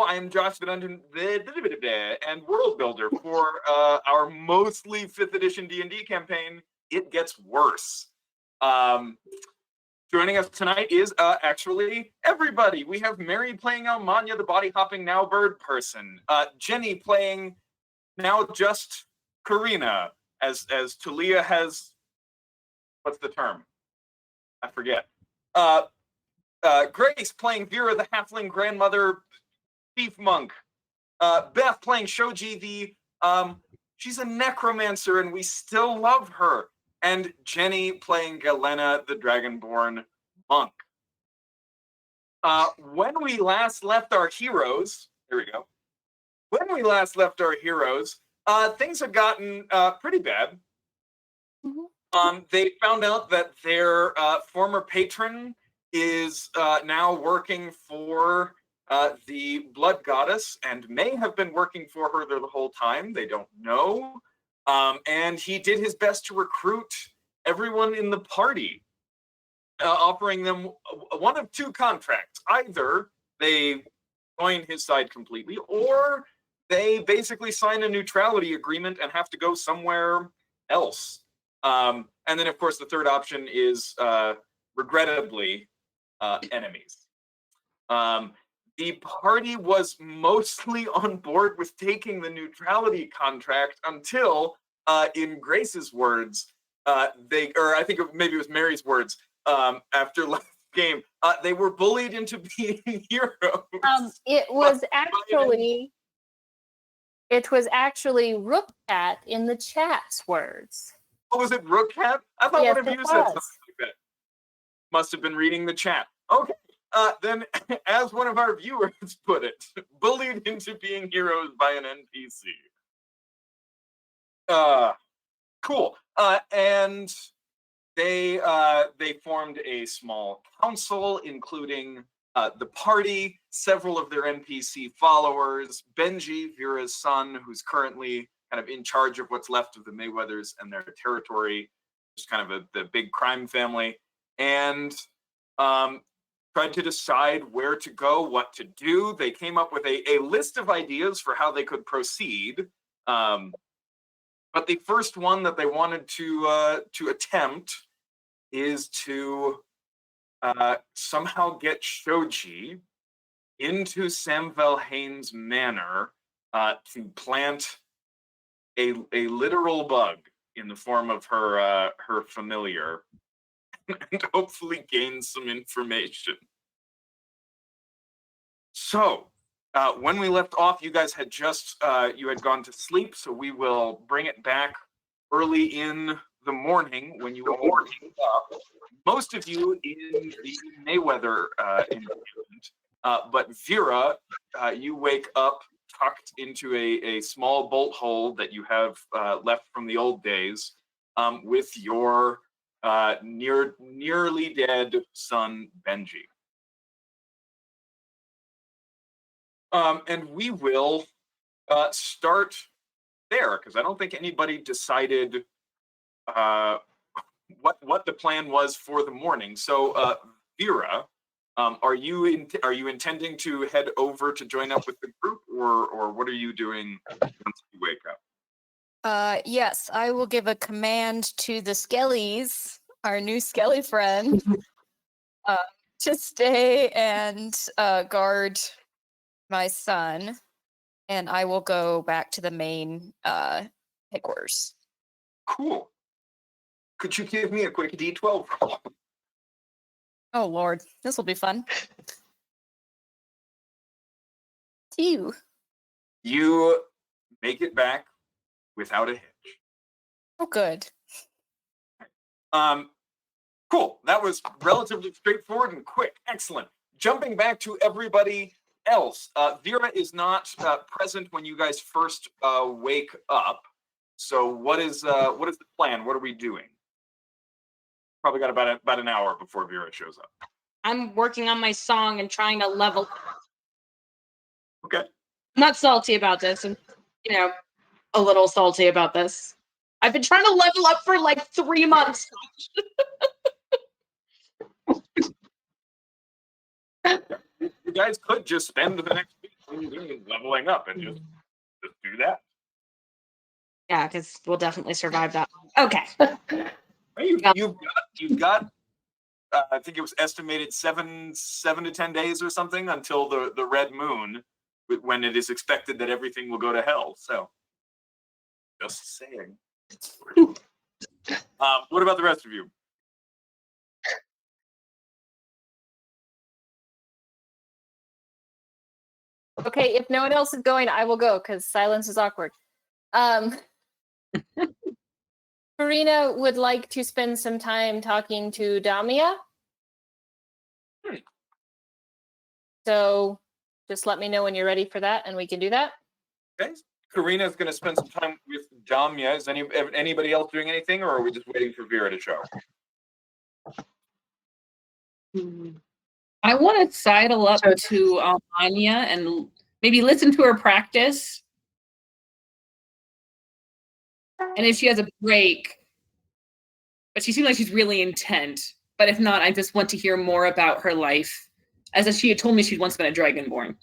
I am Josh and world builder for our mostly 5th edition D&D campaign. It gets worse. Joining us tonight is actually everybody. We have Mary playing Almanya, the body-hopping now bird person. Jenny playing now just Karina, as Talia has... What's the term? I forget. Grace playing Vera, the halfling grandmother thief monk. Beth playing Shoji, she's a necromancer and we still love her. And Jenny playing Galena, the dragonborn monk. When we last left our heroes, here we go. When we last left our heroes, things had gotten pretty bad. Mm-hmm. They found out that their former patron is now working for the blood goddess and may have been working for her the whole time. They don't know. And he did his best to recruit everyone in the party, offering them one of two contracts. Either they join his side completely, or they basically sign a neutrality agreement and have to go somewhere else. And then, of course, the third option is, regrettably, enemies. The party was mostly on board with taking the neutrality contract until, in Grace's words, I think maybe it was Mary's words, after last game, they were bullied into being heroes. It was actually Rookcat in the chat's words. Oh, was it Rookcat? I thought yes, one of you said something like that. Must have been reading the chat. Okay. Then, as one of our viewers put it, bullied into being heroes by an NPC. Cool. And they formed a small council, including the party, several of their NPC followers, Benji, Vera's son, who's currently kind of in charge of what's left of the Mayweathers and their territory, just kind of the big crime family, and tried to decide where to go, what to do. They came up with a list of ideas for how they could proceed. But the first one that they wanted to attempt is to somehow get Shoji into Sam Valhain's manor to plant a literal bug in the form of her familiar, and hopefully gain some information. So, when we left off, you guys had just you had gone to sleep, so we will bring it back early in the morning when you all woke up. Most of you in the Mayweather environment, but Vera, you wake up tucked into a small bolt hole that you have left from the old days, with your nearly dead son Benji. And we will start there, because I don't think anybody decided what the plan was for the morning. So, Vera, are you intending to head over to join up with the group, or what are you doing once you wake up? Yes, I will give a command to the Skellies, our new Skelly friend, to stay and guard my son, and I will go back to the main headquarters. Cool. Could you give me a quick D12 roll? Oh Lord, this will be fun. 2. You make it back without a hitch. Oh, good. Cool. That was relatively straightforward and quick. Excellent. Jumping back to everybody else, Vera is not present when you guys first wake up. So what is the plan? What are we doing? Probably got about an hour before Vera shows up. I'm working on my song and trying to level up. Okay. I'm not salty about this. I'm, a little salty about this. I've been trying to level up for like 3 months. You guys could just spend the next week doing leveling up and just do that. Yeah, because we'll definitely survive that. Okay. You've got I think it was estimated 7 to 10 days or something until the red moon, when it is expected that everything will go to hell. So, just saying. What about the rest of you? Okay, if no one else is going, I will go because silence is awkward. Karina would like to spend some time talking to Damia. So just let me know when you're ready for that and we can do that. Okay. Karina is going to spend some time with Damia. Is anybody else doing anything, or are we just waiting for Vera to show? I want to sidle up to Almania and maybe listen to her practice. And if she has a break, but she seems like she's really intent. But if not, I just want to hear more about her life. As she had told me, she'd once been a dragonborn.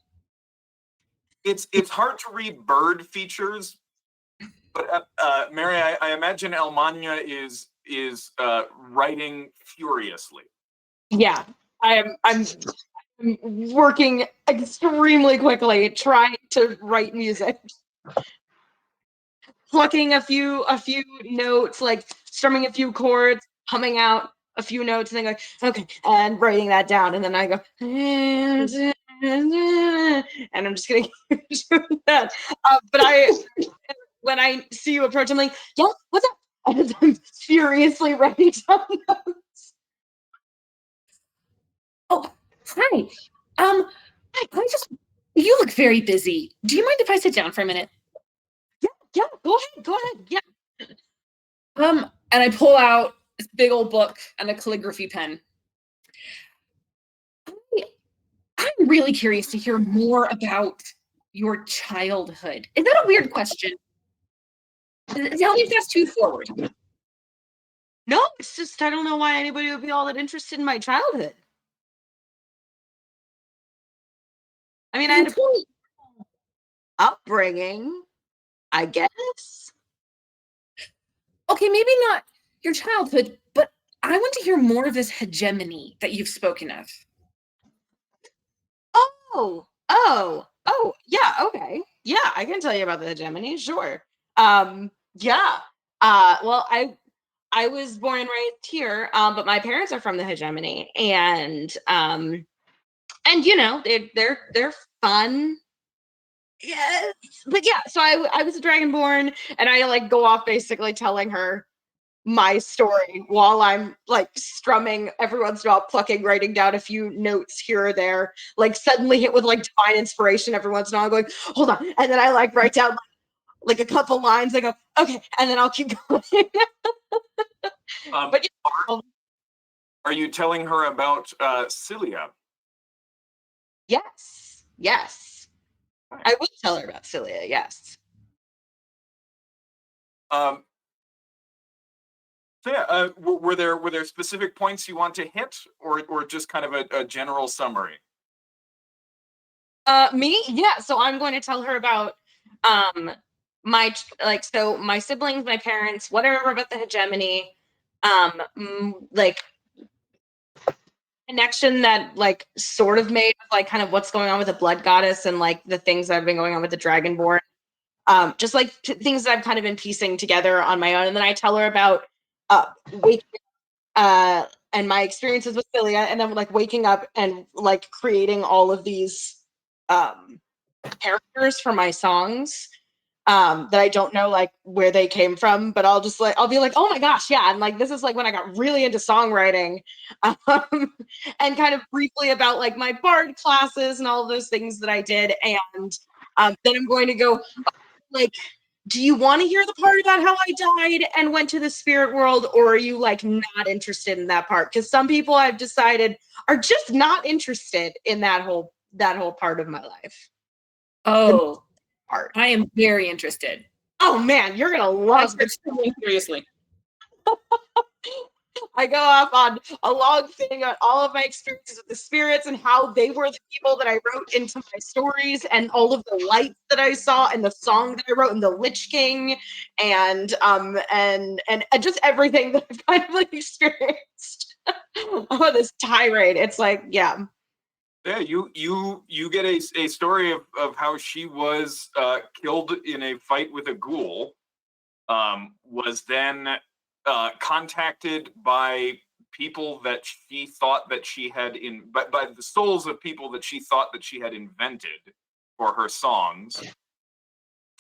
It's hard to read bird features, but Mary, I imagine Almania is writing furiously. Yeah, I'm working extremely quickly, trying to write music, plucking a few notes, like strumming a few chords, humming out a few notes, and then going, okay, and writing that down, and then I go, and I'm just gonna keep doing that. But when I see you approach, I'm like, yeah, what's up? And I'm furiously writing down notes. Oh, hi. You look very busy. Do you mind if I sit down for a minute? Yeah, go ahead. Yeah. And I pull out this big old book and a calligraphy pen. I'm really curious to hear more about your childhood. Is that a weird question? Tell me if that's too forward. No, it's just I don't know why anybody would be all that interested in my childhood. I mean, I had a upbringing, I guess. Okay, maybe not your childhood, but I want to hear more of this hegemony that you've spoken of. Yeah, okay. Yeah, I can tell you about the hegemony, sure. Yeah. Well, I was born and raised here, but my parents are from the hegemony, and you know, they're fun. Yes, but yeah, so I was a dragonborn, and I like go off basically telling her my story while I'm like strumming every once in a while, plucking, writing down a few notes here or there, like suddenly hit with like divine inspiration every once in a while, going, hold on, and then I like write down like a couple lines. I go, okay, and then I'll keep going. But yeah. Are you telling her about Cilia? Yes. I will tell her about Cilia, yes. So yeah, were there specific points you want to hit, or just kind of a general summary? Me? Yeah, so I'm going to tell her about my siblings, my parents, whatever about the hegemony, like connection that like sort of made like kind of what's going on with the blood goddess and like the things that have been going on with the dragonborn. Just like things that I've kind of been piecing together on my own. And then I tell her about waking and my experiences with Cilia, and then like waking up and like creating all of these characters for my songs that I don't know like where they came from, but I'll be like, oh my gosh, yeah, and like this is like when I got really into songwriting, and kind of briefly about like my bard classes and all of those things that I did, and then I'm going to go like, do you want to hear the part about how I died and went to the spirit world, or are you like not interested in that part? Because some people I've decided are just not interested in that whole part of my life. Oh, I am very interested. Oh man, you're gonna love it. Seriously. I go off on a long thing on all of my experiences with the spirits and how they were the people that I wrote into my stories and all of the lights that I saw and the song that I wrote and the Lich King and just everything that I've kind of like experienced. Oh, this tirade. It's like, yeah. Yeah, you get a story of how she was killed in a fight with a ghoul, was then contacted by people that she thought that she had by the souls of people that she thought that she had invented for her songs,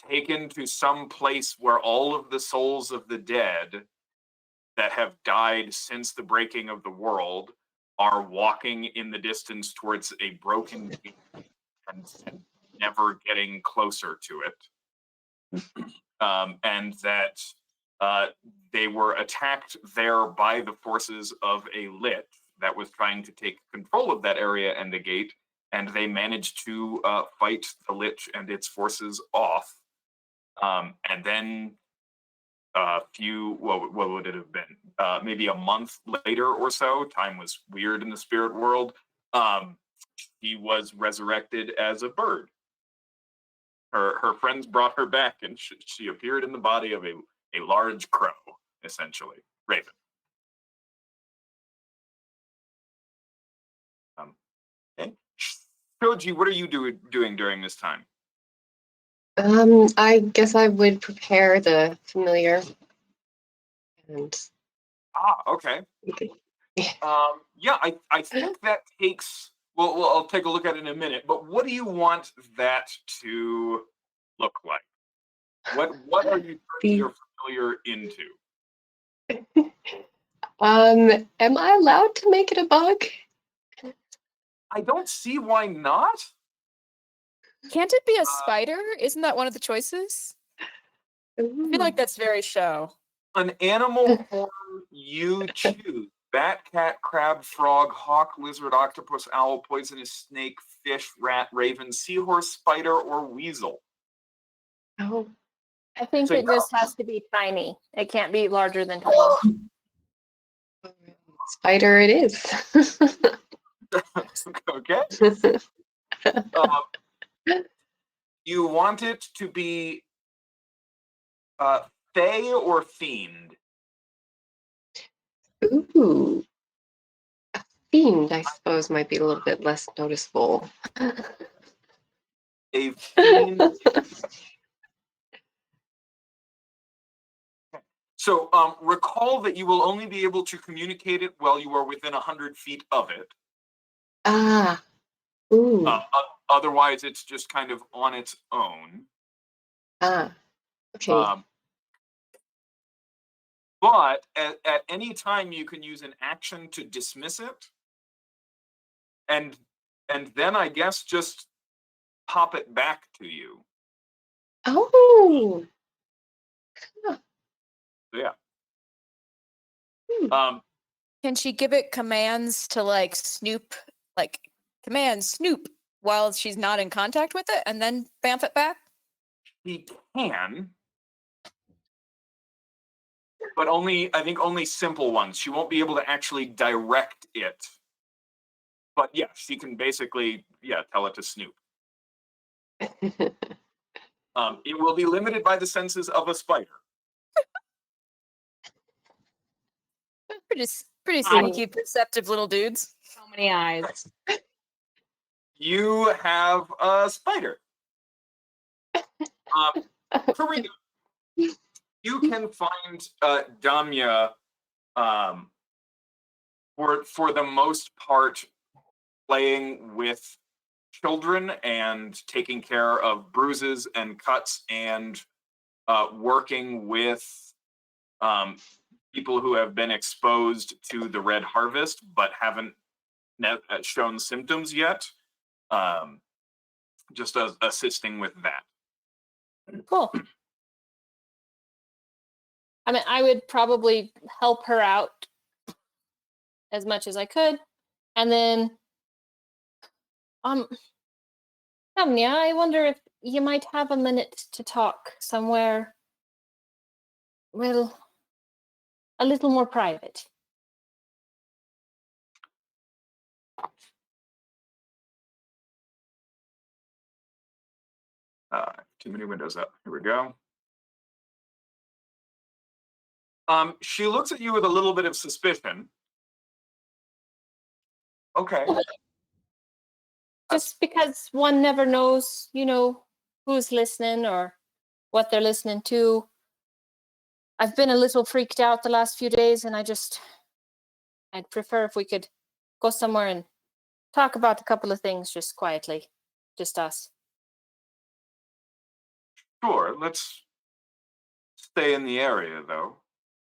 taken to some place where all of the souls of the dead that have died since the breaking of the world are walking in the distance towards a broken gate and never getting closer to it. And that they were attacked there by the forces of a lich that was trying to take control of that area and the gate, and they managed to fight the lich and its forces off. And then what would it have been? Maybe a month later or so. Time was weird in the spirit world. He was resurrected as a bird. Her friends brought her back, and she appeared in the body of a large crow, essentially, raven. Okay. Shoji, what are you doing during this time? I guess I would prepare the familiar. And Okay. Yeah. Yeah, I think that takes. Well, I'll take a look at it in a minute. But what do you want that to look like? What are you turning your familiar into? Am I allowed to make it a bug? I don't see why not. Can't it be a spider? Isn't that one of the choices? I feel like that's very show. An animal form you choose. Bat, cat, crab, frog, hawk, lizard, octopus, owl, poisonous snake, fish, rat, raven, seahorse, spider, or weasel. Oh, I think So it just has to be tiny. It can't be larger than tiny. spider it is. Okay. You want it to be fey or fiend? Ooh. A fiend, I suppose, might be a little bit less noticeable. A fiend. So recall that you will only be able to communicate it while you are within 100 feet of it. Ah. Ooh. Otherwise, it's just kind of on its own. Okay. But at any time, you can use an action to dismiss it. And then I guess just pop it back to you. Oh. Huh. Yeah. Can she give it commands to like snoop, like command snoop while she's not in contact with it, and then bamf it back? She can, but I think only simple ones. She won't be able to actually direct it. But yeah, she can basically, tell it to snoop. It will be limited by the senses of a spider. Pretty sneaky, perceptive little dudes. So many eyes. You have a spider. Karina, you can find Damya for the most part playing with children and taking care of bruises and cuts and working with people who have been exposed to the red harvest but haven't shown symptoms yet. Just assisting with that. Cool. I mean, I would probably help her out as much as I could. And then, Samnia, I wonder if you might have a minute to talk somewhere, well, a little more private. Too many windows up. Here we go. She looks at you with a little bit of suspicion. Okay. Just because one never knows, who's listening or what they're listening to. I've been a little freaked out the last few days, and I'd prefer if we could go somewhere and talk about a couple of things just quietly, just us. Sure, let's stay in the area, though.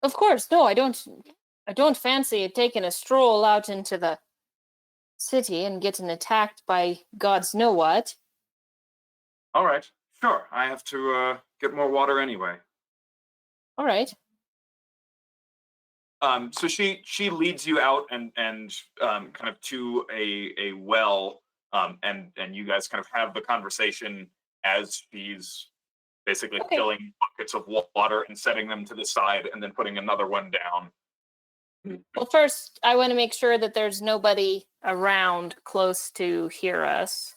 Of course, no, I don't fancy taking a stroll out into the city and getting attacked by gods know what. All right, sure. I have to get more water anyway. All right. So she leads you out and kind of to a well, and you guys kind of have the conversation as she's basically Okay. filling buckets of water and setting them to the side, and then putting another one down. Well, first, I want to make sure that there's nobody around close to hear us.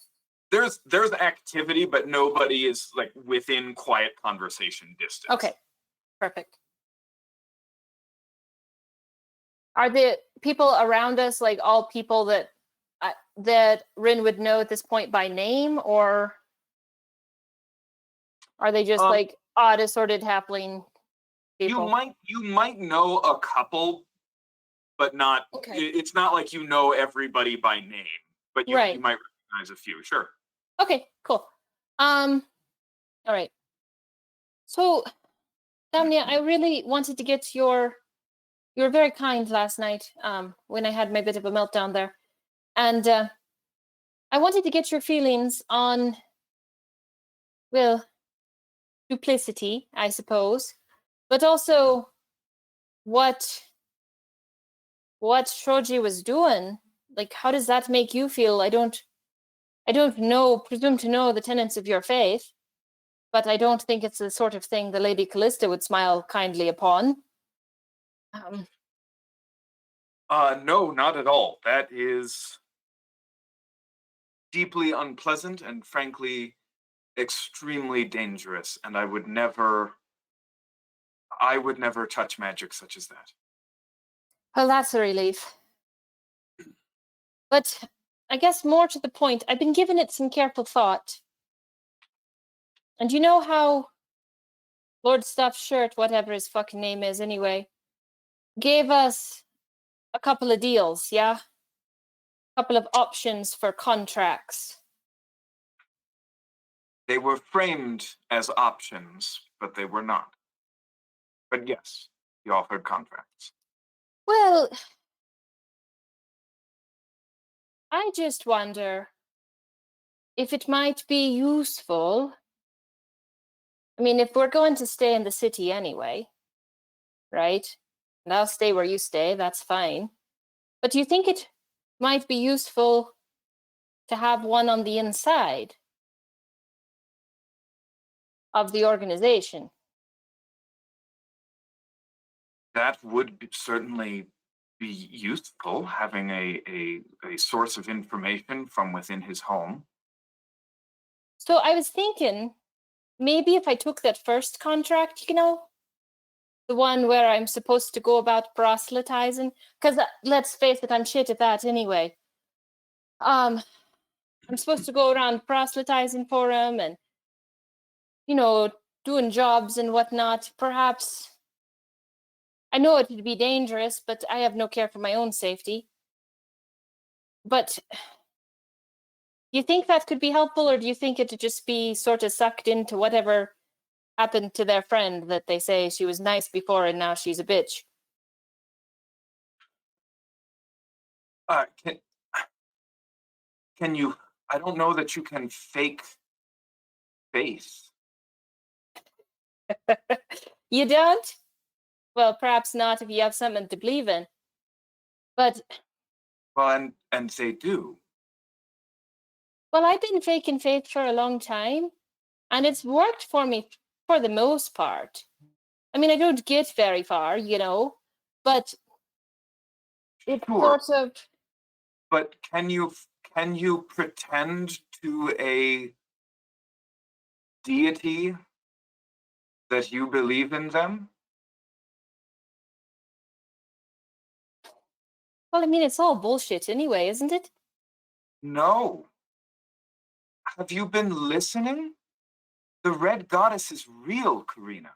There's activity, but nobody is like within quiet conversation distance. Okay, perfect. Are the people around us like all people that Rin would know at this point by name, or are they just like odd assorted halfling people? You might know a couple, but not. Okay. It's not like you know everybody by name, but you Right. might recognize a few. Sure. Okay, cool. All right. So, Damnia, I really wanted to get you were very kind last night when I had my bit of a meltdown there. And I wanted to get your feelings on, well, duplicity, I suppose, but also what Shoji was doing. Like, how does that make you feel? I don't presume to know the tenets of your faith, but I don't think it's the sort of thing the Lady Callista would smile kindly upon. No, not at all. That is deeply unpleasant and frankly extremely dangerous, and I would never touch magic such as that. Well, that's a relief. But I guess more to the point, I've been giving it some careful thought. And you know how Lord Stuffed Shirt, whatever his fucking name is anyway, gave us a couple of deals, yeah? A couple of options for contracts. They were framed as options, but they were not. But yes, he offered contracts. Well, I just wonder if it might be useful. I mean, if we're going to stay in the city anyway, right? And I'll stay where you stay, that's fine. But do you think it might be useful to have one on the inside of the organization? That would certainly be useful, having a source of information from within his home. So I was thinking, maybe if I took that first contract, the one where I'm supposed to go about proselytizing, because let's face it, I'm shit at that anyway. I'm supposed to go around proselytizing for him and, doing jobs and whatnot. Perhaps, I know it would be dangerous, but I have no care for my own safety. But do you think that could be helpful, or do you think it would just be sort of sucked into whatever happened to their friend that they say she was nice before and now she's a bitch? Can you? I don't know that you can fake faith. You don't? Well, perhaps not if you have something to believe in. But Well, and they do. well, I've been faking faith for a long time, and it's worked for me for the most part. I mean, I don't get very far, but it's Sure. sort of. But can you pretend to a deity that you believe in them? Well, I mean, it's all bullshit anyway, isn't it? No. Have you been listening? The red goddess is real, Karina.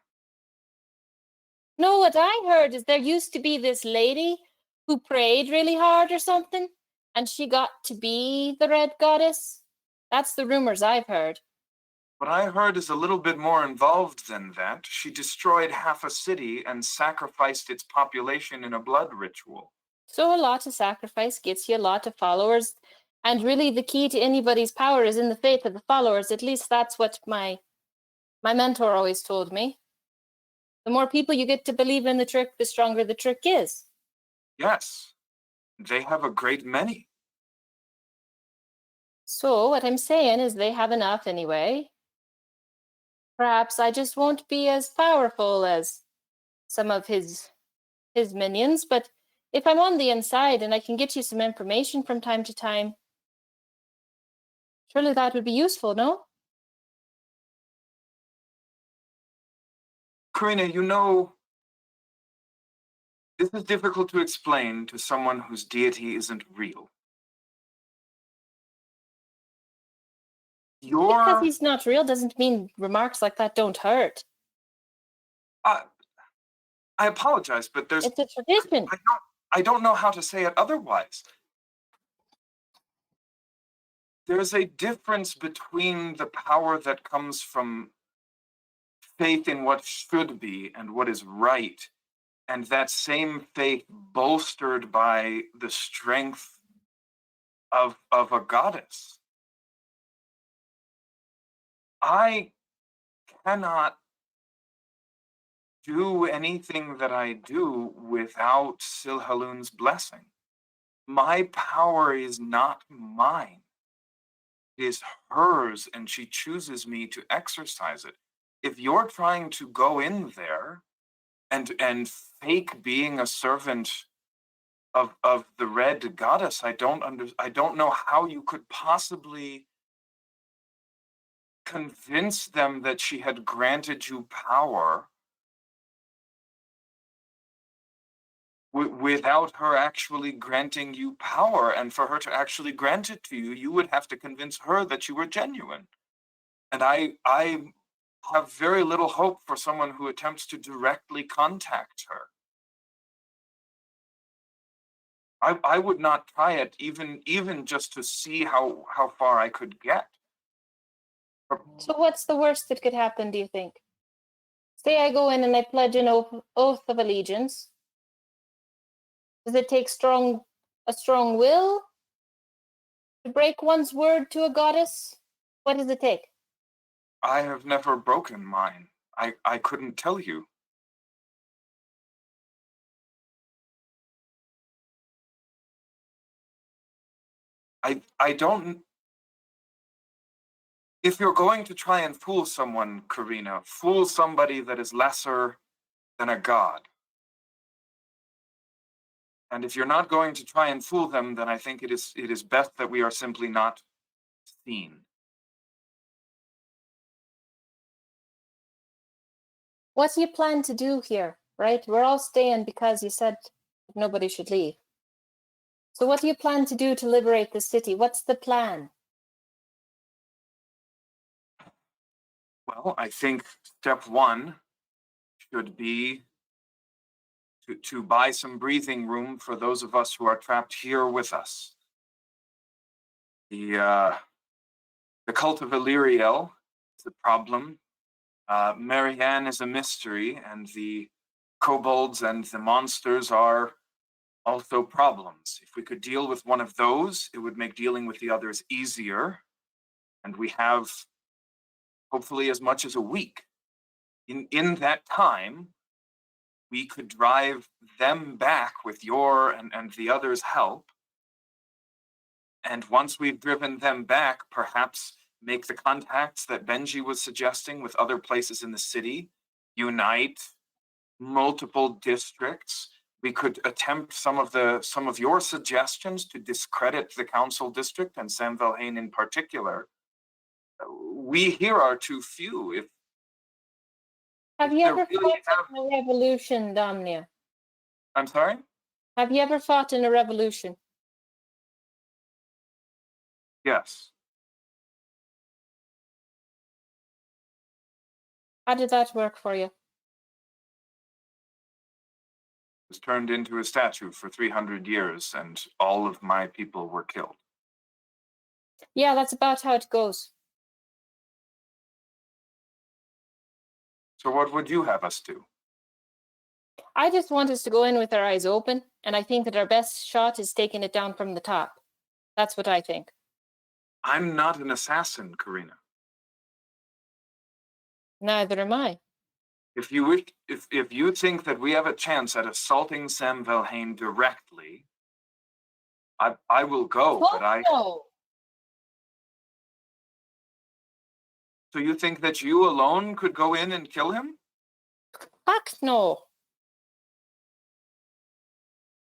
No, what I heard is there used to be this lady who prayed really hard or something, and she got to be the red goddess. That's the rumors I've heard. What I heard is a little bit more involved than that. She destroyed half a city and sacrificed its population in a blood ritual. So a lot of sacrifice gets you a lot of followers, and really the key to anybody's power is in the faith of the followers. At least that's what my mentor always told me. The more people you get to believe in the trick, the stronger the trick is. Yes, they have a great many. So what I'm saying is they have enough anyway. Perhaps I just won't be as powerful as some of his minions, but if I'm on the inside and I can get you some information from time to time, surely that would be useful, no? Karina, you know, this is difficult to explain to someone whose deity isn't real. Because he's not real doesn't mean remarks like that don't hurt. I apologize, but It's a tradition. I don't know how to say it otherwise. There's a difference between the power that comes from faith in what should be and what is right, and that same faith bolstered by the strength of a goddess. I cannot do anything that I do without Silhalun's blessing. My power is not mine. It is hers, and she chooses me to exercise it. If you're trying to go in there and fake being a servant of the red goddess, I don't know how you could possibly convince them that she had granted you power without her actually granting you power. And for her to actually grant it to you, you would have to convince her that you were genuine. And I have very little hope for someone who attempts to directly contact her. I would not try it even just to see how far I could get. So what's the worst that could happen, do you think? Say I go in and I pledge an oath of allegiance. Does it take a strong will to break one's word to a goddess? What does it take? I have never broken mine. I couldn't tell you. I don't. If you're going to try and fool someone, Karina, fool somebody that is lesser than a god. And if you're not going to try and fool them, then I think it is best that we are simply not seen. What do you plan to do here, right? We're all staying because you said nobody should leave. So what do you plan to do to liberate the city? What's the plan? Well, I think step one should be to buy some breathing room for those of us who are trapped here with us. The cult of Illyriel is a problem. Marianne is a mystery, and the kobolds and the monsters are also problems. If we could deal with one of those, it would make dealing with the others easier. And we have hopefully as much as a week. In that time, we could drive them back with your and the others' help. And once we've driven them back, perhaps make the contacts that Benji was suggesting with other places in the city, unite multiple districts. We could attempt some of your suggestions to discredit the council district and Sam Valhain in particular. we here are too few. Have If you there ever really fought in a revolution, Damnia? I'm sorry? Have you ever fought in a revolution? Yes. How did that work for you? Was turned into a statue for 300 years, and all of my people were killed. Yeah, that's about how it goes. So what would you have us do? I just want us to go in with our eyes open, and I think that our best shot is taking it down from the top. That's what I think. I'm not an assassin, Karina. Neither am I. If you wish, if you think that we have a chance at assaulting Sam Valheim directly, I will go, but No. So you think that you alone could go in and kill him? Fuck no.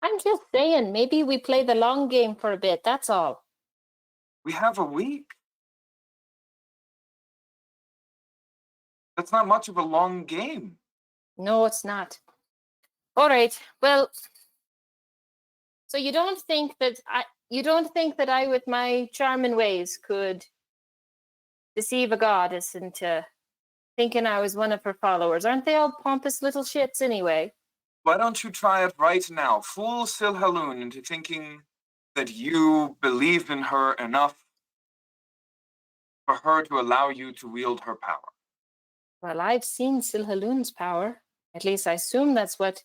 I'm just saying, maybe we play the long game for a bit, that's all. We have a week. That's not much of a long game. No, it's not. All right. Well, so you don't think that I with my charming ways could deceive a goddess into thinking I was one of her followers? Aren't they all pompous little shits anyway? Why don't you try it right now? Fool Silhaloon into thinking that you believe in her enough for her to allow you to wield her power. Well, I've seen Silhaloon's power. At least I assume that's what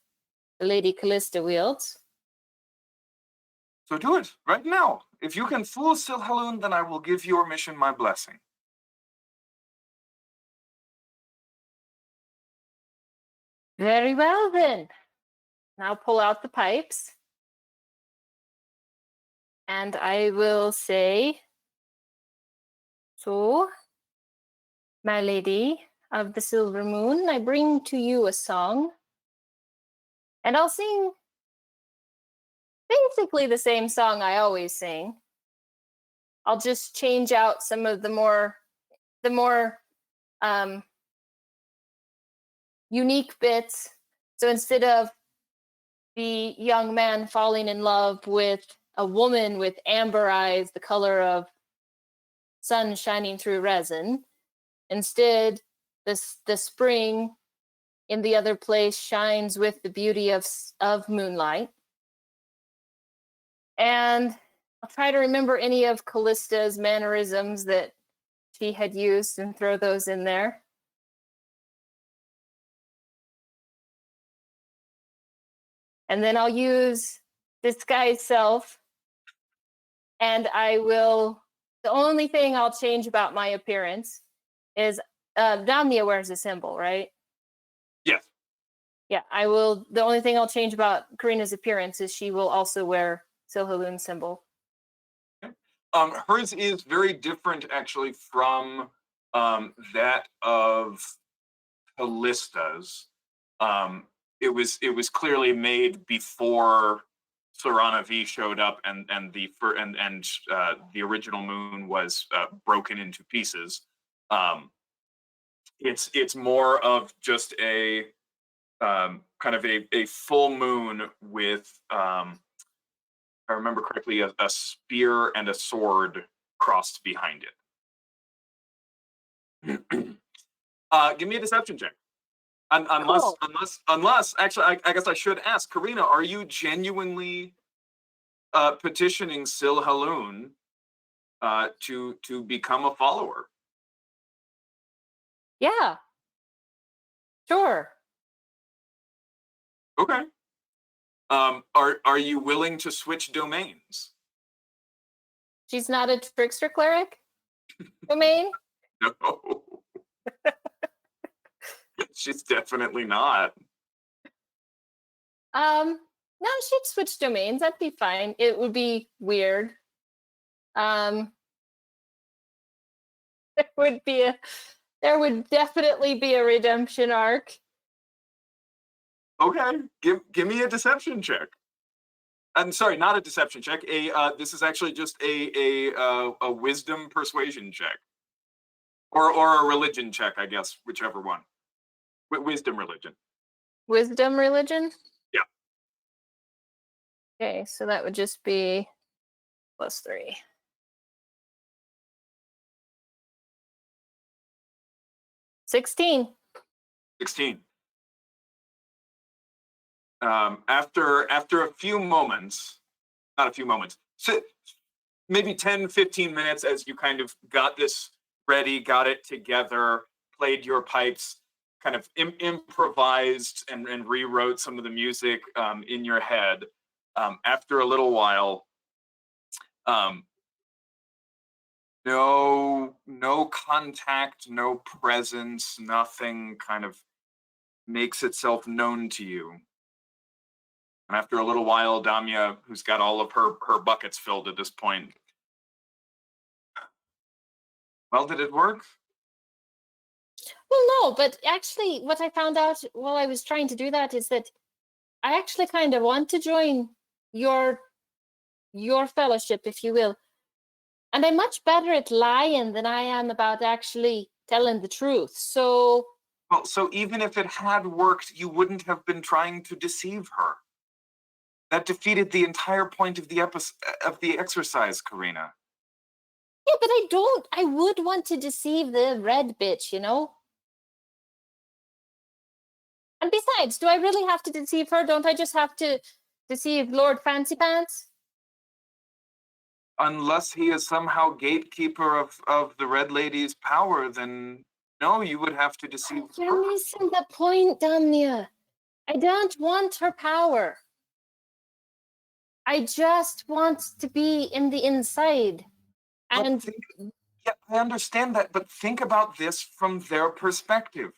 the Lady Callista wields. So do it right now. If you can fool Silhaloon, then I will give your mission my blessing. Very well, then. Now pull out the pipes. And I will say, so, my lady of the silver moon, I bring to you a song. And I'll sing basically the same song I always sing. I'll just change out some of the more unique bits. So instead of the young man falling in love with a woman with amber eyes, the color of sun shining through resin, instead the spring in the other place shines with the beauty of moonlight. And I'll try to remember any of Callista's mannerisms that she had used and throw those in there. And then I'll use disguise self. And the only thing I'll change about my appearance is Damnia wears a symbol, right? Yes. Yeah, the only thing I'll change about Karina's appearance is she will also wear Silhaloon's symbol. Hers is very different, actually, from that of Callista's. It was clearly made before Sorana V showed up, and the original moon was broken into pieces. It's more of just a kind of a full moon with, if I remember correctly, a spear and a sword crossed behind it. Give me a deception check. Unless, actually, I guess I should ask, Karina, are you genuinely petitioning Silhaloon to become a follower? Yeah. Sure. Okay. Are you willing to switch domains? She's not a trickster cleric? Domain? No. She's definitely not. No, she'd switch domains. That'd be fine. It would be weird. There would definitely be a redemption arc. Okay, give me a deception check. I'm sorry, not a deception check. This is actually just a wisdom persuasion check. Or a religion check, I guess, whichever one. Wisdom religion. Wisdom religion? Yeah. Okay, so that would just be +3. 16. 16. After a few moments, not a few moments, maybe 10, 15 minutes as you kind of got this ready, got it together, played your pipes, kind of improvised and rewrote some of the music in your head. After a little while, no contact, no presence, nothing kind of makes itself known to you. And after a little while, Damia, who's got all of her buckets filled at this point, well, did it work? Well, no, but actually, what I found out while I was trying to do that is that I actually kind of want to join your fellowship, if you will. And I'm much better at lying than I am about actually telling the truth. So, Well, so even if it had worked, you wouldn't have been trying to deceive her. That defeated the entire point of the exercise, Karina. yeah, but I would want to deceive the red bitch, you know? And besides, do I really have to deceive her? Don't I just have to deceive Lord Fancy Pants? Unless he is somehow gatekeeper of the Red Lady's power, then no, you would have to deceive You're her. missing the point, Damnia. I don't want her power. I just want to be in the inside. But And yeah, I understand that, but think about this from their perspective.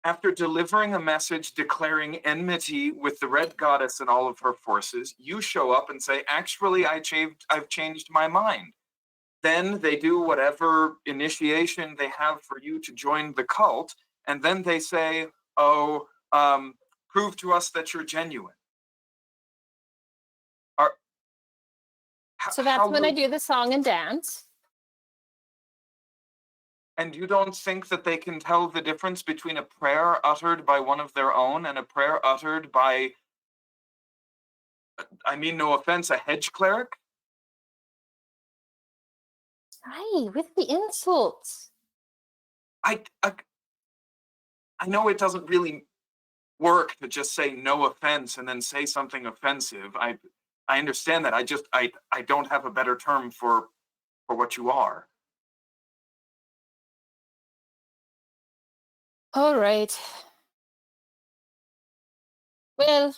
After delivering a message declaring enmity with the Red Goddess and all of her forces, you show up and say, actually, I've changed my mind. Then they do whatever initiation they have for you to join the cult, and then they say, oh, prove to us that you're genuine. so that's when I do the song and dance. And you don't think that they can tell the difference between a prayer uttered by one of their own and a prayer uttered by, I mean, no offense, a hedge cleric? Aye, with the insults. I know it doesn't really work to just say no offense and then say something offensive. I understand that. I don't have a better term for what you are. All right. Well,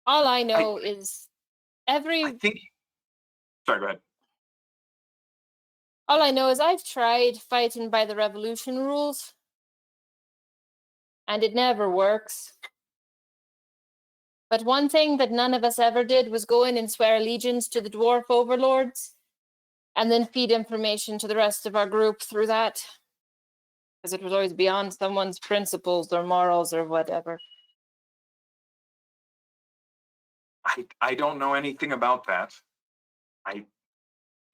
all I know is I think. Sorry, go ahead. all I know is I've tried fighting by the revolution rules, and it never works. But one thing that none of us ever did was go in and swear allegiance to the dwarf overlords, and then feed information to the rest of our group through that, because it was always beyond someone's principles or morals or whatever. I don't know anything about that.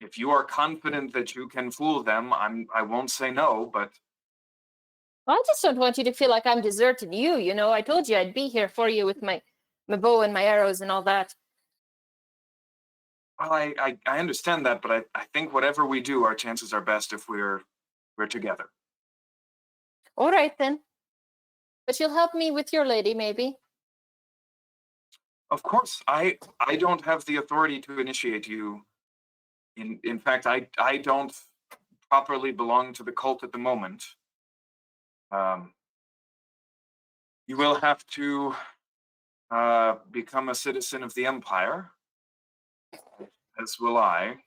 If you are confident that you can fool them, I won't say no, but Well, I just don't want you to feel like I'm deserting you, you know. I told you I'd be here for you with my bow and my arrows and all that. well, I understand that, but I think whatever we do, our chances are best if we're together. All right, then. But you'll help me with your lady, maybe? Of course, I don't have the authority to initiate you. In fact, I don't properly belong to the cult at the moment. You will have to become a citizen of the Empire, as will I.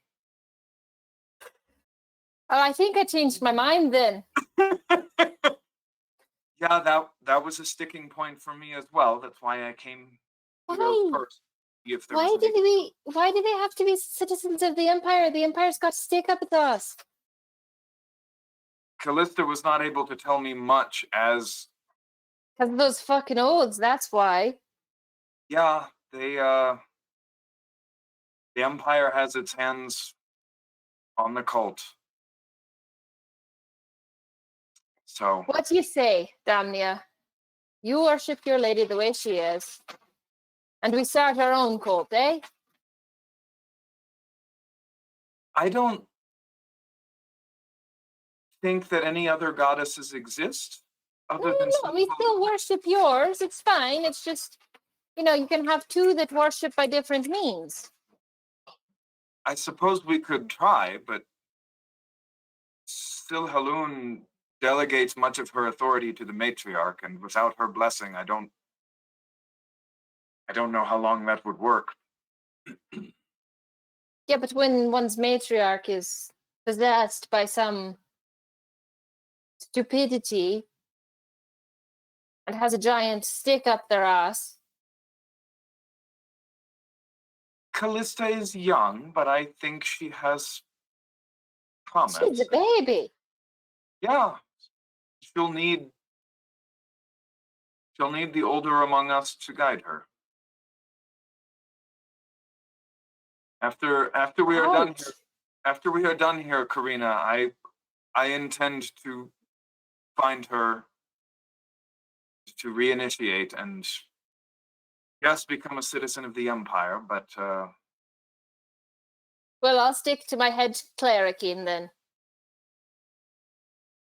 Oh, I think I changed my mind then. Yeah, that was a sticking point for me as well. That's why I came here Why? first. If there Why was why do they have to be citizens of the Empire? The Empire's got to stick up with us. Callista was not able to tell me much as Because of those fucking oaths, that's why. yeah, the Empire has its hands on the cult. So What do you say, Damnia? You worship your lady the way she is, and we start our own cult, eh? I don't think that any other goddesses exist other than No, we still worship yours. It's fine. It's just, you can have two that worship by different means. I suppose we could try, but still Halun delegates much of her authority to the matriarch, and without her blessing, I don't know how long that would work. Yeah, but when one's matriarch is possessed by some stupidity and has a giant stick up their ass. Callista is young, but I think she has promise. She's a baby. Yeah. She'll need the older among us to guide her. After we are done here, Karina, I intend to find her, to reinitiate and yes, become a citizen of the Empire, but Well, I'll stick to my head cleric in then.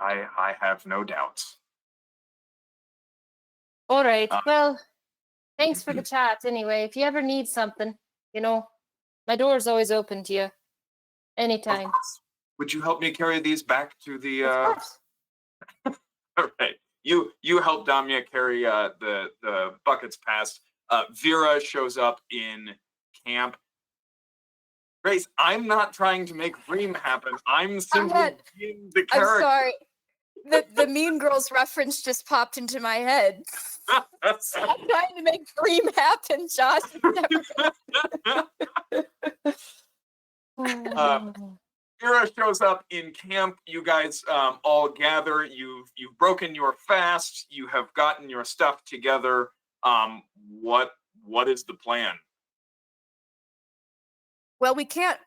I have no doubts. All right. Well, thanks for the chat anyway. If you ever need something, my door's always open to you. Anytime. Would you help me carry these back to the Of course. all right. You help Damia carry the buckets past. Vera shows up in camp. Grace, I'm not trying to make Dream happen. I'm simply being the I'm character. sorry. The Mean Girls reference just popped into my head. Stop trying to make Dream happen, Josh. Vera shows up in camp. You guys all gather. You've broken your fast. You have gotten your stuff together. What is the plan? Well, we can't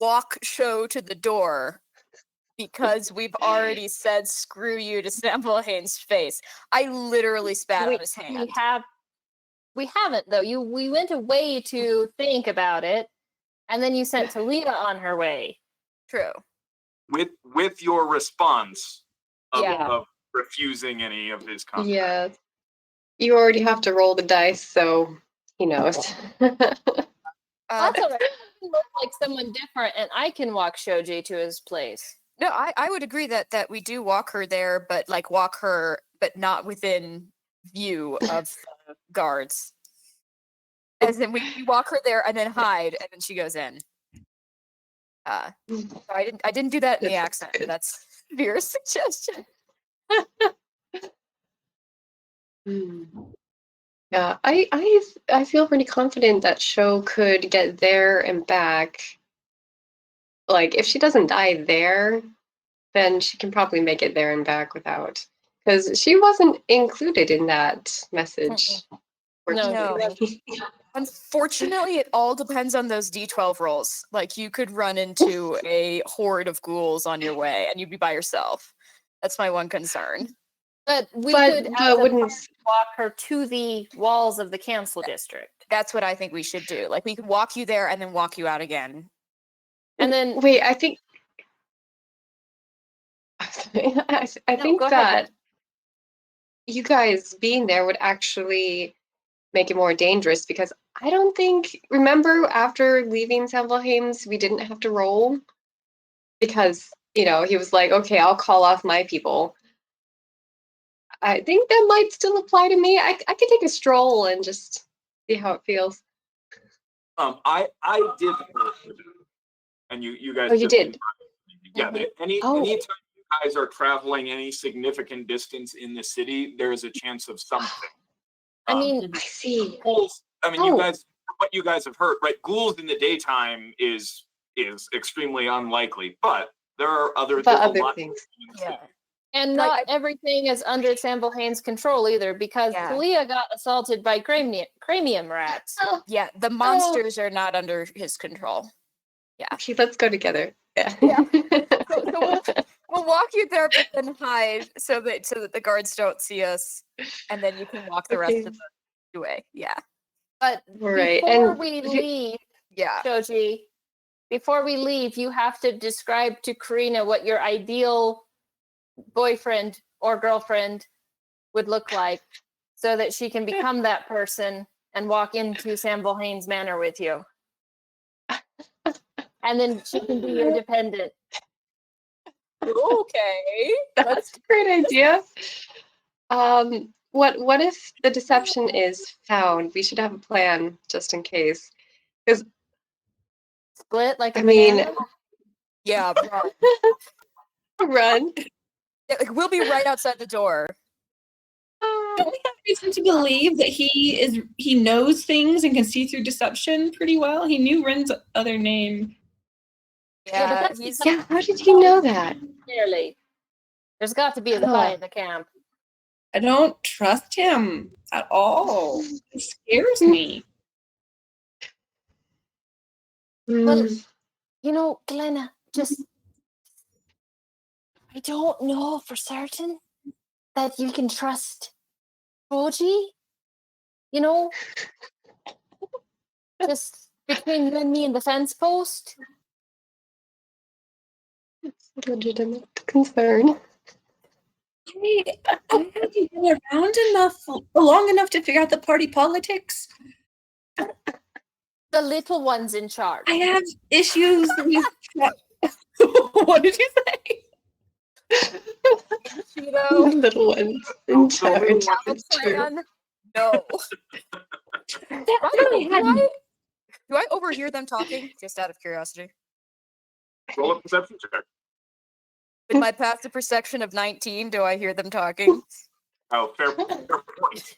walk show to the door because we've already said screw you to Samuelhain's face. I literally spat on his hand. We haven't though. We went away to think about it, and then you sent Talia on her way. True. With your response of, Yeah. of refusing any of his contract. Yeah. You already have to roll the dice, so he knows. That's all right. You look like someone different, and I can walk Shoji to his place. No, I would agree that we do walk her there, but walk her, but not within view of the guards. As in, we walk her there and then hide, and then she goes in. I didn't do that in the accent. Good. That's Vera's suggestion. Yeah, I feel pretty confident that Sho could get there and back. Like, if she doesn't die there, then she can probably make it there and back without. Because she wasn't included in that message. No. Unfortunately, it all depends on those D12 rolls. Like, you could run into a horde of ghouls on your way, and you'd be by yourself. That's my one concern. But we could as a wouldn't party walk her to the walls of the council district. That's what I think we should do. Like, we could walk you there and then walk you out again. And then wait, I think I think go that ahead. you guys being there would actually make it more dangerous because I don't think, remember after leaving Samuelhain's, we didn't have to roll because, he was like, okay, I'll call off my people. I think that might still apply to me. I could take a stroll and just see how it feels. I did, and you guys. Oh, you did? Yeah. Anytime you guys are traveling any significant distance in the city, there is a chance of something. I mean, I see. Ghouls. I mean, what you guys have heard, right? Ghouls in the daytime is extremely unlikely, but there are other things. yeah. And not everything is under Samuelhain's control either, because Talia got assaulted by cranium rats. Yeah, the monsters are not under his control. Yeah. Okay, let's go together. Yeah. So We'll walk you there, but then hide so that the guards don't see us, and then you can walk the rest of the way. Yeah. But Right, before and we leave, Yeah. Shoji, before we leave, you have to describe to Karina what your ideal boyfriend or girlfriend would look like, so that she can become that person and walk into Sam Volhane's manor with you. And then she can be your dependent. Okay. that's a great idea. What if the deception is found? We should have a plan just in case. Split like a I mean, banana. Yeah, run. run. Yeah, like we'll be right outside the door. Don't we have reason to believe that he knows things and can see through deception pretty well? He knew Ren's other name. Yeah, but that's he's Yeah, how did you know that? clearly. There's got to be a spy in the camp. I don't trust him at all. It scares me. Well, Mm, you know, Glenna, just I don't know for certain that you can trust Boji. You know, just between you and me and the fence post. it's a legitimate concern. I haven't been around long enough to figure out the party politics. The little one's in charge. I have issues with. What did you say? The little ones in charge. It's true. plan. No. By the way, do I overhear them talking? Just out of curiosity. Roll a perception check. With my passive perception of 19, do I hear them talking? Oh, fair point.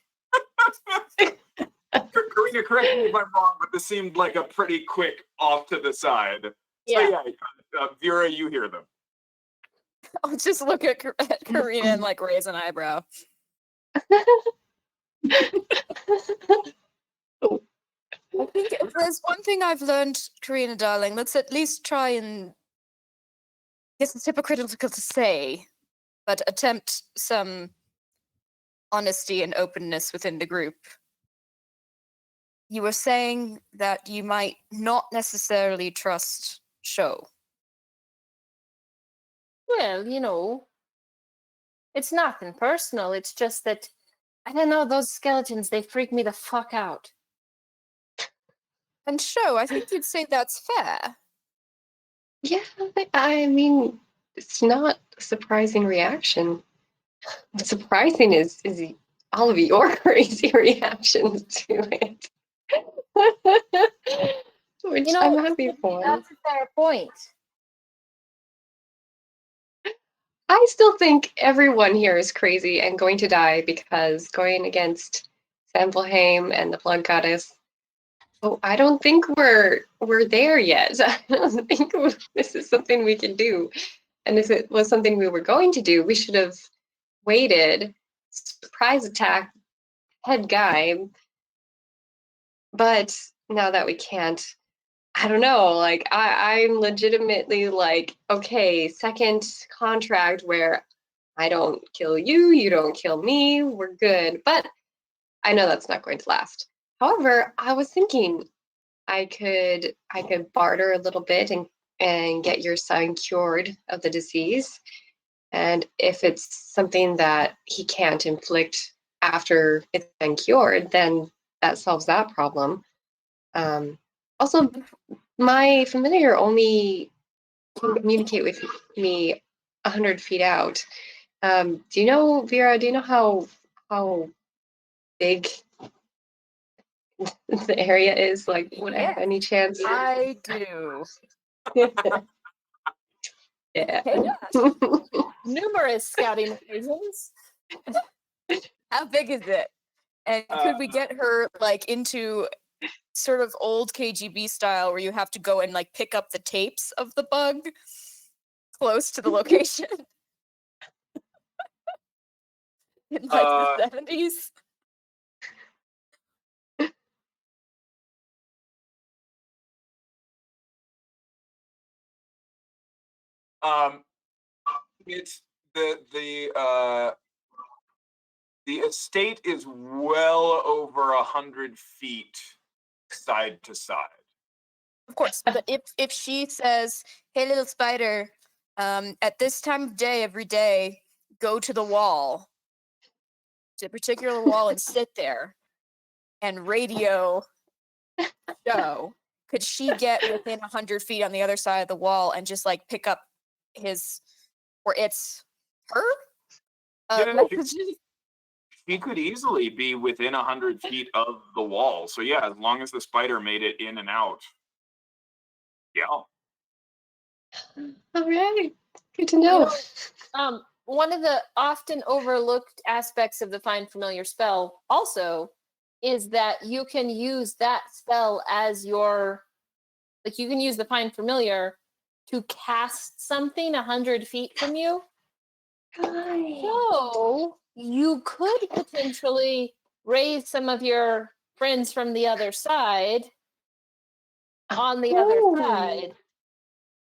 Karina, correct me if I'm wrong, but this seemed like a pretty quick off to the side. Yeah. So yeah, Vera, you hear them. I'll just look at Karina and like raise an eyebrow. I think if there's one thing I've learned, Karina, darling, let's at least try and. Yes, it's hypocritical to say, but attempt some honesty and openness within the group. You were saying that you might not necessarily trust Sho. Well, you know, it's nothing personal. It's just that I don't know, those skeletons, they freak me the fuck out. And Sho, I think you'd say that's fair. Yeah, I mean, it's not a surprising reaction. What's surprising is all of your crazy reactions to it. Which You know, I'm happy for. that's a fair point. I still think everyone here is crazy and going to die because going against Sanvalheim and the Blood Goddess. Oh, I don't think we're there yet. I don't think this is something we can do. And if it was something we were going to do, we should have waited, surprise attack, head guy. But now that we can't, I don't know. Like I'm legitimately like, okay, second contract where I don't kill you, you don't kill me, we're good. But I know that's not going to last. However, I was thinking I could barter a little bit and get your son cured of the disease. And if it's something that he can't inflict after it's been cured, then that solves that problem. Also, my familiar only can communicate with me 100 feet out. Do you know, Vera? Do you know how big the area is? Like, would I have any chance? I do. Yeah. Hey, numerous scouting occasions. How big is it? And could we get her like into sort of old KGB style where you have to go and like pick up the tapes of the bug close to the location? In like the 70s? It's the estate is well over 100 feet side to side. Of course, but if she says, "Hey, little spider, at this time of day, every day, go to the wall, to a particular wall, and sit there and radio show," could she get within 100 feet on the other side of the wall and just like pick up his or it's her messages? She could easily be within 100 feet of the wall. So yeah, as long as the spider made it in and out. Yeah. All right. Good to know. One of the often overlooked aspects of the Find Familiar spell also is that you can use that spell as your, like, you can use the Find Familiar to cast something 100 feet from you. So you could potentially raise some of your friends from the other side on the other side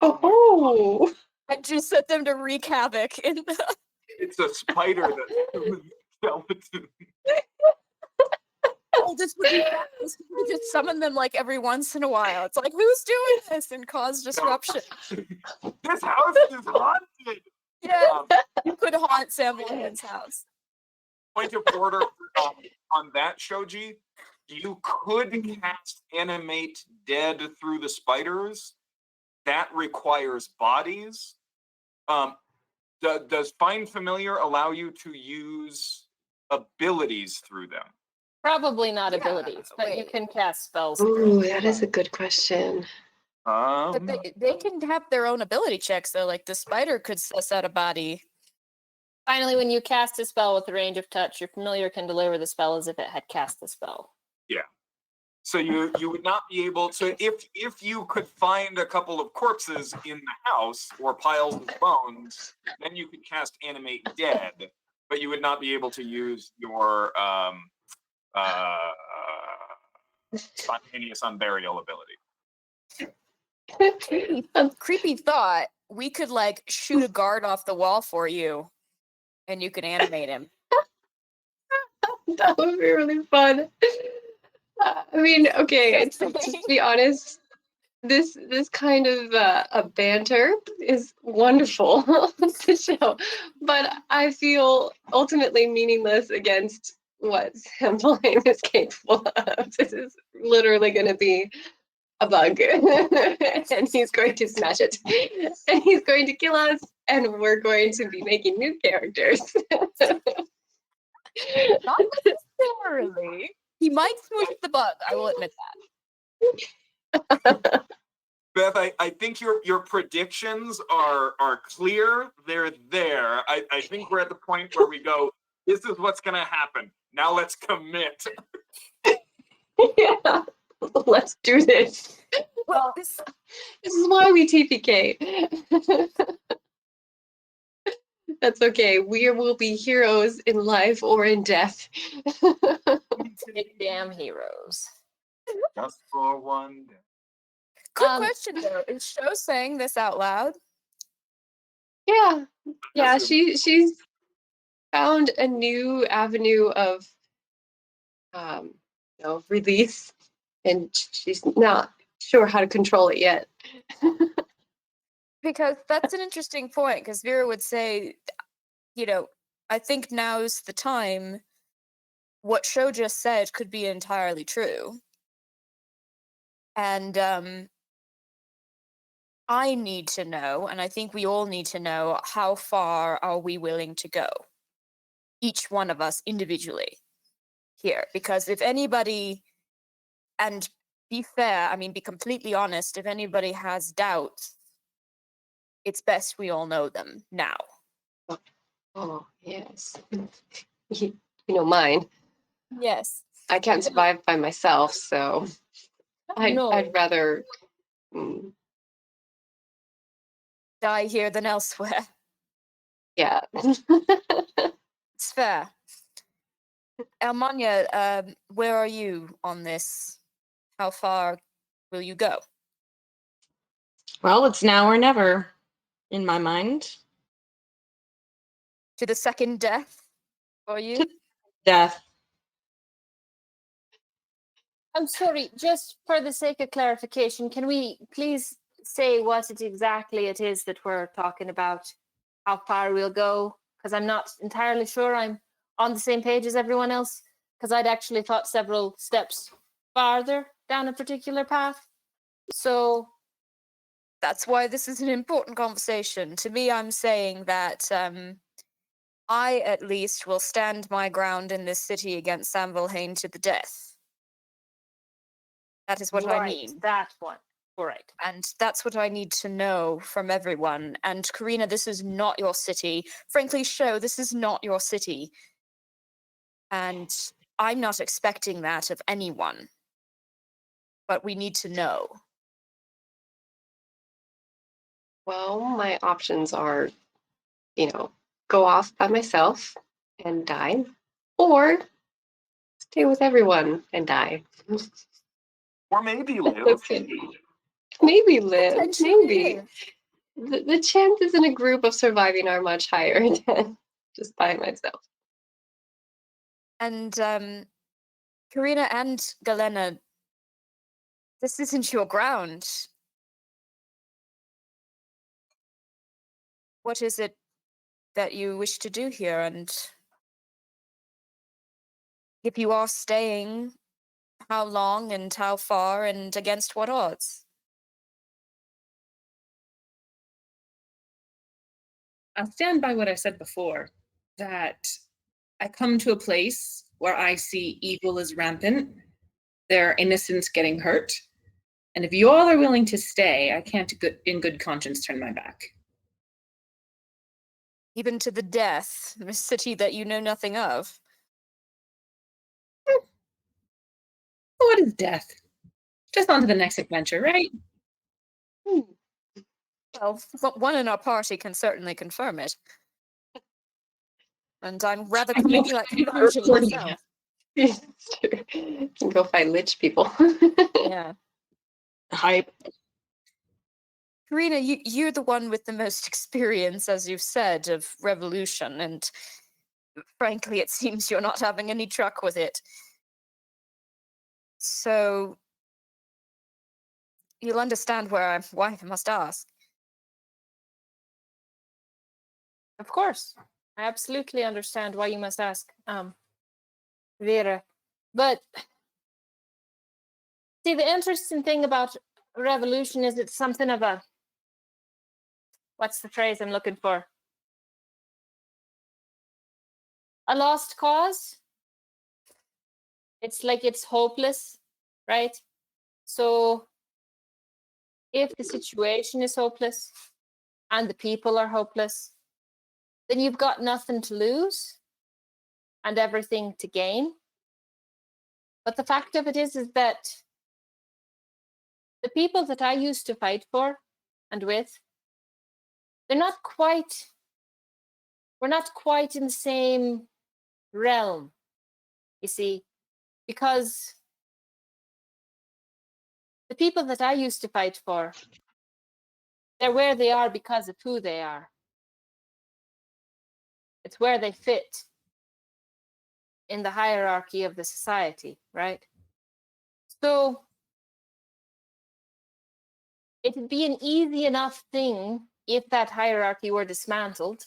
Oh. And just set them to wreak havoc in the It's a spider that's skeleton. Oh, this would be fun. We just summon them like every once in a while. It's like, who's doing this, and cause disruption. This house is haunted. Yeah, you could haunt Sam Williams' house. Point of order on that, Shoji. You could cast animate dead through the spiders. That requires bodies. Does Find Familiar allow you to use abilities through them? Probably not abilities, but you wait. can cast spells. Ooh, that is a good question. But they can have their own ability checks, though. Like the spider could suss out a body. Finally, when you cast a spell with the range of touch, your familiar can deliver the spell as if it had cast the spell. Yeah. So you would not be able to, if you could find a couple of corpses in the house or piles of bones, then you could cast animate dead, but you would not be able to use your spontaneous unburial ability. Creepy thought. We could like shoot a guard off the wall for you, and you can animate him. That would be really fun. I mean, okay, just to be honest, this kind of a banter is wonderful to show, but I feel ultimately meaningless against what Sam Blaine is capable of. This is literally going to be a bug, and he's going to smash it, and he's going to kill us, and we're going to be making new characters. Not necessarily. He might smoosh the bug. I will admit that. Beth, I think your predictions are clear. They're there. I think we're at the point where we go, this is what's going to happen. Now let's commit. Yeah, let's do this. Well, this is why we TPK. That's okay. We will be heroes in life or in death. Damn heroes. Just for one day. quick question though: is Sho saying this out loud? Yeah, yeah. She's found a new avenue of, release, and she's not sure how to control it yet. Because that's an interesting point. Because Vera would say, I think now's the time. What Sho just said could be entirely true, and I need to know, and I think we all need to know, how far are we willing to go? Each one of us individually here. Because if anybody, and be fair, be completely honest, if anybody has doubts, it's best we all know them now. Oh, yes. You know mine. Yes. I can't survive by myself, so No. I'd rather die here than elsewhere. yeah. It's fair. Almanya, where are you on this? How far will you go? Well, it's now or never in my mind. To the second death for you? Death. I'm sorry, just for the sake of clarification, can we please say what exactly it is that we're talking about? How far we'll go? Because I'm not entirely sure I'm on the same page as everyone else, because I'd actually thought several steps farther down a particular path. So That's why this is an important conversation. To me, I'm saying that I, at least, will stand my ground in this city against Sam Volhane to the death. That is what I mean. That one. All right. And that's what I need to know from everyone. And Karina, this is not your city. Frankly, Sho, this is not your city. And I'm not expecting that of anyone. But we need to know. Well, my options are, go off by myself and die, or stay with everyone and die. Or maybe live. Okay. Maybe live. Potentially Maybe. The chances in a group of surviving are much higher than just by myself. And Karina and Galena, this isn't your ground. What is it that you wish to do here? And if you are staying, how long and how far and against what odds? I'll stand by what I said before, that I come to a place where I see evil is rampant, there are innocents getting hurt, and if you all are willing to stay, I can't in good conscience turn my back. Even to the death, in a city that you know nothing of. What is death? Just on to the next adventure, right? Well, one in our party can certainly confirm it. And I'm rather I know. coming to that conclusion Recording myself. You can go fight lich people. Yeah. Hype. Karina, you're the one with the most experience, as you've said, of revolution, and frankly, it seems you're not having any truck with it. So, you'll understand why I must ask. Of course. I absolutely understand why you must ask, Vera. But see, the interesting thing about revolution is it's something of a, what's the phrase I'm looking for? A lost cause. It's like it's hopeless, right? So if the situation is hopeless and the people are hopeless, then you've got nothing to lose and everything to gain. But the fact of it is that the people that I used to fight for and with, we're not quite in the same realm, you see, because the people that I used to fight for, they're where they are because of who they are. It's where they fit in the hierarchy of the society, right? So it'd be an easy enough thing if that hierarchy were dismantled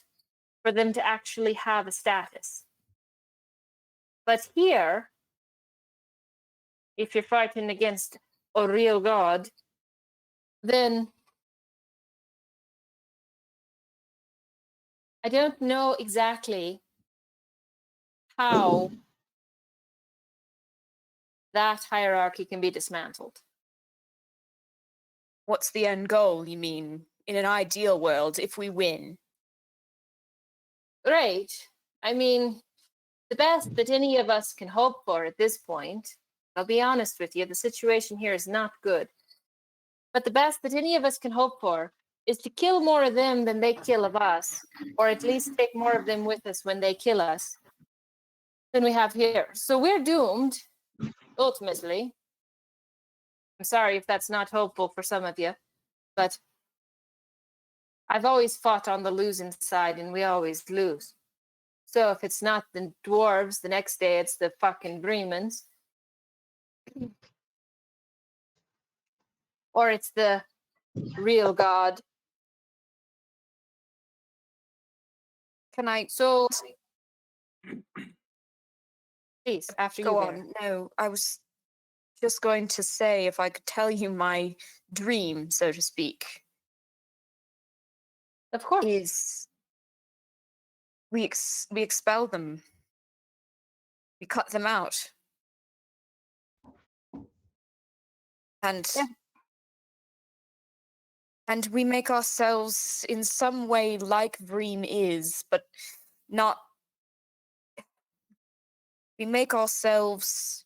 for them to actually have a status. But here, if you're fighting against a real god, then I don't know exactly how that hierarchy can be dismantled. What's the end goal, you mean? In an ideal world, if we win? Right. I mean, the best that any of us can hope for at this point, I'll be honest with you, the situation here is not good. But the best that any of us can hope for is to kill more of them than they kill of us, or at least take more of them with us when they kill us than we have here. So we're doomed, ultimately. I'm sorry if that's not hopeful for some of you, but I've always fought on the losing side and we always lose. So if it's not the dwarves, the next day it's the fucking Greenmans. Or it's the real god. Can I So please, after you go Vera. on? No, I was just going to say if I could tell you my dream, so to speak, Of course. is we expel them. We cut them out. And Yeah. and we make ourselves in some way like Vreem is, but not. We make ourselves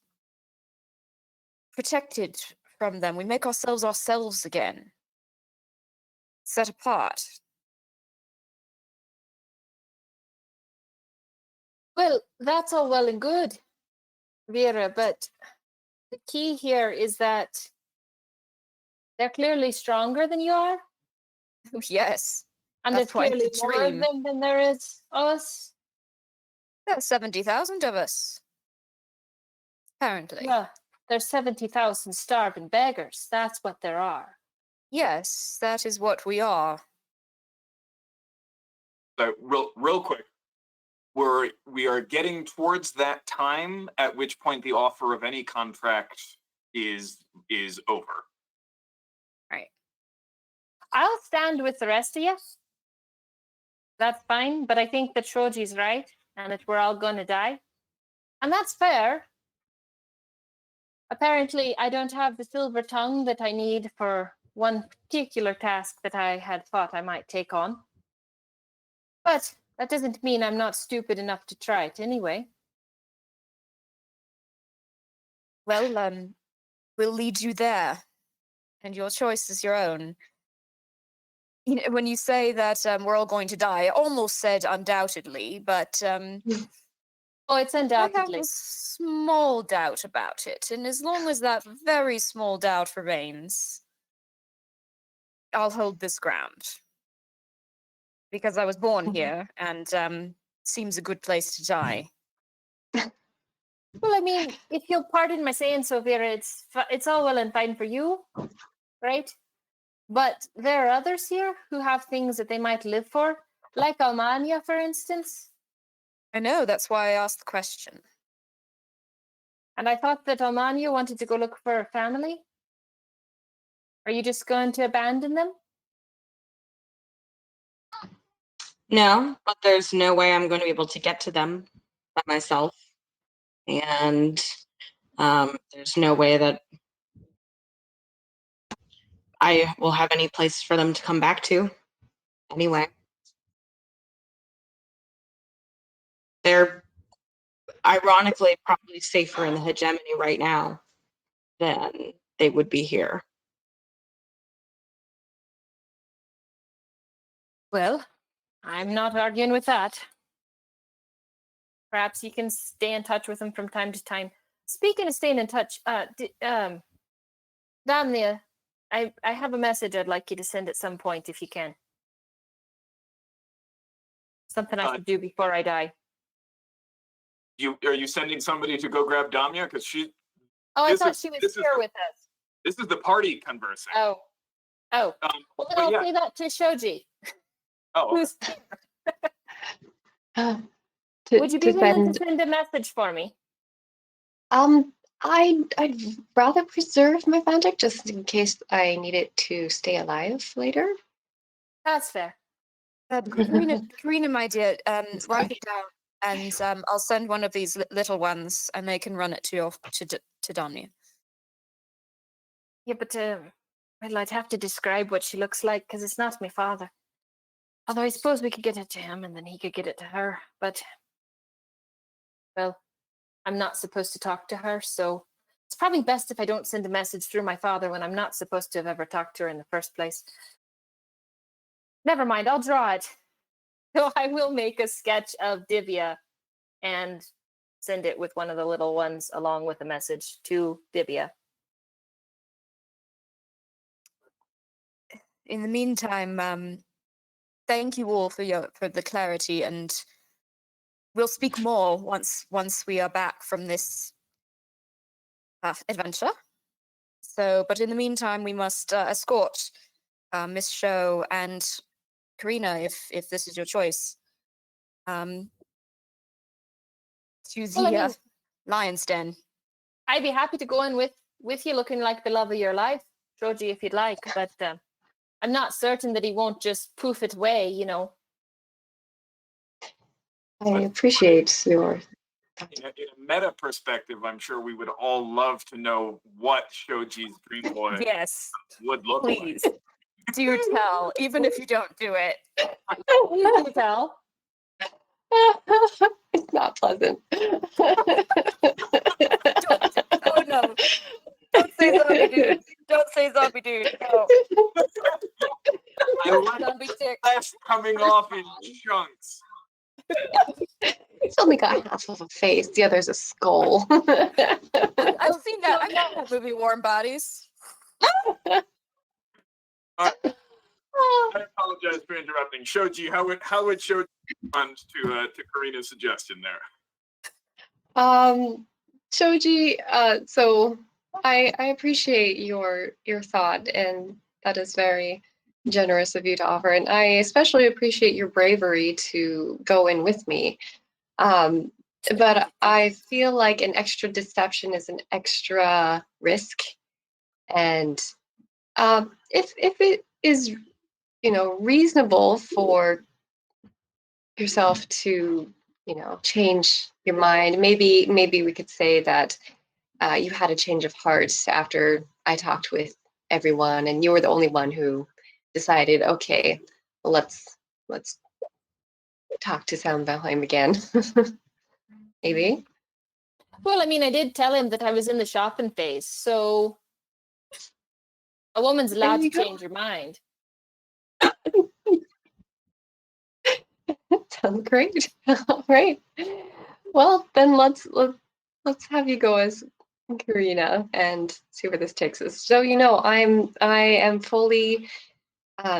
protected from them. We make ourselves again. Set apart. Well, that's all well and good, Vera, but the key here is that they're clearly stronger than you are, Yes. and That's there's why clearly it's a more of dream. them than there is us. There's 70,000 of us. Apparently. Yeah, there's 70,000 starving beggars. That's what there are. Yes, that is what we are. So real quick, we are getting towards that time at which point the offer of any contract is over. Right. I'll stand with the rest of you. That's fine, but I think that Shoji's right, and that we're all going to die. And that's fair. Apparently, I don't have the silver tongue that I need for one particular task that I had thought I might take on. But that doesn't mean I'm not stupid enough to try it anyway. Well, we'll lead you there, and your choice is your own. You know, when you say that we're all going to die, I almost said undoubtedly, but Oh, it's I have undoubtedly. a small doubt about it, and as long as that very small doubt remains, I'll hold this ground. Because I was born here, and seems a good place to die. Well, I mean, if you'll pardon my saying so, Vera, it's all well and fine for you, right? But there are others here who have things that they might live for, like Almania, for instance. I know, that's why I asked the question. And I thought that Almania wanted to go look for a family. Are you just going to abandon them? No, but there's no way I'm going to be able to get to them by myself. And there's no way that I will have any place for them to come back to anyway. They're ironically probably safer in the hegemony right now than they would be here. Well, I'm not arguing with that. Perhaps you can stay in touch with them from time to time. Speaking of staying in touch, Damnia, I have a message I'd like you to send at some point if you can. Something I should do before I die. Are you sending somebody to go grab Damia? Because Oh, I This thought is- she was this is here the- with us. this is the party conversing. Oh. Well, then but I'll yeah. say that to Shoji. Oh, Who's To, Would you be to willing send, to send a message for me? I'd rather preserve my fantic just in case I need it to stay alive later. That's fair. Karina, my dear, write it down, and I'll send one of these little ones, and they can run it to Damnia. Yeah, but well, I'd have to describe what she looks like because it's not my father. Although I suppose we could get it to him and then he could get it to her. But, well, I'm not supposed to talk to her, so it's probably best if I don't send a message through my father when I'm not supposed to have ever talked to her in the first place. Never mind, I'll draw it. So I will make a sketch of Divya and send it with one of the little ones along with a message to Divya. In the meantime, thank you all for the clarity, and we'll speak more once we are back from this adventure. So, but in the meantime, we must escort Miss Show and Karina, if this is your choice, to the Well, I mean, lion's den. I'd be happy to go in with you, looking like the love of your life, Georgie, if you'd like. But I'm not certain that he won't just poof it away. You know. I appreciate your. In a meta perspective, I'm sure we would all love to know what Shoji's dream boy Yes, would look please like. do tell, even if you don't do it. You can tell. It's not pleasant. Oh no! Don't say zombie dude. Don't say zombie dude. No. I like Zombie tick. flesh coming off in chunks. He's only got half of a face. The other's a skull. I've seen that. I've seen that movie, Warm Bodies. I apologize for interrupting. Shoji, how would Shoji respond to Karina's suggestion there? Shoji, so I appreciate your thought, and that is very generous of you to offer. And I especially appreciate your bravery to go in with me. But I feel like an extra deception is an extra risk, and if it is, reasonable for yourself to, change your mind, maybe we could say that you had a change of heart after I talked with everyone, and you were the only one who decided, okay, well, let's talk to Soundvalheim again. Maybe. Well, I mean, I did tell him that I was in the shopping phase, so a woman's allowed to change her mind. Sounds great. All right. Well, then let's have you go as Karina and see where this takes us. So I am fully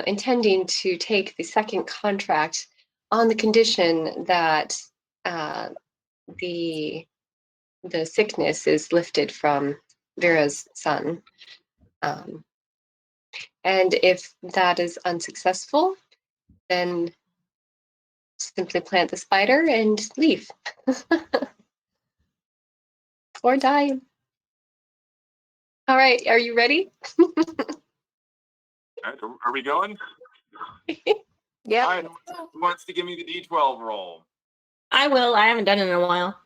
intending to take the second contract on the condition that the sickness is lifted from Vera's son. And if that is unsuccessful, then simply plant the spider and leave. Or die. All right, are you ready? Are we going? Yeah. All right, who wants to give me the D12 roll? I will. I haven't done it in a while.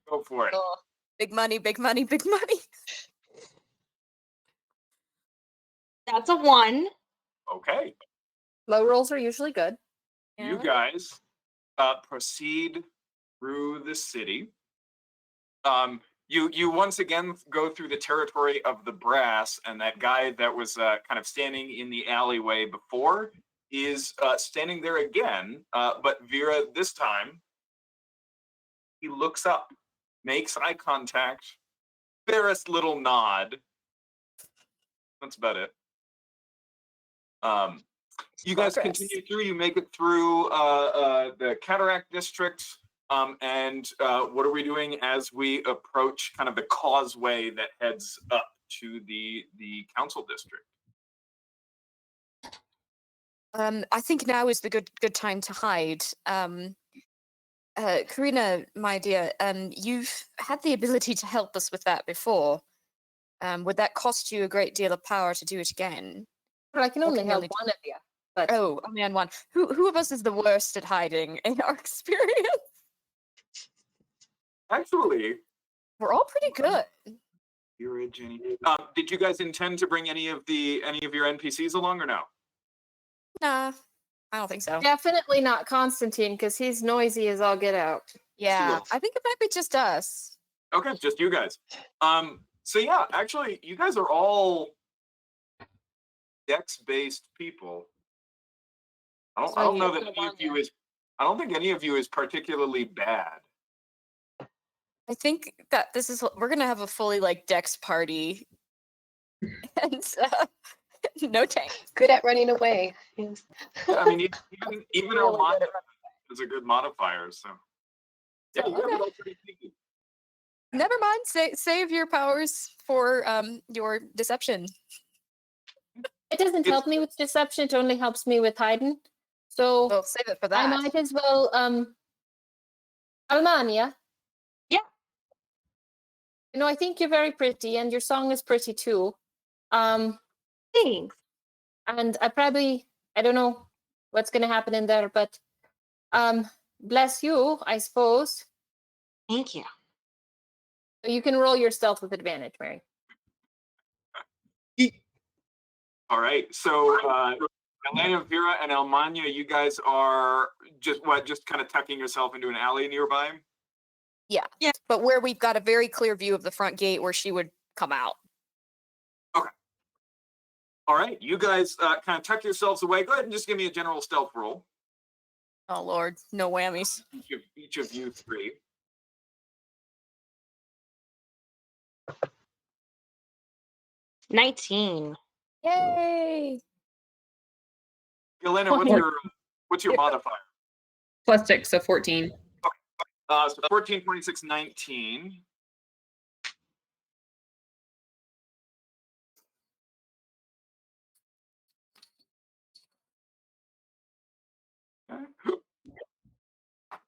Go for it. Oh, big money, big money, big money. That's a 1. Okay. Low rolls are usually good. You guys proceed through the city. You once again go through the territory of the brass, and that guy that was kind of standing in the alleyway before is standing there again. But Vera, this time, he looks up, makes eye contact, barest little nod. That's about it. You guys continue through. You make it through the Cataract District. And what are we doing as we approach kind of the causeway that heads up to the council district? I think now is the good time to hide. Karina, my dear, you've had the ability to help us with that before. Would that cost you a great deal of power to do it again? Well, I can only help one of you. But oh, only on one. Who of us is the worst at hiding in our experience? Actually, we're all pretty good. Vera, Jenny. Did you guys intend to bring any of your NPCs along or no? Nah, I don't think so. Definitely not Constantine, because he's noisy as all get out. Yeah, I think it might be just us. Okay, just you guys. So yeah, actually, you guys are all Dex-based people. I don't know that any of you is. I don't think any of you is particularly bad. I think that we're gonna have a fully Dex party, and no tank. Good at running away. Yes. I mean, even Armando is a good modifier. So Yeah, you have okay. it all pretty sneaky. Never mind. Save your powers for your deception. It doesn't It's- help me with deception. It only helps me with hiding. So Well, save it for I that. might as well. Almania. Yeah. You know, I think you're very pretty, and your song is pretty too. Thanks. And I don't know what's going to happen in there, but bless you, I suppose. Thank you. You can roll your stealth with advantage, Mary. All right. So Elena, Vera, and Almania, you guys are just kind of tucking yourself into an alley nearby? Yeah. Yeah. But where we've got a very clear view of the front gate where she would come out. All right. You guys kind of tuck yourselves away. Go ahead and just give me a general stealth roll. Oh Lord, no whammies. Each of you three. $19. Yay! Elena, what's your modifier? +6, so 14. So 14, 26, 19. Okay.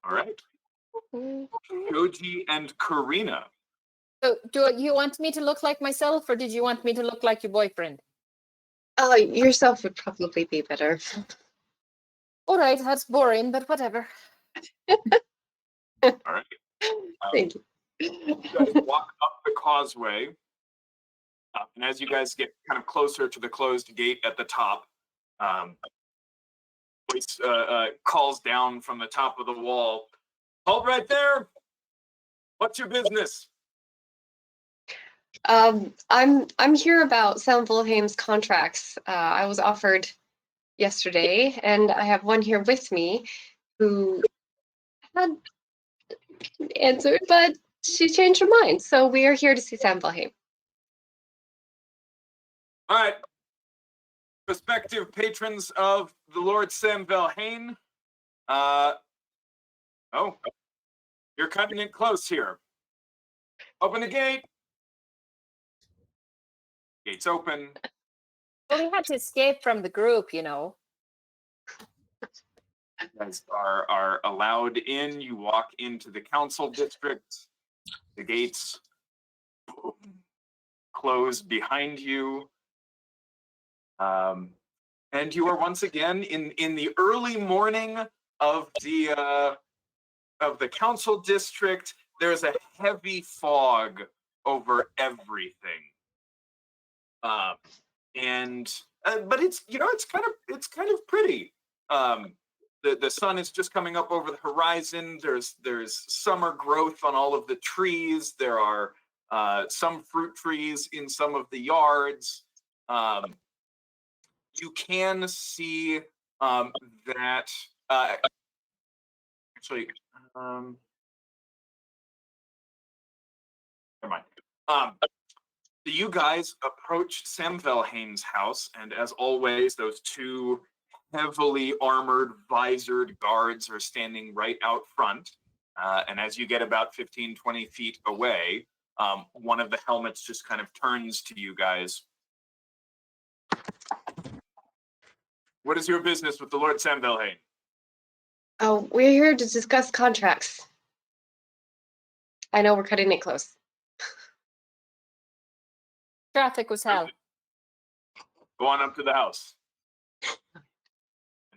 All right. Shoji and Karina. So, do you want me to look like myself, or did you want me to look like your boyfriend? Yourself would probably be better. All right, that's boring, but whatever. All right. Thank you. You guys walk up the causeway, and as you guys get kind of closer to the closed gate at the top, voice calls down from the top of the wall. Hold right there. What's your business? I'm here about Sam Volheim's contracts. I was offered yesterday, and I have one here with me who had answered, but she changed her mind. So we are here to see Sam Volheim. All right. Prospective patrons of the Lord Sam Velhain. You're cutting it close here. Open the gate. Gate's open. Well, we had to escape from the group, you know. You guys are allowed in. You walk into the council district. The gates close behind you. And you are once again in the early morning of the council district. There's a heavy fog over everything. But it's it's kind of pretty. The sun is just coming up over the horizon. There's summer growth on all of the trees. There are some fruit trees in some of the yards. You can see that actually. Never mind. So you guys approach Sam Velhain's house, and as always, those two heavily armored, visored guards are standing right out front. And as you get about 15, 20 feet away, one of the helmets just kind of turns to you guys. What is your business with the Lord Sam Velhain? Oh, we're here to discuss contracts. I know we're cutting it close. Traffic was hell. Go on up to the house.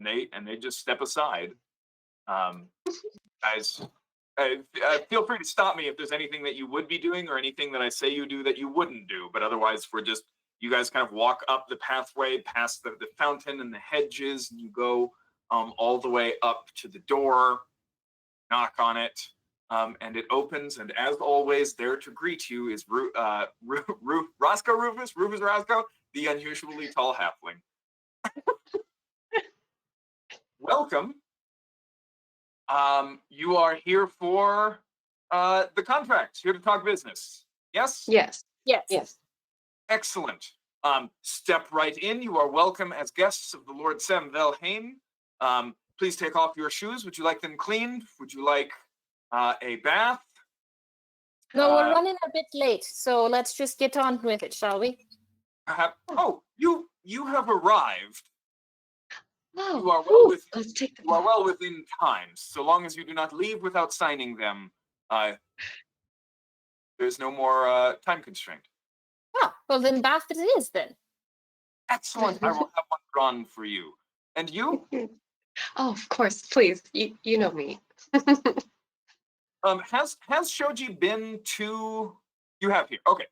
And they just step aside. Guys, feel free to stop me if there's anything that you would be doing or anything that I say you do that you wouldn't do. But otherwise, you guys kind of walk up the pathway past the fountain and the hedges, and you go all the way up to the door, knock on it, and it opens. And as always, there to greet you is Rufus, the unusually tall halfling. Welcome. You are here for the contract, here to talk business. Yes? Yes. Yes. Yes. Excellent. Step right in. You are welcome as guests of the Lord Sam Velhain. Please take off your shoes. Would you like them cleaned? Would you like a bath. No, we're running a bit late, so let's just get on with it, shall we? Oh, you have arrived. Oh, You are well within, let's take the you are bath. well within times, so long as you do not leave without signing them. There's no more time constraint. Ah, well then bath it is then. Excellent. I will have one drawn for you. And you? Oh, of course, please. You know me. Has Shoji been to? You have here. Okay.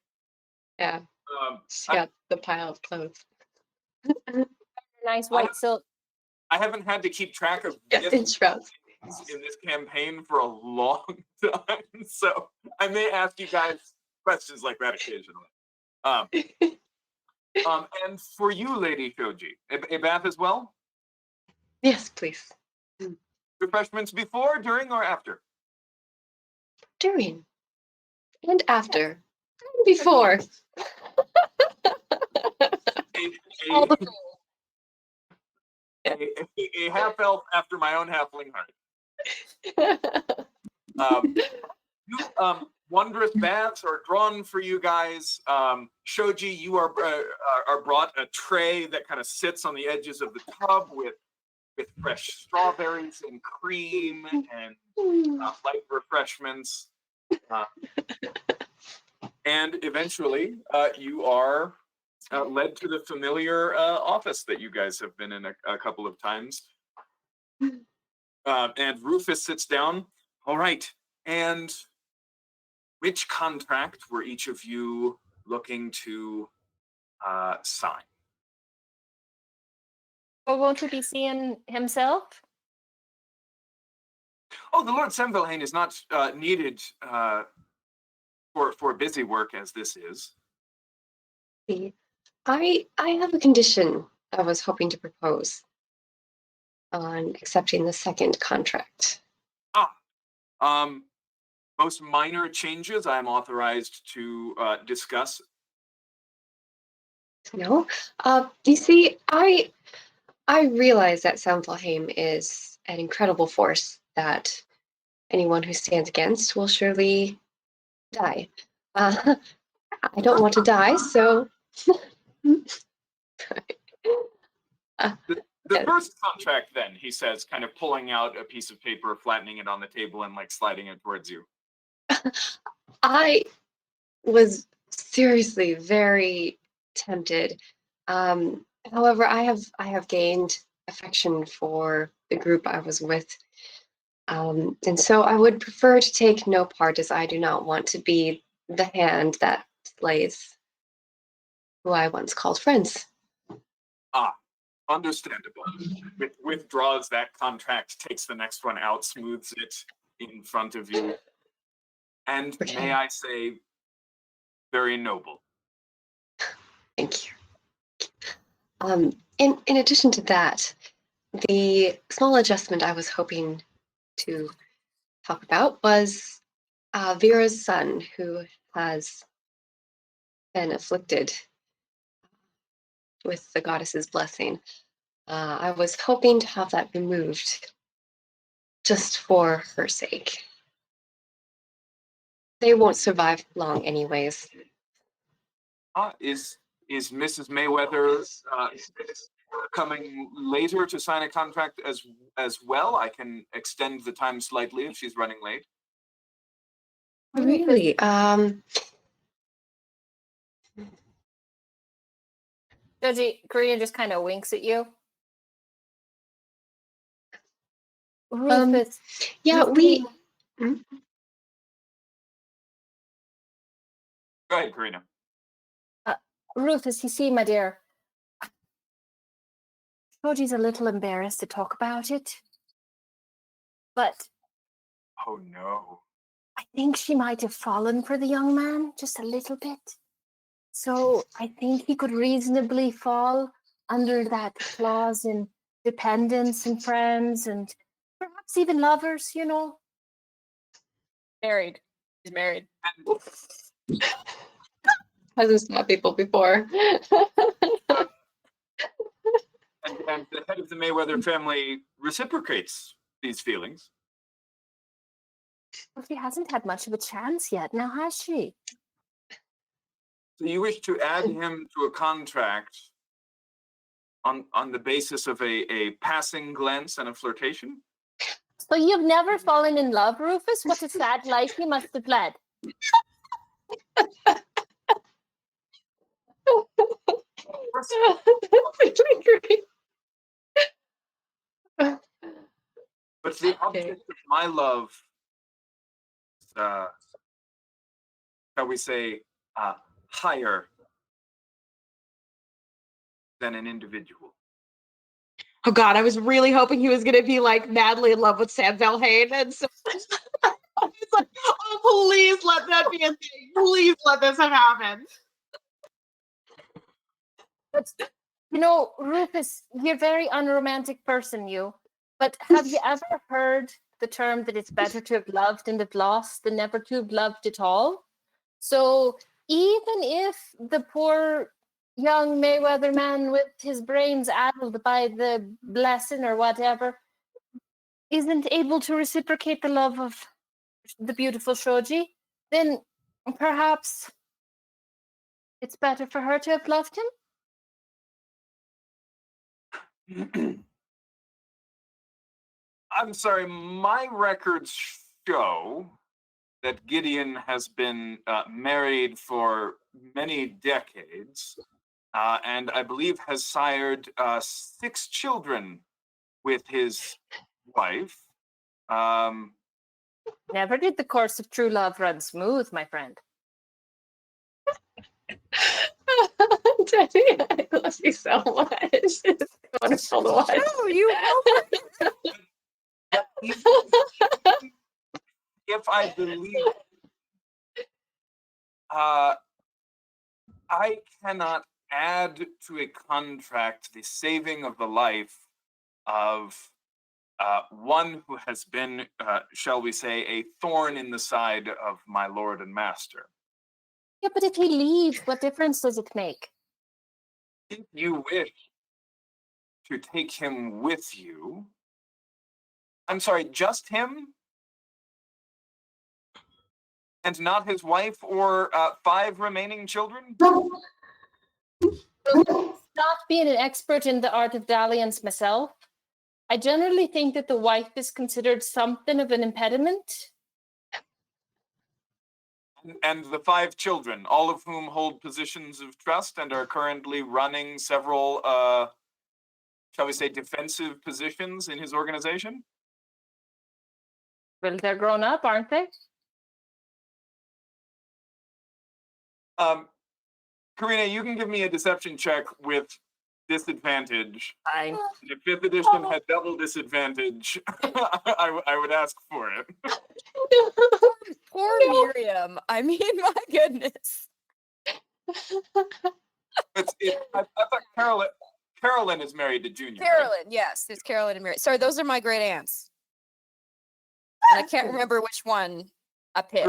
Yeah, she got the pile of clothes. Nice white silk. I haven't had to keep track of Yeah, in shrouds. in this campaign for a long time, so I may ask you guys questions like that occasionally. And for you, Lady Shoji, a bath as well? Yes, please. Refreshments before, during, or after? During and after and before. All the A half elf after my own halfling heart. Wondrous baths are drawn for you guys. Shoji, you are brought a tray that kind of sits on the edges of the tub with fresh strawberries and cream and light refreshments. And eventually, you are led to the familiar office that you guys have been in a couple of times. And Rufus sits down. All right. And which contract were each of you looking to sign? Well, won't we be seeing himself? Oh, the Lord Semvelhain is not needed for busy work as this is. I have a condition I was hoping to propose on accepting the second contract. Most minor changes I am authorized to discuss. No, you see, I realize that Soundfalheim is an incredible force that anyone who stands against will surely die. I don't want to die, so. The first contract, then, he says, kind of pulling out a piece of paper, flattening it on the table, and like sliding it towards you. I was seriously very tempted. However, I have gained affection for the group I was with. And so I would prefer to take no part, as I do not want to be the hand that slays who I once called friends. Understandable. Withdraws that contract, takes the next one out, smooths it in front of you. And Okay. may I say, very noble. Thank you. In addition to that, the small adjustment I was hoping to talk about was Vera's son, who has been afflicted with the goddess's blessing. I was hoping to have that removed just for her sake. They won't survive long anyways. Is Mrs. Mayweather coming later to sign a contract as well? I can extend the time slightly if she's running late. Really? Joji, Korean just kind of winks at you. Rufus. Yeah, we. Go ahead, Karina. Rufus, you see, my dear, Joji's a little embarrassed to talk about it, but Oh no. I think she might have fallen for the young man just a little bit. So I think he could reasonably fall under that clause in dependence and friends and perhaps even lovers, you know. Married. He's married. Hasn't met people before. And the head of the Mayweather family reciprocates these feelings. Well, she hasn't had much of a chance yet, now has she? So you wish to add him to a contract on the basis of a passing glance and a flirtation? So you've never fallen in love, Rufus? What a sad life you must have led. That's really great. But the object of my love, shall we say, higher than an individual. Oh God, I was really hoping he was gonna be like madly in love with Sam Valhane, and so it's like, oh please let that be a thing. Please let this have happened. But, you know, Rufus, you're a very unromantic person, you. But have you ever heard the term that it's better to have loved and have lost than never to have loved at all? So even if the poor young Mayweather man with his brains addled by the blessing or whatever isn't able to reciprocate the love of the beautiful Shoji, then perhaps it's better for her to have loved him? I'm sorry, my records show that Gideon has been married for many decades, and I believe has sired 6 children with his wife. Never did the course of true love run smooth, my friend. Daddy, I love you so much. It's wonderful to watch. No, you If I believe, I cannot add to a contract the saving of the life of one who has been, shall we say, a thorn in the side of my lord and master. Yeah, but if he leaves, what difference does it make? If you wish to take him with you, I'm sorry, just him? And not his wife or 5 remaining children? Not being an expert in the art of dalliance myself, I generally think that the wife is considered something of an impediment. And the 5 children, all of whom hold positions of trust and are currently running several, shall we say, defensive positions in his organization? Well, they're grown up, aren't they? Karina, you can give me a deception check with disadvantage. Fine. If 5th edition had double disadvantage, I would ask for it. Poor Miriam. I mean, my goodness. I thought Carolyn is married to Junior. Right? Carolyn, yes, there's Carolyn and Miriam. Sorry, those are my great aunts. And I can't remember which one I picked.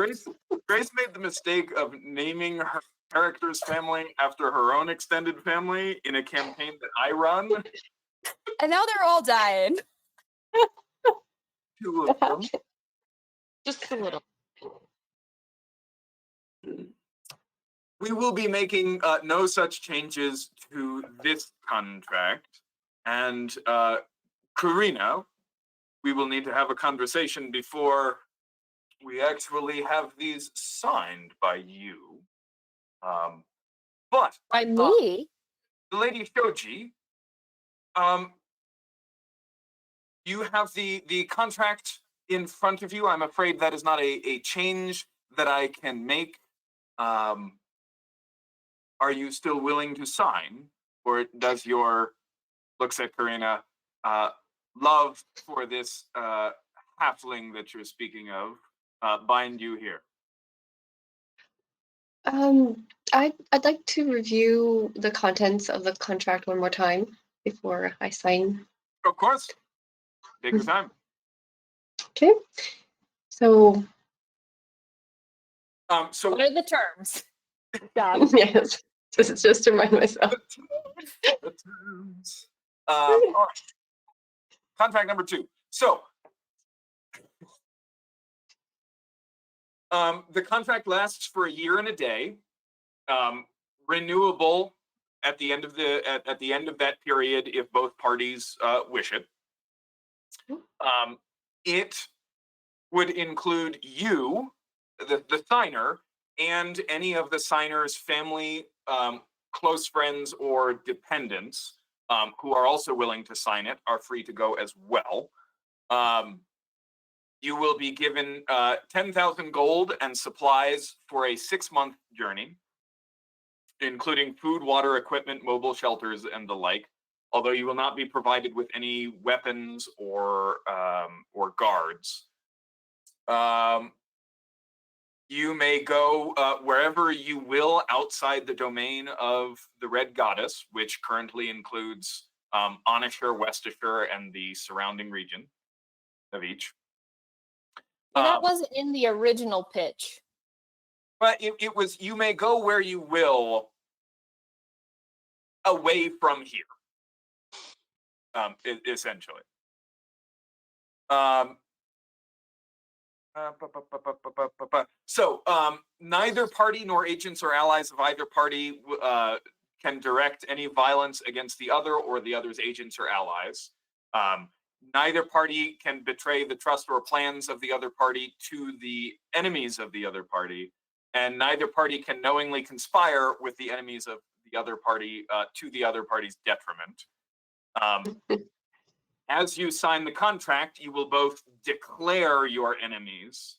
Grace made the mistake of naming her character's family after her own extended family in a campaign that I run. And now they're all dying. 2 of them. Just a little. We will be making no such changes to this contract. And Karina, we will need to have a conversation before we actually have these signed by you. But By me? the Lady Shoji, you have the contract in front of you. I'm afraid that is not a change that I can make. Are you still willing to sign? Or does your, looks at Karina, love for this halfling that you're speaking of bind you here? I'd like to review the contents of the contract one more time before I sign. Of course. Take your time. Okay. So So What are the terms? yes, just to remind myself. the terms. All right. Contract number 2. So The contract lasts for a year and a day, renewable at the end of at the end of that period if both parties wish it. It would include you, the signer, and any of the signer's family, close friends, or dependents who are also willing to sign it are free to go as well. You will be given 10,000 gold and supplies for a 6-month journey, including food, water, equipment, mobile shelters, and the like. Although you will not be provided with any weapons or guards. You may go wherever you will outside the domain of the Red Goddess, which currently includes Untitled, Westishire, and the surrounding region of each. Well, that wasn't in the original pitch. But it was, you may go where you will away from here, essentially. So neither party nor agents or allies of either party can direct any violence against the other or the other's agents or allies. Neither party can betray the trust or plans of the other party to the enemies of the other party, and neither party can knowingly conspire with the enemies of the other party to the other party's detriment. As you sign the contract, you will both declare your enemies,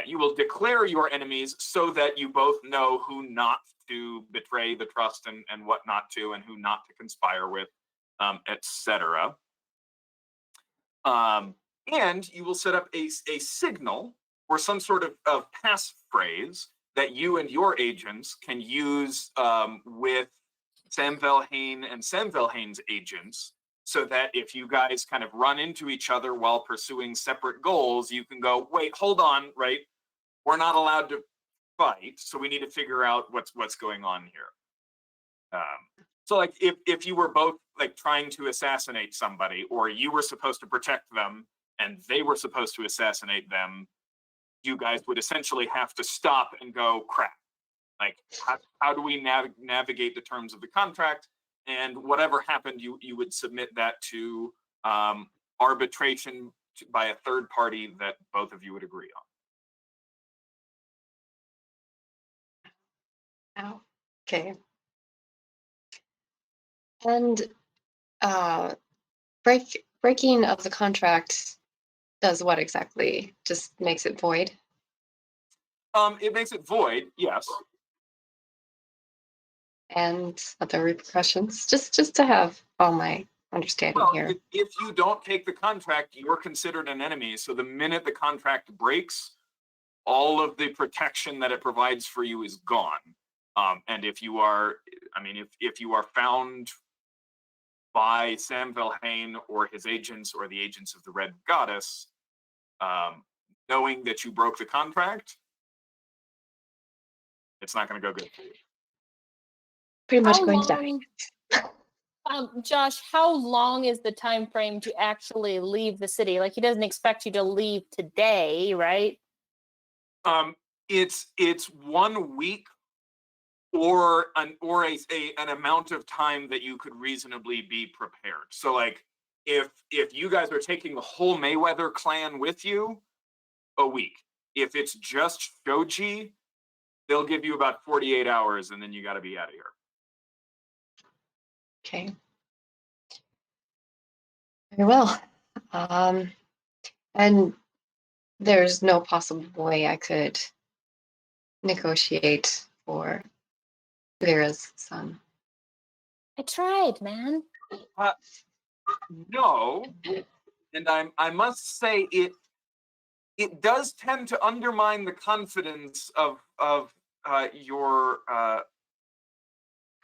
you will declare your enemies so that you both know who not to betray the trust and what not to, and who not to conspire with, etc. And you will set up a signal or some sort of passphrase that you and your agents can use with Samvelhane and Samvelhane's agents, so that if you guys kind of run into each other while pursuing separate goals, you can go, wait, hold on, right? We're not allowed to fight, so we need to figure out what's going on here. So like if you were both like trying to assassinate somebody, or you were supposed to protect them and they were supposed to assassinate them, you guys would essentially have to stop and go, crap. Like, how do we navigate the terms of the contract? And whatever happened, you would submit that to arbitration by a third party that both of you would agree on. Oh, okay. And breaking of the contract does what exactly? Just makes it void? It makes it void, yes. And other repercussions, just to have all my understanding here. If you don't take the contract, you're considered an enemy. So the minute the contract breaks, all of the protection that it provides for you is gone. And if you are, if you are found by Samvelhane or his agents or the agents of the Red Goddess, knowing that you broke the contract, it's not going to go good for you. Pretty much going to die. Josh, how long is the time frame to actually leave the city? Like, he doesn't expect you to leave today, right? It's 1 week or an amount of time that you could reasonably be prepared. So like if you guys are taking the whole Mayweather clan with you, a week. If it's just Shoji, they'll give you about 48 hours and then you got to be out of here. Okay. Very well. And there's no possible way I could negotiate for Vera's son. I tried, man. No, and I must say it does tend to undermine the confidence of your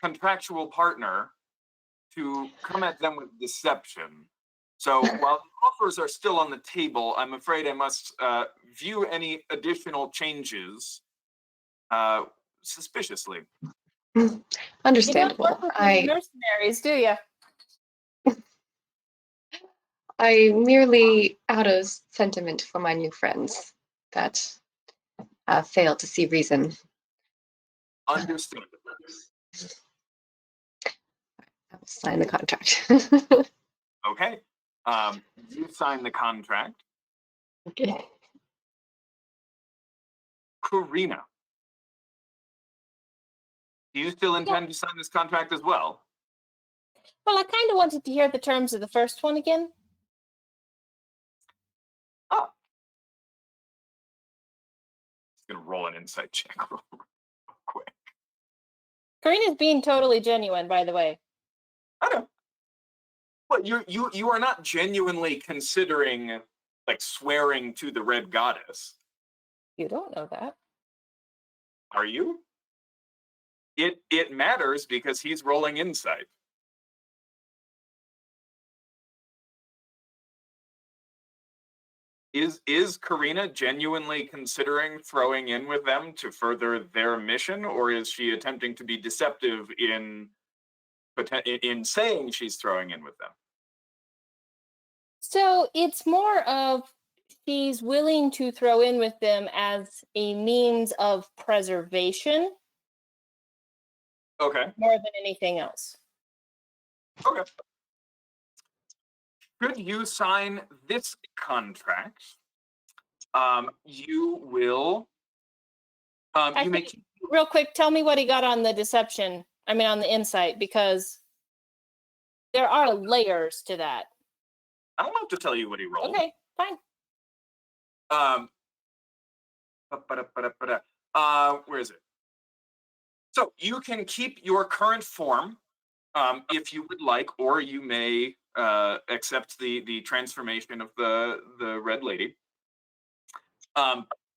contractual partner to come at them with deception. So while the offers are still on the table, I'm afraid I must view any additional changes suspiciously. Understandable. You don't work with mercenaries, do you? I merely, out of sentiment for my new friends, that fail to see reason. Understood. I will sign the contract. Okay. You sign the contract. Okay. Karina, do you still intend to sign this contract as well? Well, I kind of wanted to hear the terms of the first one again. Oh. Just going to roll an insight check real quick. Karina's being totally genuine, by the way. I know. But you are not genuinely considering like swearing to the Red Goddess, You don't know that. are you? It matters because he's rolling insight. Is Karina genuinely considering throwing in with them to further their mission, or is she attempting to be deceptive in saying she's throwing in with them? So it's more of she's willing to throw in with them as a means of preservation Okay. more than anything else. Okay. Could you sign this contract? You will. You may. Actually, real quick, tell me what he got on the deception. I mean, on the insight, because there are layers to that. I don't have to tell you what he rolled. Okay, fine. Where is it? So you can keep your current form, if you would like, or you may accept the transformation of the Red Lady.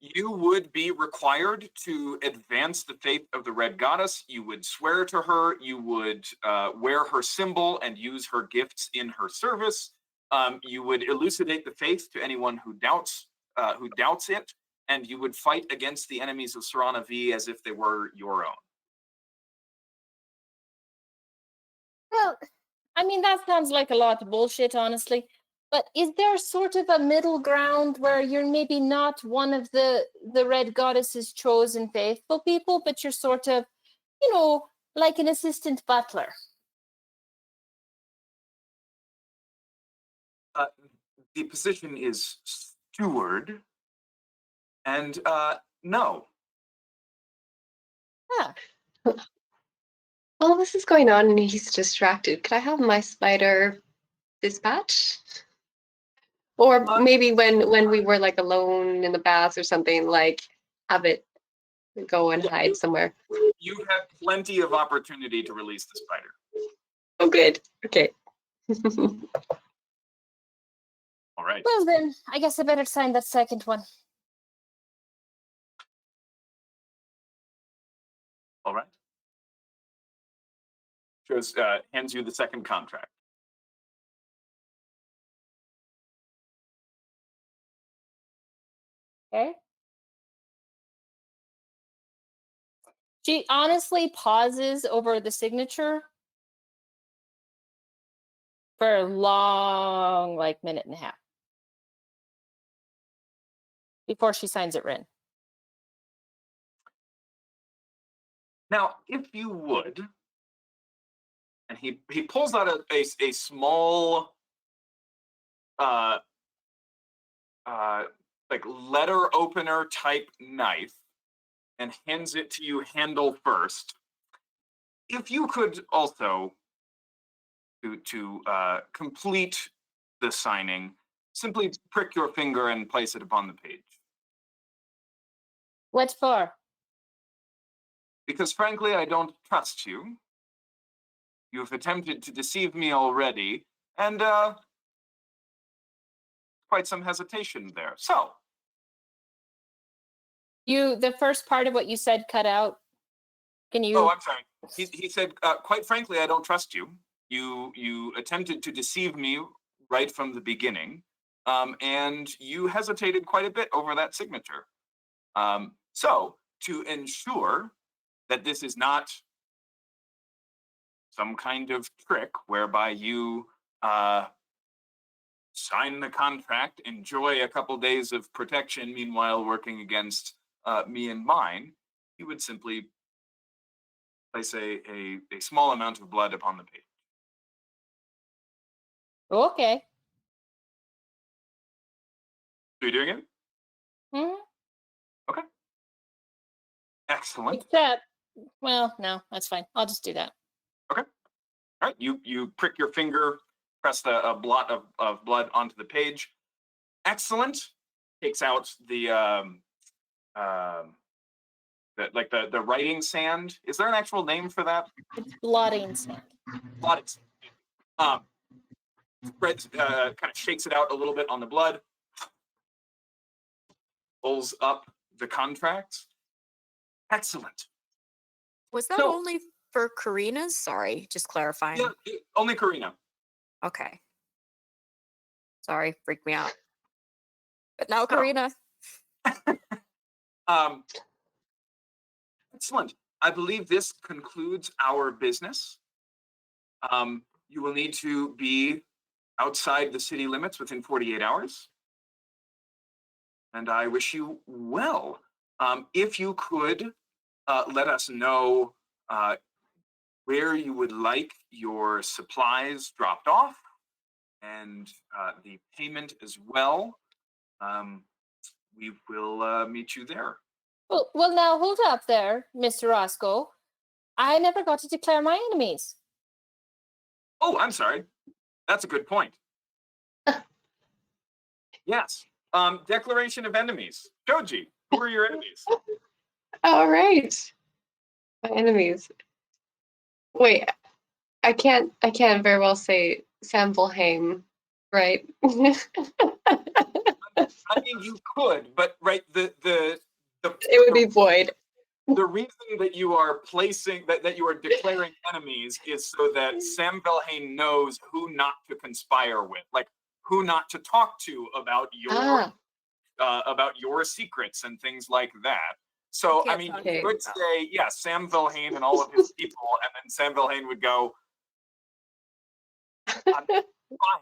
You would be required to advance the faith of the Red Goddess. You would swear to her. You would wear her symbol and use her gifts in her service. You would elucidate the faith to anyone who doubts it, and you would fight against the enemies of Serana V as if they were your own. Well, I mean, that sounds like a lot of bullshit, honestly. But is there sort of a middle ground where you're maybe not one of the Red Goddess's chosen faithful people, but you're sort of, like an assistant butler? The position is steward, and no. Yeah. While this is going on and he's distracted, could I have my spider dispatch? Or maybe when we were like alone in the bath or something, like have it go and hide somewhere. You have plenty of opportunity to release the spider. Oh, good. Okay. All right. Well, then, I guess I better sign that second one. All right. Hands you the second contract. Okay. She honestly pauses over the signature for a long, minute and a half before she signs it written. Now, if you would, and he pulls out a small like letter opener type knife and hands it to you handle first. If you could also to complete the signing, simply prick your finger and place it upon the page. What for? Because frankly, I don't trust you. You've attempted to deceive me already, and quite some hesitation there. So, The first part of what you said cut out. Can you? oh, I'm sorry. He said, quite frankly, I don't trust you. You attempted to deceive me right from the beginning, and you hesitated quite a bit over that signature. So, to ensure that this is not some kind of trick whereby you sign the contract, enjoy a couple days of protection, meanwhile working against me and mine, you would simply place a small amount of blood upon the page. Okay. So you're doing it? Mhm. Excellent. Except, well, no, that's fine. I'll just do that. All right, you prick your finger, press a blot of blood onto the page. Excellent. Takes out the writing sand. Is there an actual name for that? It's blotting sand. Blotting sand. Kind of shakes it out a little bit on the blood. Pulls up the contract. Excellent. Was that So- only for Karina's? Sorry, just clarifying. Yeah, only Karina. Okay. Sorry, freaked me out. But now So- Karina. Excellent. I believe this concludes our business. You will need to be outside the city limits within 48 hours. And I wish you well. If you could let us know where you would like your supplies dropped off and the payment as well, we will meet you there. Well, now hold up there, Mr. Roscoe. I never got to declare my enemies. Oh, I'm sorry. That's a good point. Yes. Declaration of enemies. Joji, who are your enemies? All right. My enemies. Wait, I can't very well say Samvelheim, right? I mean, you could, but right, the It would be void. the reason that you are placing that you are declaring enemies is so that Sam Velhane knows who not to conspire with, like who not to talk to about your secrets and things like that. So I Can't mean, talk you to could about. say, yeah, Sam Velhane and all of his people, and then Sam Velhane would go, I'm fine,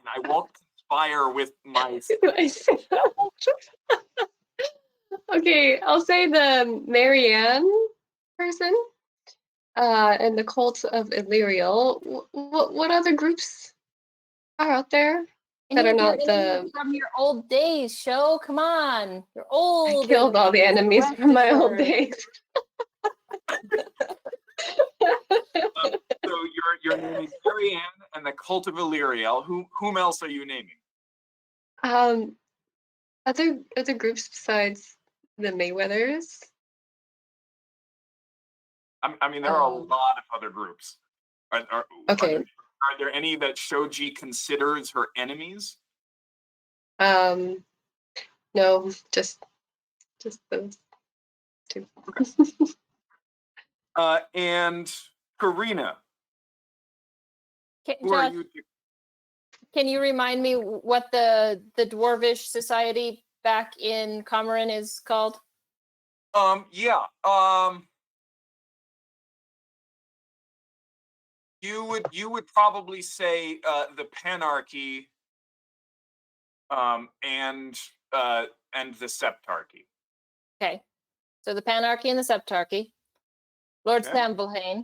I won't conspire with my Okay, I'll say the Marianne person, and the cult of Illyriel. What other groups are out there that Any are of your not enemies the? from your old days, show? Come on. You're I old. killed all the enemies from my old days. So you're naming Marianne and the cult of Illyriel. Whom else are you naming? Other groups besides the Mayweathers. I mean, there are a Um, lot of other groups. Okay. Are there any that Shoji considers her enemies? No, just those two. And Karina, Can, who are Josh, you? can you remind me what the Dwarvish Society back in Comorin is called? Yeah. You would probably say the Panarchy, and the Septarchy. Okay. So the Panarchy and the Septarchy. Lord Okay. Samvelhane.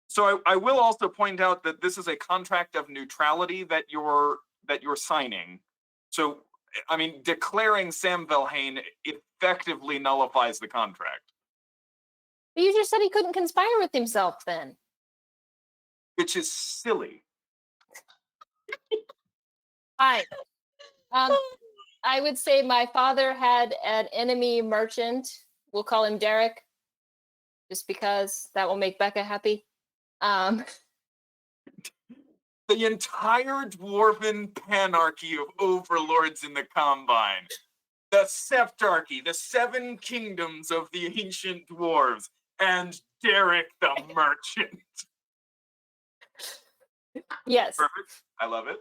So I will also point out that this is a contract of neutrality that you're signing. So I mean, declaring Sam Velhane effectively nullifies the contract, But you just said he couldn't conspire with himself then. which is silly. Fine. I would say my father had an enemy merchant. We'll call him Derek, just because that will make Becca happy. The entire dwarven panarchy of overlords in the Combine, the Septarchy, the 7 kingdoms of the ancient dwarves, and Derek the merchant. Yes. Perfect. I love it.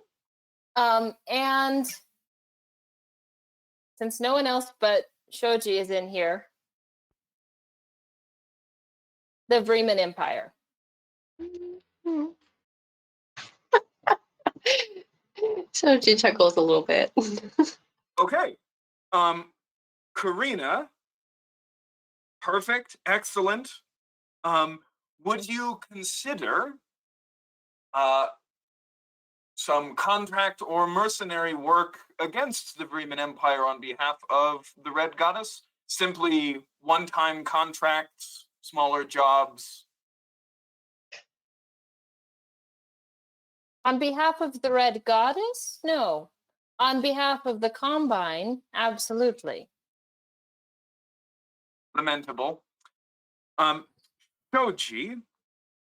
And since no one else but Shoji is in here, the Vreeman Empire. Shoji chuckles a little bit. Okay. Karina, perfect, excellent. Would you consider some contract or mercenary work against the Bremen Empire on behalf of the Red Goddess? Simply one-time contracts, smaller jobs. On behalf of the Red Goddess? No. On behalf of the Combine, absolutely. Lamentable. Shoji,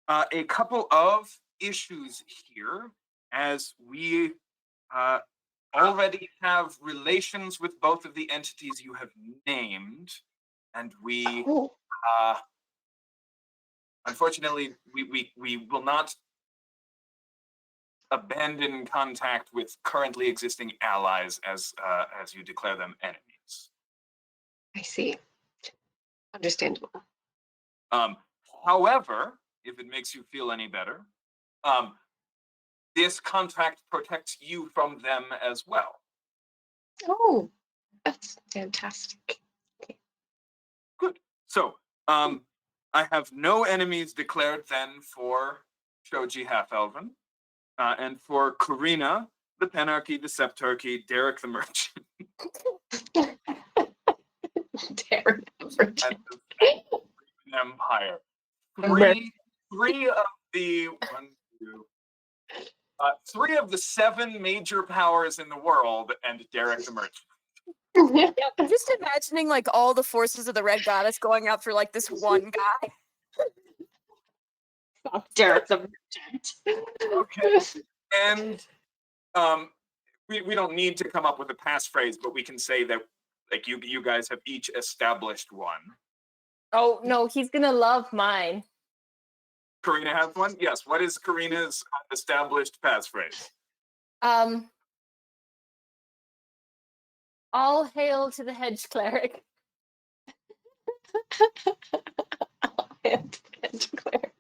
a couple of issues here, as we already have relations with both of the entities you have named, and we Oh, unfortunately we will not abandon contact with currently existing allies as you declare them enemies. I see. Understandable. However, if it makes you feel any better, this contract protects you from them as well. Oh, that's fantastic. Good. So, I have no enemies declared then for Shoji Half-Elven, and for Karina, the Penarchy, the Septarchy, Derek the Merchant, Darren and Virgin. the Empire. Three of the three of the 7 major powers in the world, and Derek the Merchant. Yeah, I'm just imagining like all the forces of the Red Goddess going after like this one guy. Derek the Merchant. Okay. And we don't need to come up with a passphrase, but we can say that like you guys have each established one. Oh, no, he's gonna love mine. Karina has one? Yes. What is Karina's established passphrase? All hail to the hedge cleric. And cleric.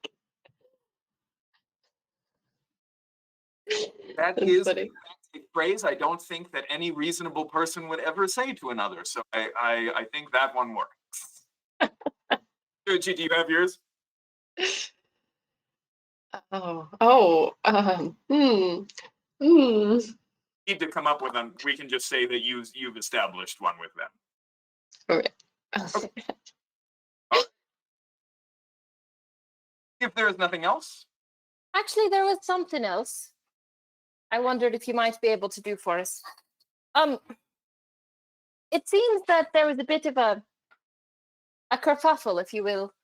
That That's is funny. a phrase I don't think that any reasonable person would ever say to another. So I think that one works. Gucci, do you have yours? Need to come up with them. We can just say that you've established one with them. Okay. If there is nothing else, Actually, there was something else I wondered if you might be able to do for us. It seems that there was a bit of a kerfuffle, if you will,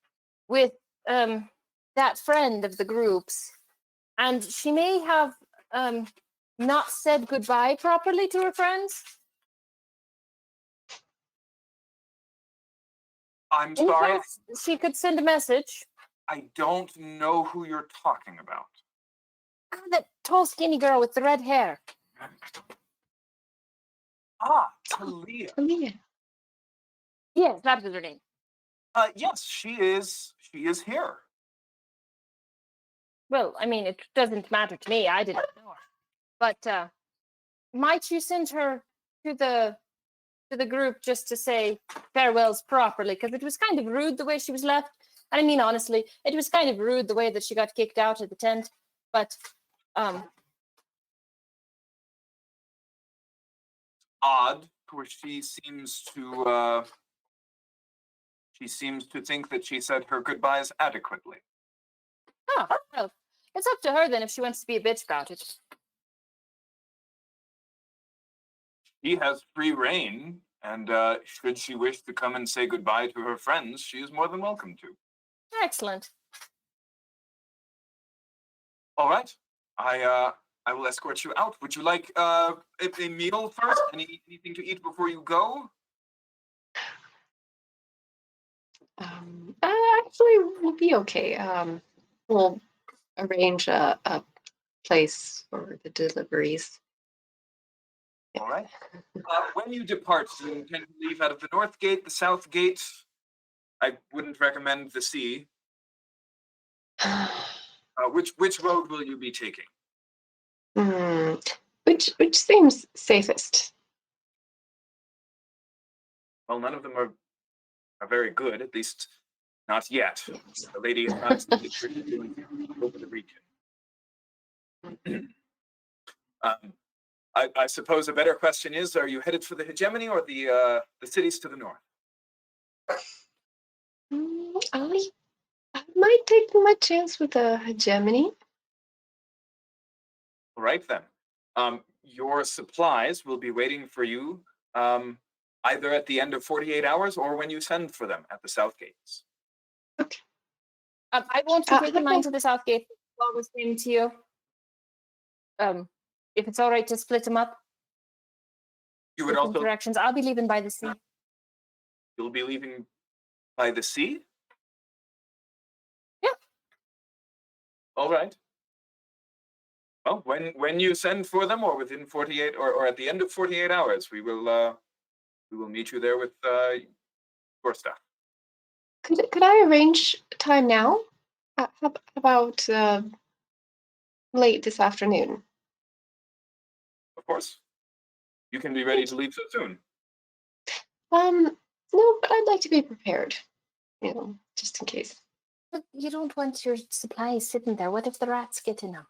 with that friend of the group's, and she may have not said goodbye properly to her friends. I'm In sorry. case she could send a message. I don't know who you're talking about. That tall, skinny girl with the red hair. Talia. Talia. Yes, that was her name. Yes, she is here. Well, I mean, it doesn't matter to me. I didn't know her. But might you send her to the group just to say farewells properly? Because it was kind of rude the way she was left. And I mean, honestly, it was kind of rude the way that she got kicked out of the tent. But Odd, where she seems to think that she said her goodbyes adequately. oh, well, it's up to her then if she wants to be a bitch about it. She has free reign, and should she wish to come and say goodbye to her friends, she is more than welcome to. Excellent. All right, I will escort you out. Would you like a meal first? Anything to eat before you go? Actually, we'll be okay. We'll arrange a place for the deliveries. All right. When you depart, do you intend to leave out of the north gate, the south gate? I wouldn't recommend the sea. Which road will you be taking? Hmm. Which seems safest? Well, none of them are very good, at least not yet. The lady is not doing over the region. I suppose a better question is: are you headed for the hegemony or the cities to the north? I might take my chance with the hegemony. All right then. Your supplies will be waiting for you either at the end of 48 hours or when you send for them at the south gates. Okay. I want to take mine okay. to the south gate. While we're same to you. If it's all right to split them up. You would Different also directions. I'll be leaving by the sea. you'll be leaving by the sea? Yeah. All right. Well, when you send for them, or within 48, or at the end of 48 hours, we will meet you there with your stuff. Could I arrange time now? How about late this afternoon? Of course. You can be ready to leave so soon. No, but I'd like to be prepared. You know, just in case. But you don't want your supplies sitting there. What if the rats get in them?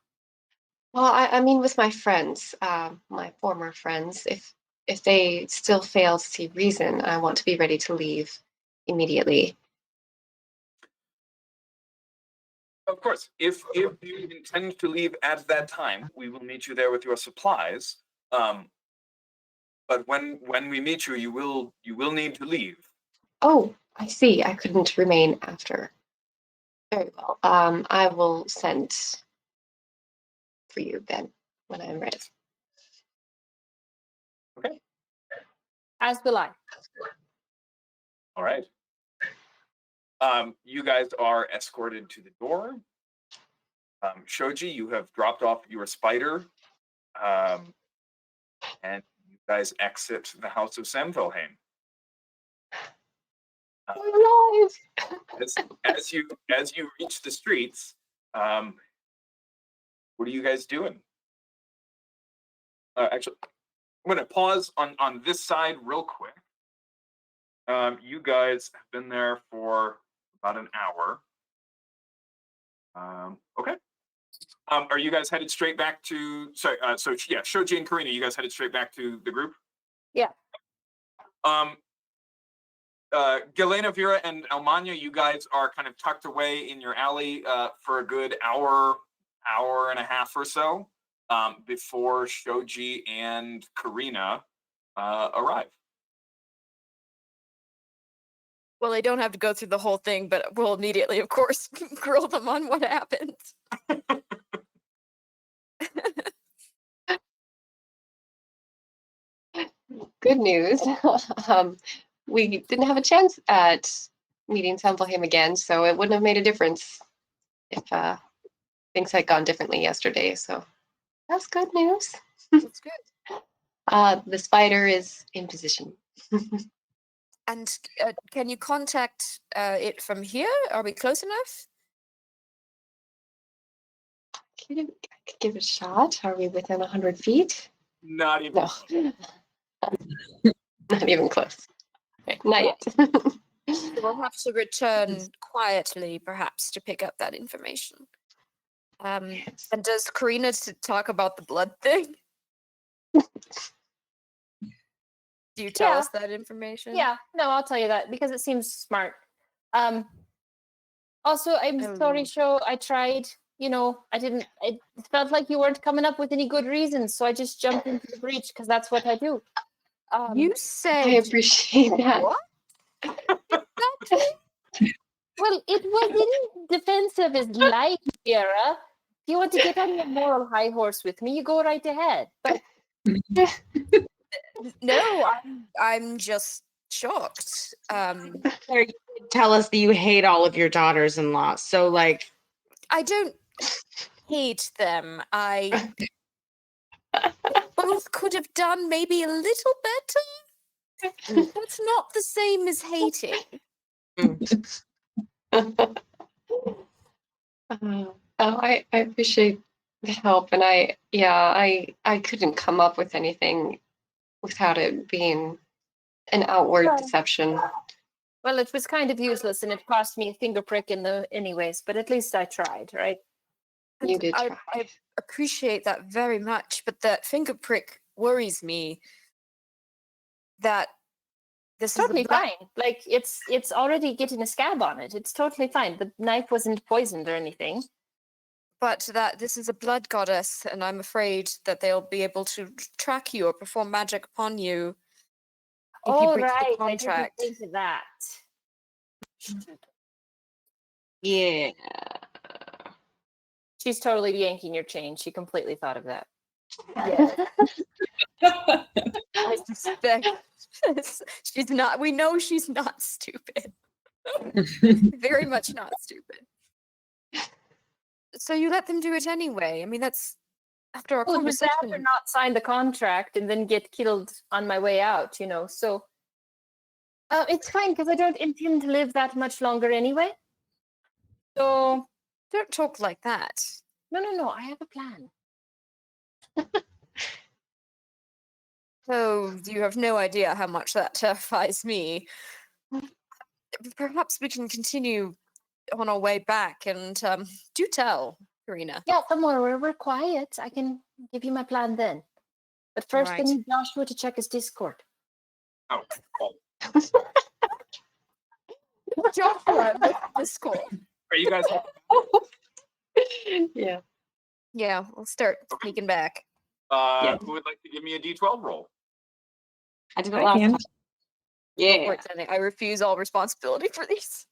Well, I mean, with my friends, my former friends, if they still fail to see reason, I want to be ready to leave immediately. Of course, if you intend to leave at that time, we will meet you there with your supplies. But when we meet you, you will need to leave. Oh, I see. I couldn't remain after. Very well. I will send for you then when I'm ready. Okay. As will I. All right. You guys are escorted to the door. Shoji, you have dropped off your spider, and you guys exit the house of Samfelheim. We're alive. As you reach the streets, what are you guys doing? Actually, I'm going to pause on this side real quick. You guys have been there for about an hour. Okay. Are you guys headed straight back to? Sorry. So yeah, Shoji and Karina, you guys headed straight back to the group? Yeah. Galena, Vera, and Elmania, you guys are kind of tucked away in your alley for a good hour and a half or so before Shoji and Karina arrive. Well, they don't have to go through the whole thing, but we'll immediately, of course, grill them on what happened. Good news. We didn't have a chance at meeting Samfelheim again, so it wouldn't have made a difference if things had gone differently yesterday. So that's good news. That's good. The spider is in position. And can you contact it from here? Are we close enough? I could give it a shot. Are we within 100 feet? Not even. No. Not even close. Okay. Not yet. We'll have to return quietly, perhaps, to pick up that information. And does Karina talk about the blood thing? Do you tell us that information? Yeah, no, I'll tell you that because it seems smart. Also, I'm sorry, Sho. I tried. You know, I didn't. It felt like you weren't coming up with any good reasons, so I just jumped into the breach because that's what I do. You I said appreciate that. what? Well, it was in defense of his life, Vera. If you want to get on your moral high horse with me, you go right ahead. But No, I'm just shocked. Claire, you did tell us that you hate all of your daughters-in-law. So, like, I don't hate them. They both could have done maybe a little better. That's not the same as hating. I appreciate help, and I couldn't come up with anything without it being an outward Well, deception. Well, it was kind of useless, and it cost me a finger prick in the anyways. But at least I tried, right? You did I try. appreciate that very much, but that finger prick worries me. That this is Totally fine. Like it's already getting a scab on it. It's totally fine. The knife wasn't poisoned or anything. but that this is a blood goddess, and I'm afraid that they'll be able to track you or perform magic upon you if you All breach the right, I didn't contract. think of that. Yeah. She's totally yanking your chain. She completely thought of that. Yeah. I suspect she's not. We know she's not stupid. Very much not stupid. So you let them do it anyway. I mean, that's after our Well, it was conversation. rather not sign the contract and then get killed on my way out, So it's fine because I don't intend to live that much longer anyway. So Don't talk like that. no, I have a plan. So you have no idea how much that terrifies me. Perhaps we can continue on our way back, and do tell, Karina. Yeah, come on, we're quiet. I can give you my plan then. But first, I Right. need Joshua to check his Discord. Oh, Joshua, the school. are you guys? Yeah. Yeah, we'll start sneaking back. Who would like to give me a D12 roll? I did it I last can. time. Yeah. Unfortunately, I refuse all responsibility for these.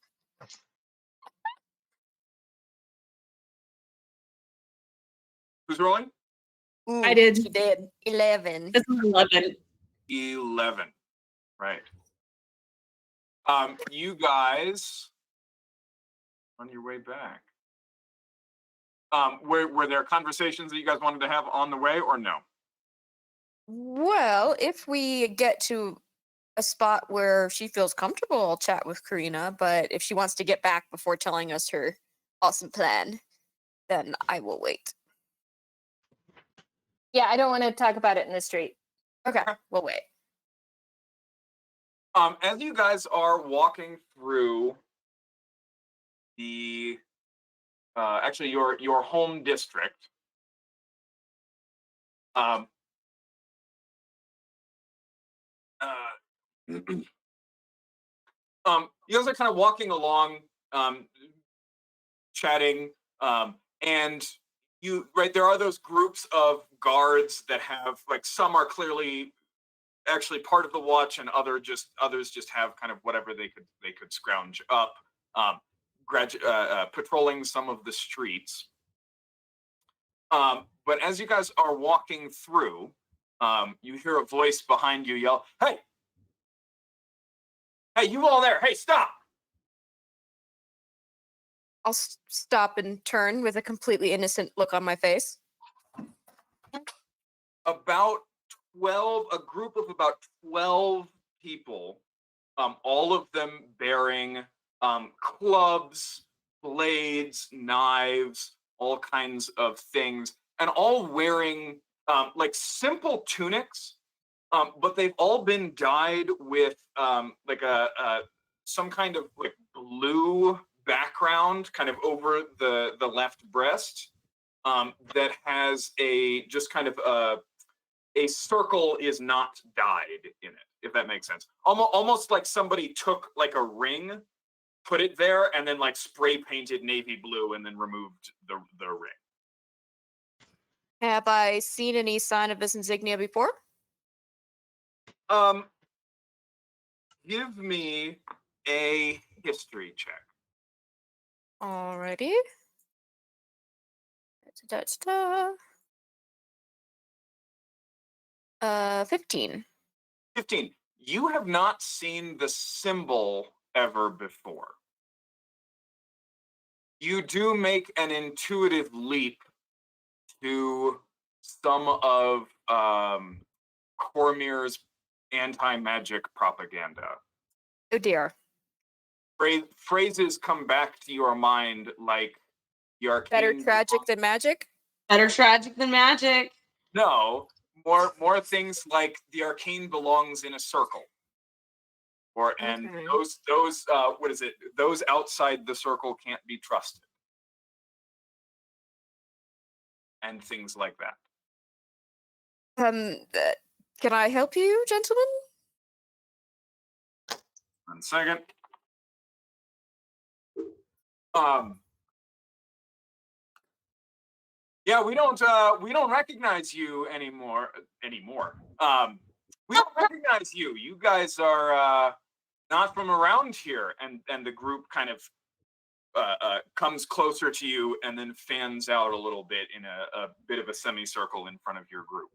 Who's rolling? Ooh, I did. She did. 11. This is 11. 11. Right. You guys on your way back. Were there conversations that you guys wanted to have on the way or no? Well, if we get to a spot where she feels comfortable, I'll chat with Karina. But if she wants to get back before telling us her awesome plan, then I will wait. Yeah, I don't want to talk about it in the street. Okay, we'll wait. As you guys are walking through the actually your home district, you guys are kind of walking along, chatting, and there are those groups of guards that have some are clearly actually part of the watch, and others just have kind of whatever they could scrounge up, patrolling some of the streets. But as you guys are walking through, you hear a voice behind you yell, "Hey! Hey, you all there! Hey, stop!" I'll stop and turn with a completely innocent look on my face. A group of about 12 people, all of them bearing clubs, blades, knives, all kinds of things, and all wearing simple tunics, but they've all been dyed with some kind of blue background kind of over the left breast, that has a just kind of a circle is not dyed in it, if that makes sense. Almost like somebody took a ring, put it there, and then spray painted navy blue and then removed the ring. Have I seen any sign of this insignia before? Give me a history check. Alrighty. 15. 15. You have not seen the symbol ever before. You do make an intuitive leap to some of Cormier's anti-magic propaganda. Oh dear. Phrases come back to your mind like the arcane Better tragic than magic? Better tragic than magic. No, more things like the arcane belongs in a circle. And Okay. those what is it? Those outside the circle can't be trusted. And things like that. Can I help you, gentlemen? 1 second. Yeah, we don't recognize you anymore. We don't recognize you. You guys are not from around here. And the group kind of comes closer to you and then fans out a little bit in a bit of a semicircle in front of your group.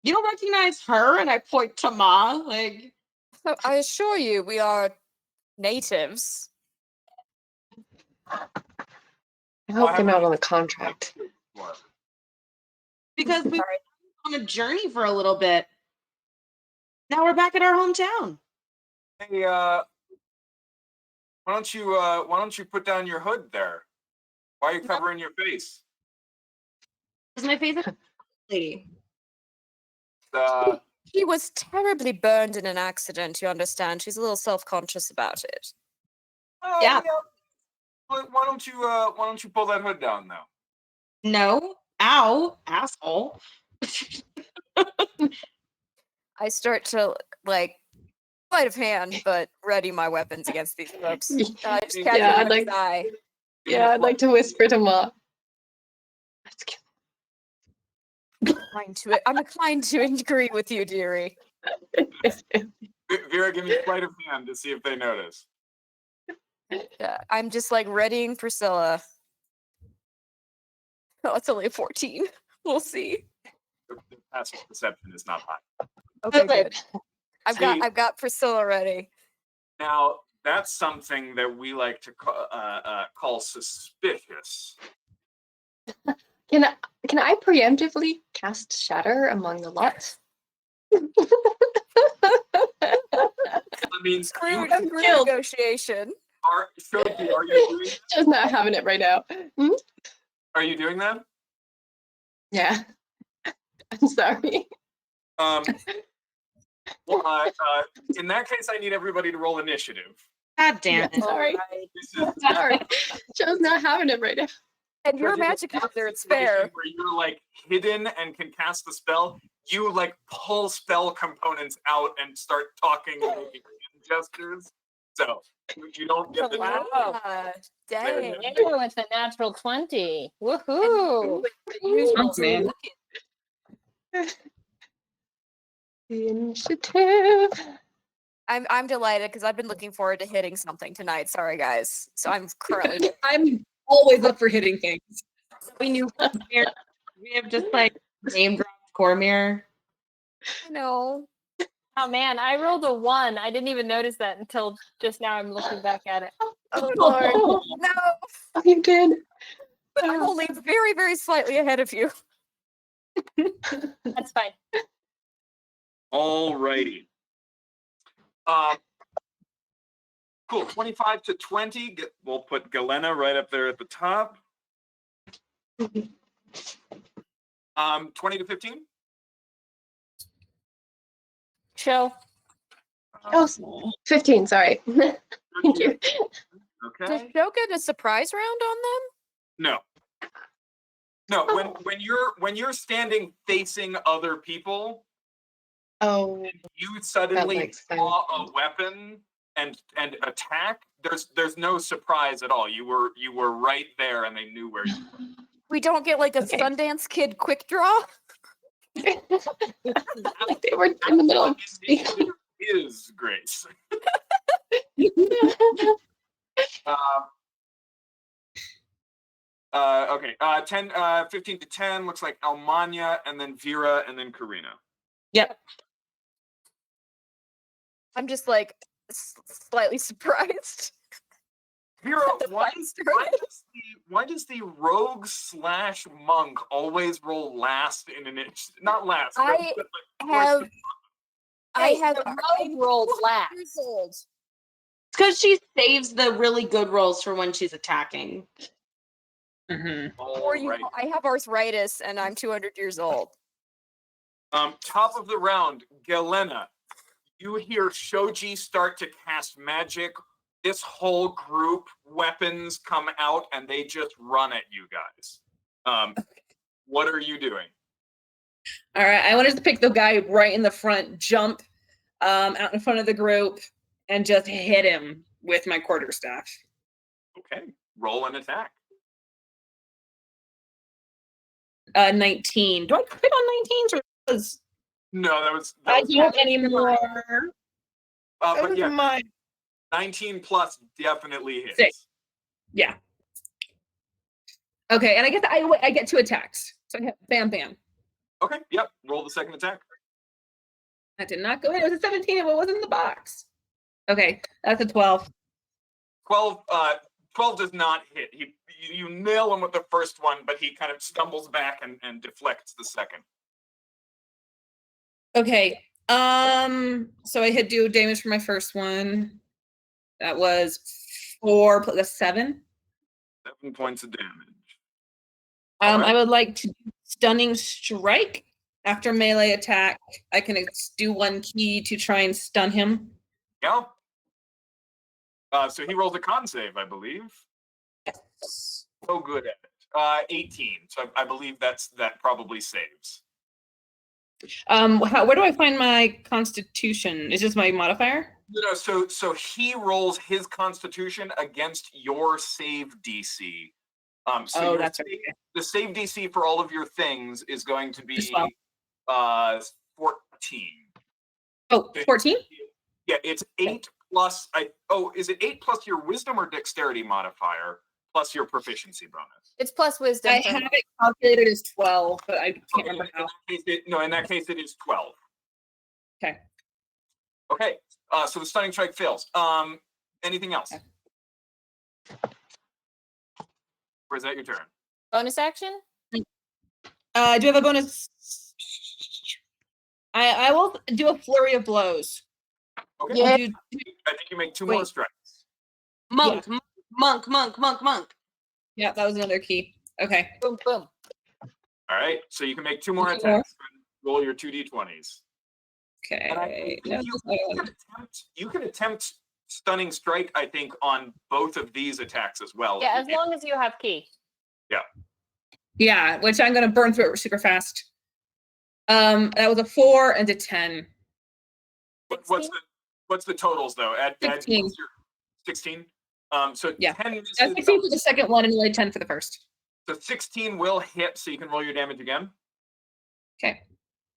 You don't recognize her, and I point to Ma. Like, So I assure you, we are natives. I hope they're not on the contract. because we were on a journey for a little bit. Now we're back at our hometown. Hey, why don't you put down your hood there? Why are you covering your face? Because my face is lady. She was terribly burned in an accident, you understand. She's a little self-conscious about it. Oh, Yeah. Why don't you pull that hood down now? No. Ow, asshole. I start to, like, sleight of hand, but ready my weapons against these folks. I just catch Yeah, him I'd in like- his eye. Yeah, I'd like to whisper to Ma. Let's kill I'm inclined to agree with you, dearie. Vera, give me a sleight of hand to see if they notice. Yeah, I'm just like readying Priscilla. Oh, it's only a 14. We'll see. The passive perception is not high. Okay, Okay. good. I've See- got Priscilla ready. Now, that's something that we like to call suspicious. Can I preemptively cast Shatter among the lot? I mean, Screwed you killed. negotiation. Shoji, are you doing that? Just not having it right now. Hmm? Are you doing that? Yeah. I'm sorry. Well, in that case, I need everybody to roll initiative. God damn it. Sorry. Alright. This is Sorry. Joe's not having it right now. And you're a Shoji, magic in that user, it's situation fair. Where you're like hidden and can cast the spell, you like pull spell components out and start talking and making hand gestures. So you don't get the Wow. Ah, dang. Ew, it's a natural 20. Woohoo! Oh, man. Initiative. I'm delighted because I've been looking forward to hitting something tonight. Sorry, guys. So I'm currently. I'm always up for hitting things. We knew we have just like name dropped Cormier. No. Oh man, I rolled a 1. I didn't even notice that until just now. I'm looking back at it. Oh Lord. No. Oh, you did. But I'm only very, very slightly ahead of you. That's fine. Alrighty. Cool. 25 to 20. We'll put Galena right up there at the top. 20 to 15. Chill. Oh, 15, sorry. Thank you. Does Okay. Joe get a surprise round on them? No. When you're standing facing other people, Oh, you suddenly makes draw a weapon and attack. There's no surprise at all. You were right there, and they knew where you were. We don't get like a Okay. Sundance Kid quick draw. like they were in the middle of Initiative is Grace. Okay. 15 to 10 looks like Almania, and then Vera, and then Karina. Yep. I'm just like slightly surprised. Vera, The why fight started. does the rogue / monk always roll last in an inch? Not last. but- I but, like, have. first- I Hey, have. the rogue rolled last. Years old. It's because she saves the really good rolls for when she's attacking. Or you, Alright. I have arthritis and I'm 200 years old. Top of the round, Galena. You hear Shoji start to cast magic. This whole group, weapons come out, and they just run at you guys. What are you doing? All right, I wanted to pick the guy right in the front, jump out in front of the group, and just hit him with my quarterstaff. Okay, roll an attack. 19. Do I crit on 19s or was No, that was. I was don't anymore? but yeah, my 19 plus definitely hits. Six. Yeah. Okay, and I guess I get 2 attacks. So I have bam bam. Okay, yep. Roll the second attack. That did not go in. It was a 17 and it wasn't in the box. Okay, that's a 12. 12 does not hit. You nail him with the first one, but he kind of stumbles back and deflects the second. Okay. So I had do damage for my first one. That was 4 plus that's 7. 7 points of damage. I would like to do stunning strike. After melee attack, I can do 1 key to try and stun him. Yeah. So he rolls a con save, I believe. So good at it. 18. So I believe that probably saves. Where do I find my constitution? Is this my modifier? No, so he rolls his constitution against your save DC. So that's the save DC for all of your things is going to be 14. Oh, 14? Yeah, it's 8 plus is it 8 plus your wisdom or dexterity modifier plus your proficiency bonus? It's plus wisdom. I have it calculated as 12, but I can't remember how. In that case it is 12. Okay. Okay. So the stunning strike fails. Anything else? Okay. Or is that your turn? Bonus action? Do you have a bonus? I will do a flurry of blows. Okay. Yeah. I think you make 2 more strikes. Monk. Yeah, that was another key. Okay. Boom, boom. All right. So you can make 2 more 2 attacks. Roll your 2d20s. Okay. And I think you can attempt stunning strike, I think, on both of these attacks as well. Yeah, as long as you have key. Yeah, which I'm gonna burn through it super fast. That was a 4 and a 10. What's the totals though? Add 16. 16. So Yeah. 10 misses. 16 for the second one and only 10 for the first. So 16 will hit, so you can roll your damage again. Okay.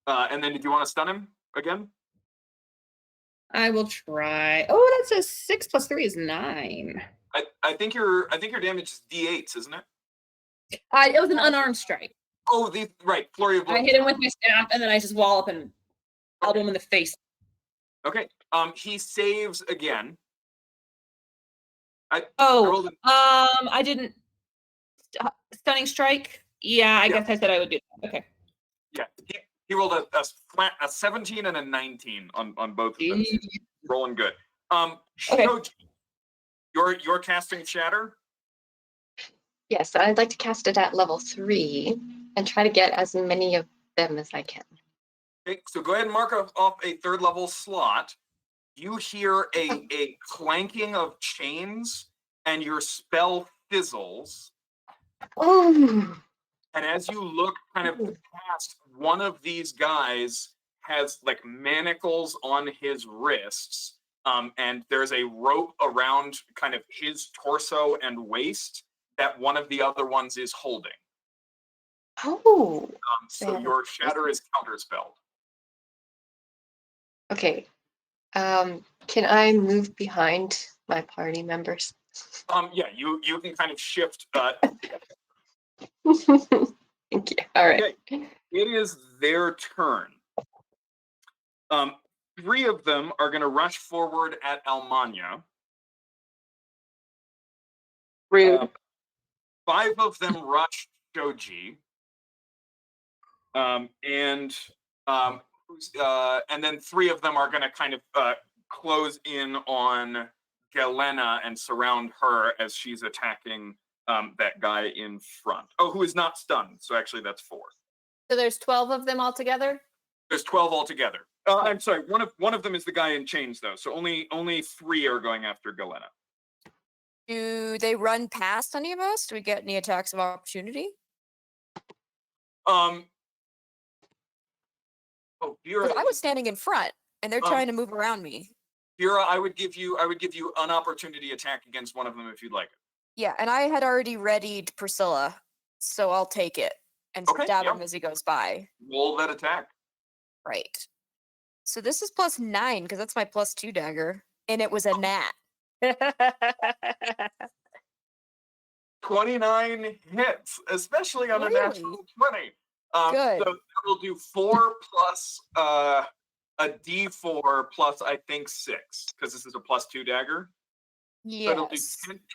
And then did you want to stun him again? I will try. Oh, that's a 6 plus 3 is 9. I think your damage is d8s, isn't it? It was an unarmed strike. Oh, right, flurry of blows. I hit him with my staff and then I just wallop and elbow him in the face. Okay. He saves again. I didn't. Stunning strike. Yeah, I guess I said I would do that. Okay. Yeah, he rolled a 17 and a 19 on both of them. Rolling good. Okay. Shoji, you're casting Shatter. Yes, I'd like to cast it at level 3 and try to get as many of them as I can. Okay, so go ahead and mark off a 3rd level slot. You hear a clanking of chains, and your spell fizzles. Oh, And as you look kind of past, one of these guys has like manacles on his wrists, and there's a rope around kind of his torso and waist that one of the other ones is holding. oh. So your shatter is counterspelled. Okay. Can I move behind my party members? Yeah, you can kind of shift. Thank you. All right. Okay. It is their turn. 3 of them are going to rush forward at Almania. Rude. 5 of them rush Shoji. And then 3 of them are going to kind of close in on Galena and surround her as she's attacking that guy in front. Oh, who is not stunned. So actually, that's 4. So there's 12 of them altogether? There's 12 altogether. I'm sorry. One of them is the guy in chains, though. So only 3 are going after Galena. Do they run past any of us? Do we get any attacks of opportunity? Oh, Vera. 'Cause I was standing in front, and they're trying to move around me. Vera, I would give you an opportunity attack against one of them if you'd like it. Yeah, and I had already readied Priscilla, so I'll take it and Okay, stab yeah. him as he goes by. Roll that attack. Right. So this is +9 because that's my +2 dagger, and it was a nat. 29 hits, especially on a natural 20. Good. So we'll do 4 plus a D4 plus I think 6 because this is a +2 dagger. Yes. So it'll do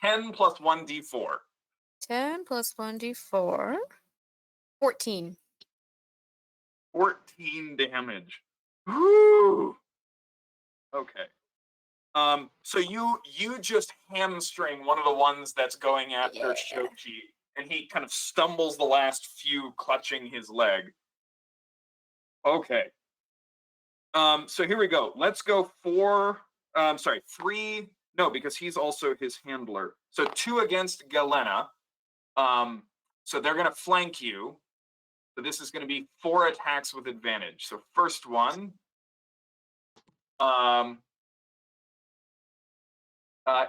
10 plus 1 D4. 10 plus 1d4. 14. 14 damage. Woo! Okay. So you just hamstring one of the ones that's going after Shoji, and he kind of stumbles the last few, clutching his leg. Okay. So here we go. Let's go 3. No, because he's also his handler. So 2 against Galena. So they're going to flank you. So this is going to be 4 attacks with advantage. So first one.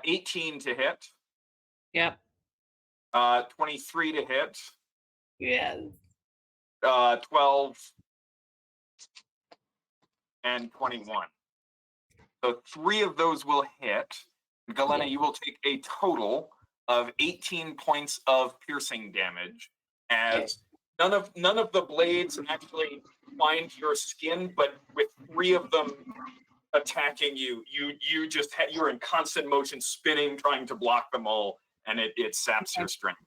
18 to hit. Yep. 23 to hit. Yes. 12 and 21. So 3 of those will hit. Galena, you will take a total of 18 points of piercing damage, as none of the blades actually find your skin, but with 3 of them attacking you, you're in constant motion, spinning, trying to block them all, and it saps your strength.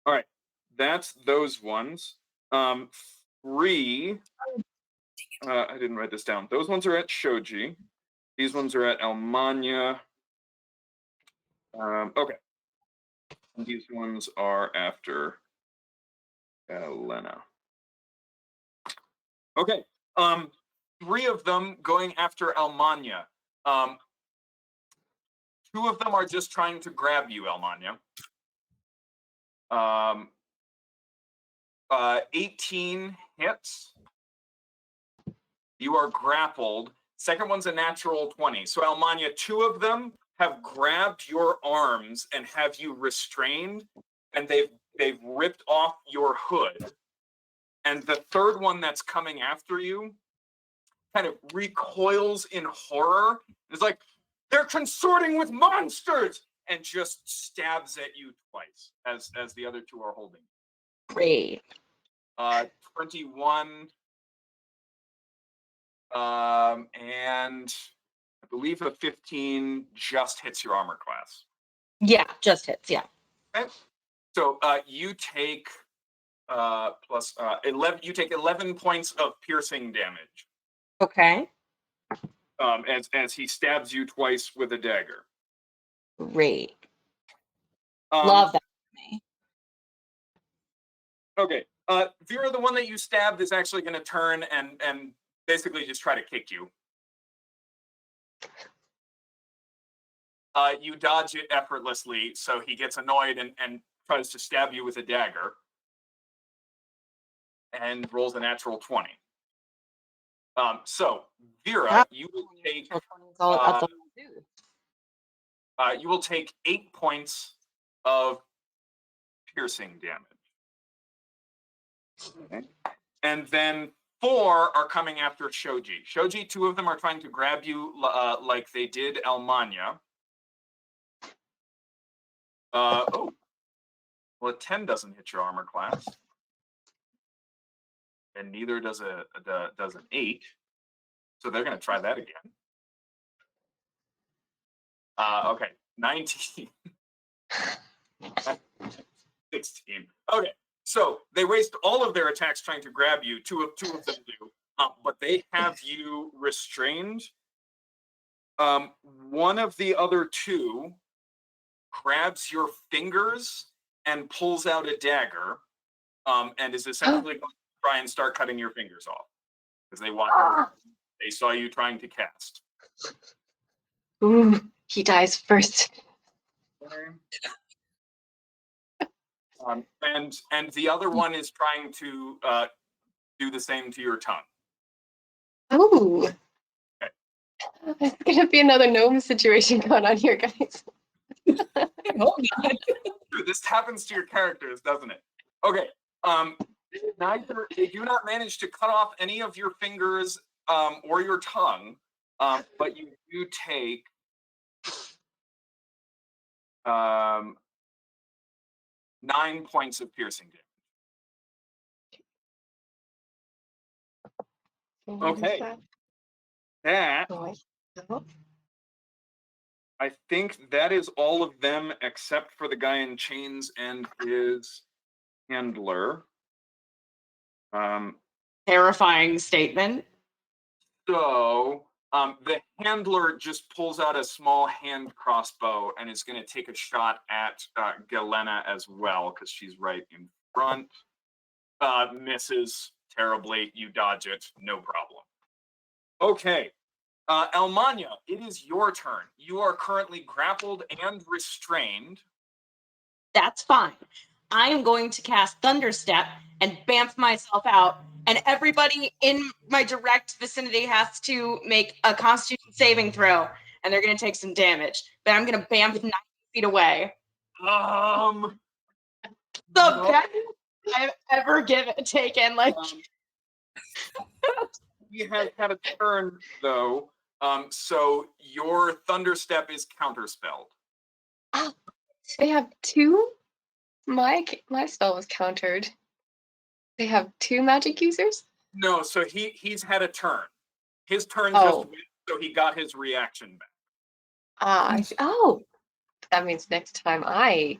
All right, that's those ones. 3. I didn't write this down. Those ones are at Shoji. These ones are at Almania. Okay. And these ones are after Elena. Okay. 3 of them going after Almania. 2 of them are just trying to grab you, Almania. 18 hits. You are grappled. Second one's a natural 20. So Almania, 2 of them have grabbed your arms and have you restrained, and they've ripped off your hood. And the third one that's coming after you kind of recoils in horror. It's like, they're consorting with monsters, and just stabs at you twice as the other 2 are holding. Great. 21. And I believe a 15 just hits your armor class. Yeah, just hits. Yeah. Okay. So you take plus 11. You take 11 points of piercing damage. Okay. As he stabs you twice with a dagger. Great. Um, Love that. Okay. Vera, the one that you stabbed, is actually going to turn and basically just try to kick you. You dodge it effortlessly, so he gets annoyed and tries to stab you with a dagger. And rolls a natural 20. So, Vera, you will take you will take 8 points of piercing damage. Okay. And then 4 are coming after Shoji. Shoji, 2 of them are trying to grab you like they did Almania. Well, a 10 doesn't hit your armor class. And neither does does an 8. So they're going to try that again. Okay, 19. 16. Okay, so they waste all of their attacks trying to grab you. Two of them do, but they have you restrained. One of the other 2 grabs your fingers and pulls out a dagger, and is essentially going to try and start cutting your fingers off because they saw you trying to cast. Ooh, he dies first. And the other one is trying to do the same to your tongue. Ooh. Okay. There's gonna be another gnome situation going on here, guys. This happens to your characters, doesn't it? Okay. They do not manage to cut off any of your fingers or your tongue, but you do take 9 points of piercing damage. Okay. That I think that is all of them except for the guy in chains and his handler. Terrifying statement. So the handler just pulls out a small hand crossbow and is going to take a shot at Galena as well because she's right in front. Misses terribly. You dodge it. No problem. Okay. Almania, it is your turn. You are currently grappled and restrained. That's fine. I am going to cast Thunderstep and bamf myself out, and everybody in my direct vicinity has to make a Constitution saving throw, and they're going to take some damage. But I'm going to bamf 90 feet away. The best I've ever taken. Like, You have had a turn though, so your Thunderstep is counterspelled. Oh, they have two? My spell was countered. They have two magic users? No, so he's had a turn. His turn Oh. just went, so he got his reaction back. I see. Oh, that means next time I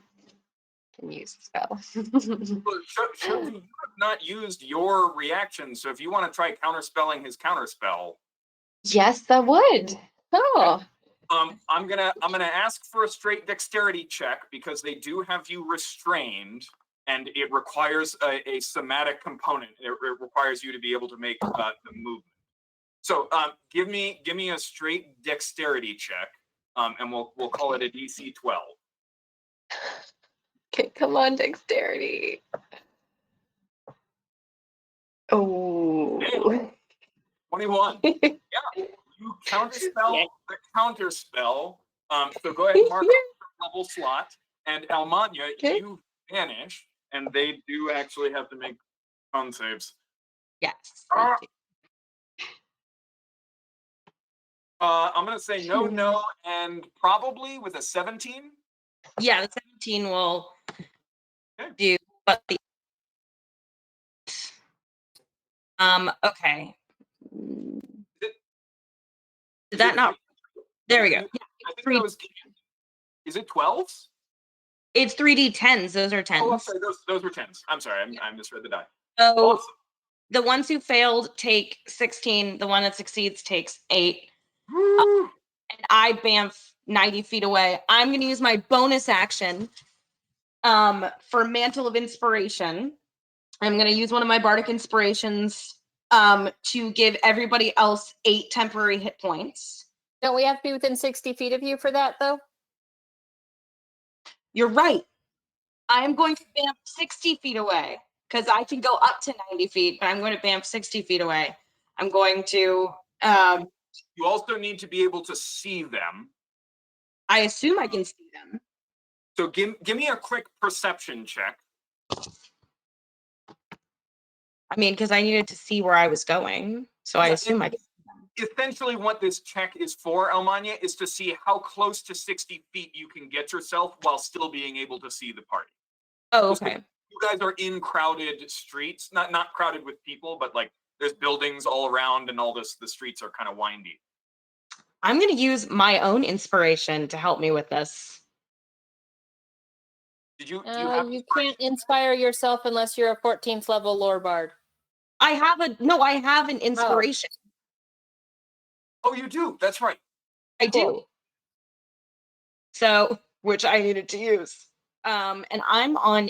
can use the spell. Sure, you have not used your reaction, so if you want to try counterspelling his counterspell, Yes, that would. Oh, I'm gonna ask for a straight dexterity check because they do have you restrained, and it requires a somatic component. It requires you to be able to make the movement. So give me a straight dexterity check, and we'll call it a DC 12. okay, come on, dexterity. Oh. 21. Yeah, you counterspell the counterspell. So go ahead and mark your level slot. And Almania, you vanish, and they do actually have to make con saves. yes. I'm gonna say no, and probably with a 17. Yeah, the 17 will Okay. do, but the okay. Did that not? There we go. I think that was. Is it 12s? It's 3d10s. Those are 10s. Oh, I'm sorry. Those were 10s. I'm sorry. I misread the die. So Awesome. the ones who failed take 16. The one that succeeds takes 8. Woo! And I bamf 90 feet away. I'm going to use my bonus action for Mantle of Inspiration. I'm going to use one of my Bardic Inspirations to give everybody else 8 temporary hit points. Don't we have to be within 60 feet of you for that, though? You're right. I'm going to bamf 60 feet away because I can go up to 90 feet, but I'm going to bamf 60 feet away. I'm going to... you also need to be able to see them. I assume I can see them. So give me a quick perception check. I mean, because I needed to see where I was going. So I assume I can. Essentially what this check is for, Almania, is to see how close to 60 feet you can get yourself while still being able to see the party. Oh, okay. You guys are in crowded streets, not crowded with people, but like there's buildings all around and all this. The streets are kind of windy. I'm going to use my own inspiration to help me with this. You You can't inspire yourself unless you're a 14th level lore bard. I have an inspiration. Oh, you do? That's right. I do. Cool. So which I needed to use. And I'm on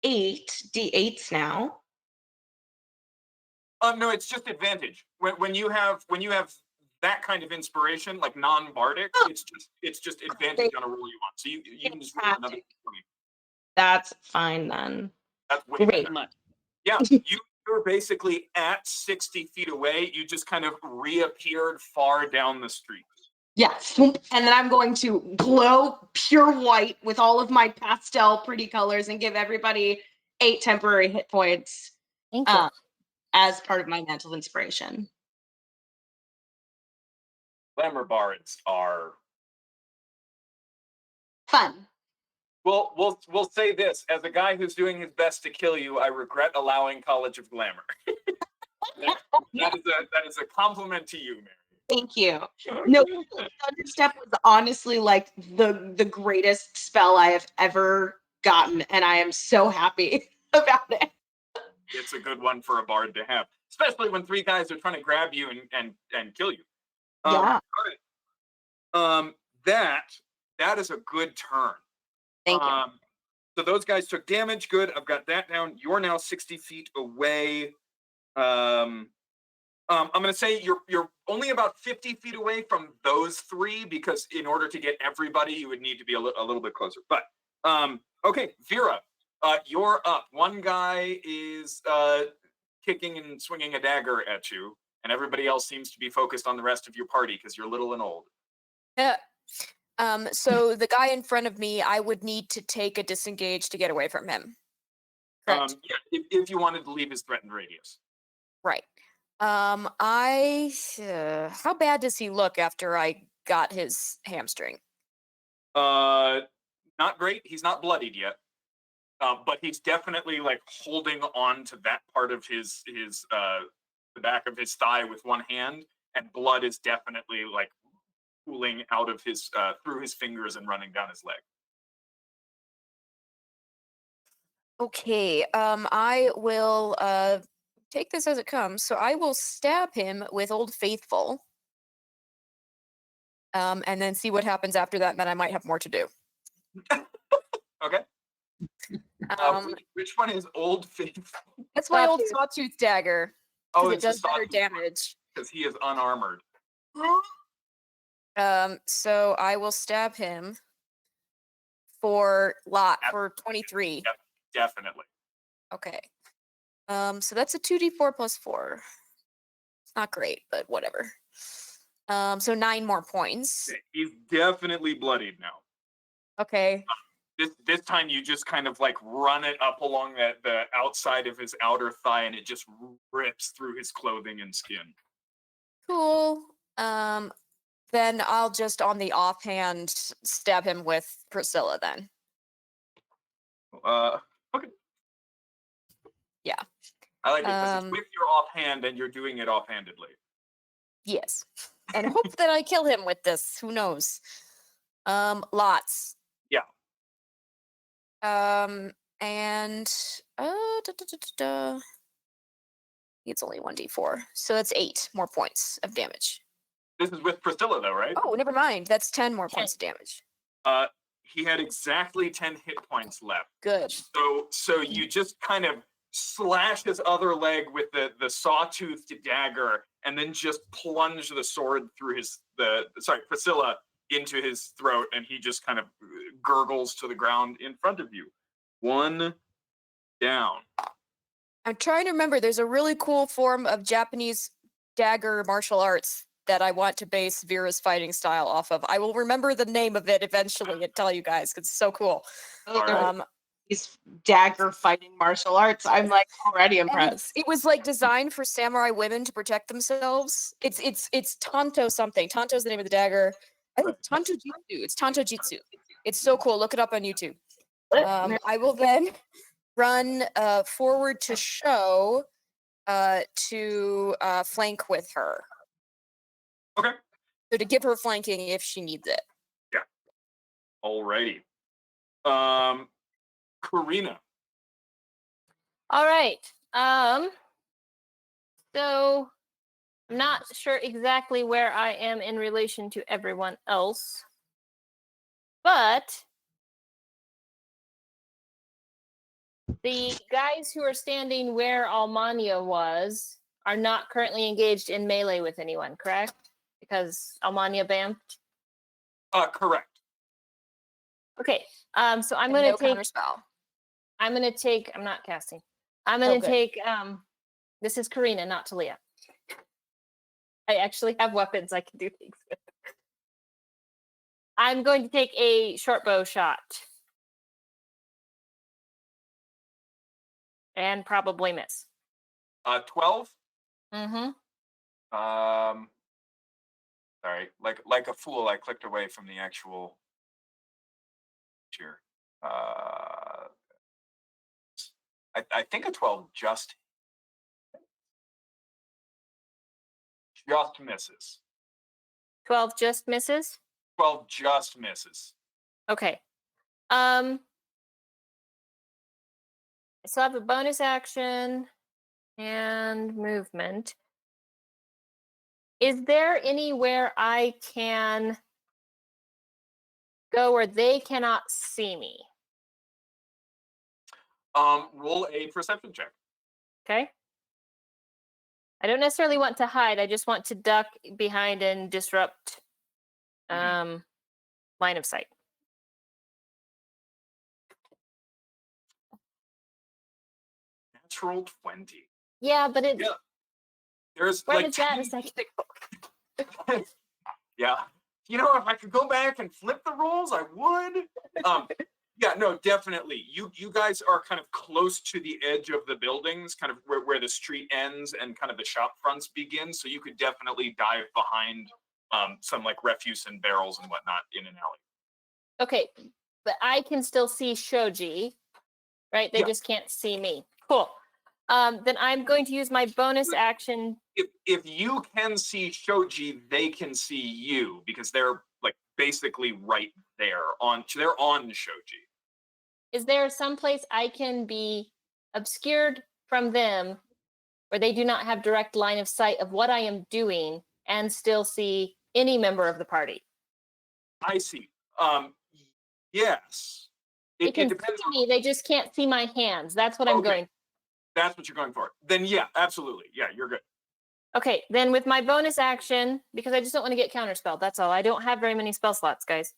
8 d8s now. No, it's just advantage. When you have that kind of inspiration, like non-bardic, Oh. it's just advantage on a roll you want. So you can just roll another Fantastic. 20. That's fine then. That's way Great. better. Yeah, you're basically at 60 feet away. You just kind of reappeared far down the street. Yeah, swoop. And then I'm going to glow pure white with all of my pastel pretty colors and give everybody 8 temporary hit points Thank you. as part of my mantle of inspiration. Glamour bards are. Fun. Well, we'll say this: as a guy who's doing his best to kill you, I regret allowing College of Glamour. that is a compliment to you, Mary. Thank you. No, Thunderstep was honestly like the greatest spell I have ever gotten, and I am so happy about it. It's a good one for a bard to have, especially when 3 guys are trying to grab you and kill you. Yeah. That is a good turn. Thank you. So those guys took damage. Good. I've got that down. You're now 60 feet away. I'm going to say you're only about 50 feet away from those 3 because in order to get everybody, you would need to be a little bit closer. But okay, Vera, you're up. One guy is kicking and swinging a dagger at you, and everybody else seems to be focused on the rest of your party because you're little and old. Yeah. So the guy in front of me, I would need to take a disengage to get away from him. Correct. Yeah, if you wanted to leave his threatened radius. Right. How bad does he look after I got his hamstring? Not great. He's not bloodied yet, but he's definitely like holding on to that part of his the back of his thigh with one hand, and blood is definitely like pooling out of his through his fingers and running down his leg. Okay. I will take this as it comes. So I will stab him with Old Faithful. And then see what happens after that. And then I might have more to do. Okay. Which one is Old Faithful? That's my old sawtooth dagger. Oh, It does better sawtooth damage. because he is unarmored. So I will stab him for 23. Yep, definitely. Okay. So that's a 2d4 plus 4. It's not great, but whatever. So 9 more points. He's definitely bloodied now. Okay. This time you just kind of like run it up along the outside of his outer thigh, and it just rips through his clothing and skin. Cool. Then I'll just on the offhand stab him with Priscilla then. Okay. Yeah. I like it because it's with your offhand and you're doing it offhandedly. Yes. And hope that I kill him with this. Who knows? Lots. Yeah. And it's only 1d4. So that's 8 more points of damage. This is with Priscilla though, right? Oh, never mind. That's 10 more points of damage. He had exactly 10 hit points left. Good. So you just kind of slash his other leg with the sawtoothed dagger, and then just plunge the sword through Priscilla into his throat, and he just kind of gurgles to the ground in front of you. 1 down. I'm trying to remember. There's a really cool form of Japanese dagger martial arts that I want to base Vera's fighting style off of. I will remember the name of it eventually and tell you guys because it's so cool. These dagger fighting martial arts. I'm like already impressed. It was like designed for samurai women to protect themselves. It's Tanto something. Tanto's the name of the dagger. I think Tanto Jitsu. It's Tanto Jitsu. It's so cool. Look it up on YouTube. I will then run forward to show to flank with her. Okay. So to give her flanking if she needs it. Yeah. Alrighty. Karina. All right. So I'm not sure exactly where I am in relation to everyone else, but The guys who are standing where Almania was are not currently engaged in melee with anyone, correct? Because Almania bamfed. Correct. Okay. So I'm And gonna no take. counterspell. I'm gonna take. I'm not casting. I'm gonna good. take. This is Karina, not Talia. I actually have weapons I can do things with. I'm going to take a short bow shot. And probably miss. 12. Mm-hmm. Sorry, like a fool, I clicked away from the actual cheer. I think a 12 just misses. 12 just misses? 12 just misses. Okay. I still have a bonus action and movement. Is there anywhere I can go where they cannot see me? Roll a perception check. Okay. I don't necessarily want to hide. I just want to duck behind and disrupt line of sight. Natural 20. Yeah, but it's Yeah. There's where like was that a second ago? yeah. You know, if I could go back and flip the rolls, I would. Yeah, no, definitely. You guys are kind of close to the edge of the buildings, kind of where the street ends and kind of the shop fronts begin. So you could definitely dive behind some like refuse and barrels and whatnot in an alley. Okay, but I can still see Shoji, right? They Yeah. just can't see me. Cool. Then I'm going to use my bonus action. If you can see Shoji, they can see you because they're like basically right there they're on Shoji. Is there some place I can be obscured from them where they do not have direct line of sight of what I am doing and still see any member of the party? I see. Yes. They It can depends see me, they just can't see my hands. That's what I'm Okay. going. That's what you're going for. Then yeah, absolutely. Yeah, you're good. Okay, then with my bonus action, because I just don't want to get counterspelled, that's all. I don't have very many spell slots, guys.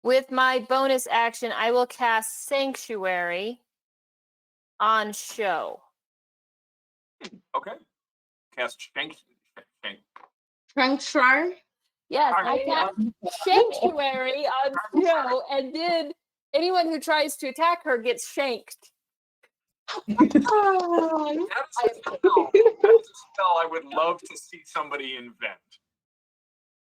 With my bonus action, I will cast Sanctuary on Show. Okay. Cast Shank. Trunkshire. Yes, I cast Sanctuary on Show, and then anyone who tries to attack her gets shanked. Oh, That's a spell I would love to see somebody invent.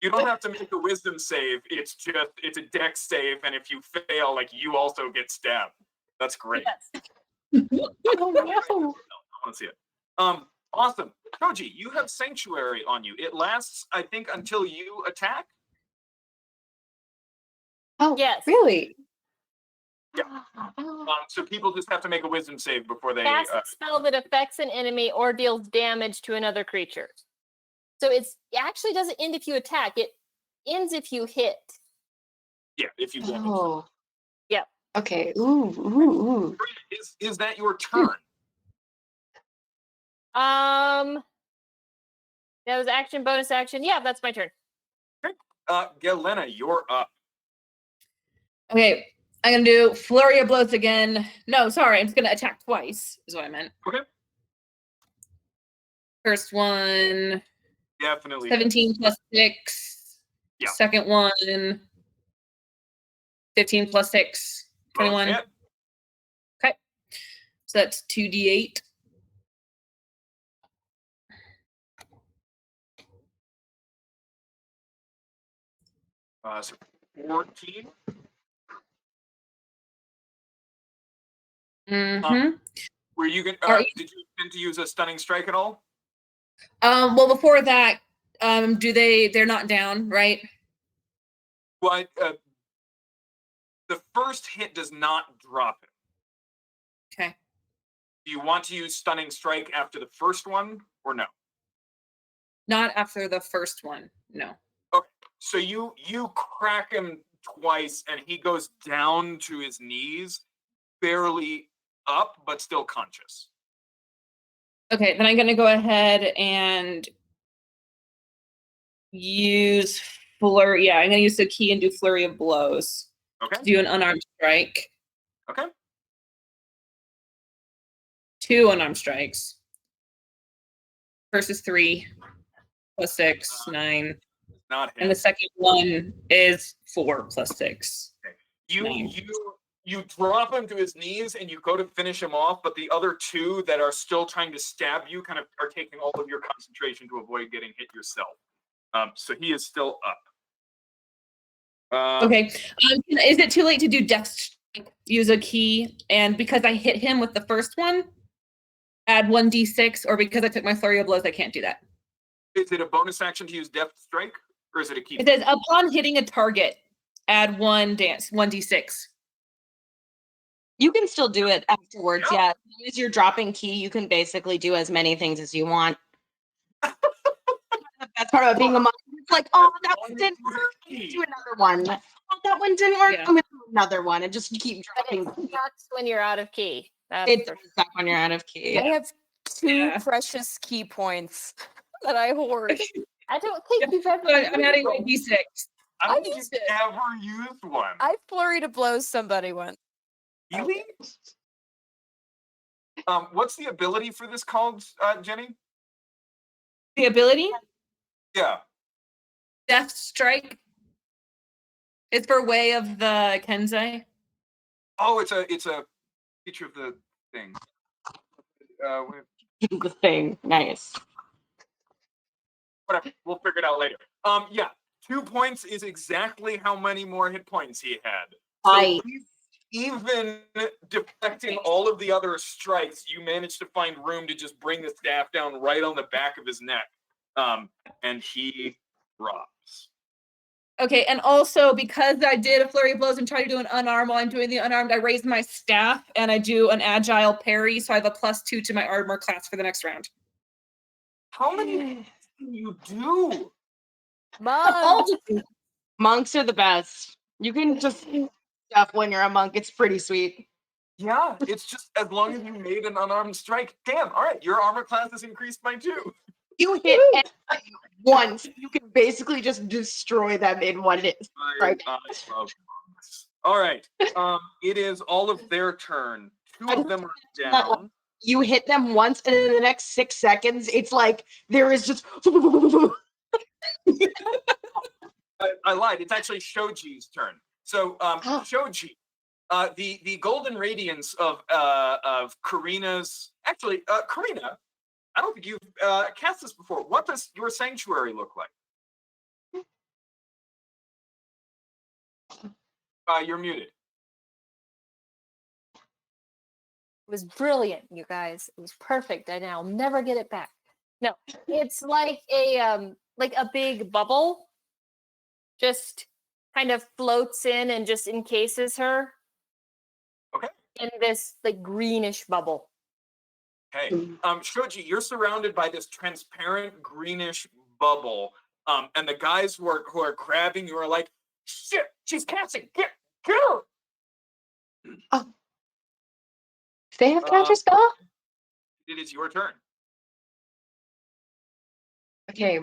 You don't have to make a wisdom save. It's a dex save, and if you fail, like you also get stabbed. That's great. Yes. Oh no. I want to see it. Awesome. Koji, you have Sanctuary on you. It lasts, I think, until you attack. Oh, Yes. really? Yeah. So people just have to make a wisdom save before they. Cast a spell that affects an enemy or deals damage to another creature. So it actually doesn't end if you attack. It ends if you hit. Yeah, if you damage. Oh. Yep. Okay. Ooh. Is that your turn? That was action, bonus action. Yeah, that's my turn. Galena, you're up. Okay, I'm gonna do flurry of blows again. No, sorry, I'm just gonna attack twice. Is what I meant. Okay. First one, Definitely. 17 plus 6. Yeah. Second one, 15 plus 6, 21. Hit. Okay. So that's 2d8. So 14. Mm-hmm. Were you gonna? Did you intend to use a stunning strike at all? Well, before that, they're not down, right? Well, the first hit does not drop him. Okay. Do you want to use stunning strike after the first one or no? Not after the first one. No. Okay. So you crack him twice, and he goes down to his knees, barely up, but still conscious. Okay, then I'm gonna go ahead and use flurry. Yeah, I'm gonna use the key and do flurry of blows. Okay. Do an unarmed strike. Okay. 2 unarmed strikes. First is 3 plus 6, 9. Not him. And the second one is 4 plus 6. You drop him to his knees and you go to finish him off, but the other two that are still trying to stab you kind of are taking all of your concentration to avoid getting hit yourself. So he is still up. Okay. Is it too late to do death strike? Use a key, and because I hit him with the first one, add 1d6, or because I took my flurry of blows, I can't do that. Is it a bonus action to use Death Strike, or is it a key? It says upon hitting a target, add 1d6. You can still do it afterwards, yeah. As long as you're dropping key, you can basically do as many things as you want. That's part of being a monk. It's like, oh, that one didn't work. Do another one. Oh, that one didn't work. Yeah. I'm gonna do another one, and just keep dropping. But it sucks when you're out of key. That's It for does suck when you're out of key. I have 2 Yeah. precious key points that I hoard. I don't think you've ever. So I'm adding my d6. I I don't think used you've it. ever used one. I flurry to blow somebody once. Really? What's the ability for this called, Jenny? The ability, Yeah. death strike, is for way of the Kenzai. Oh, it's a feature of the thing. The thing. Nice. Whatever. We'll figure it out later. Yeah. 2 points is exactly how many more hit points he had. So even deflecting all of the other strikes, you managed to find room to just bring the staff down right on the back of his neck. And he drops. Okay, and also because I did a flurry of blows and tried to do an unarmed, while I'm doing the unarmed, I raise my staff and I do an agile parry, so I have a +2 to my armor class for the next round. How many can you do? Mom, Monks are the best. You can just stuff when you're a monk. It's pretty sweet. Yeah, it's just as long as you made an unarmed strike. Damn, all right, your armor class is increased by 2. You hit anybody once, you can basically just destroy them in one hit. Right. I love monks. All right, it is all of their turn. 2 of them are down. You hit them once, and in the next 6 seconds, it's like there is just. I lied. It's actually Shoji's turn. So, Shoji, the golden radiance of Karina's. Actually, Karina, I don't think you've cast this before. What does your sanctuary look like? You're muted. It was brilliant, you guys. It was perfect, and I'll never get it back. No, it's like a big bubble, just kind of floats in and just encases her. Okay. In this like greenish bubble. Okay. Shoji, you're surrounded by this transparent greenish bubble. And the guys who are grabbing you are like, shit, she's casting. Get her. Oh. Do they have counter spell? It is your turn. Okay.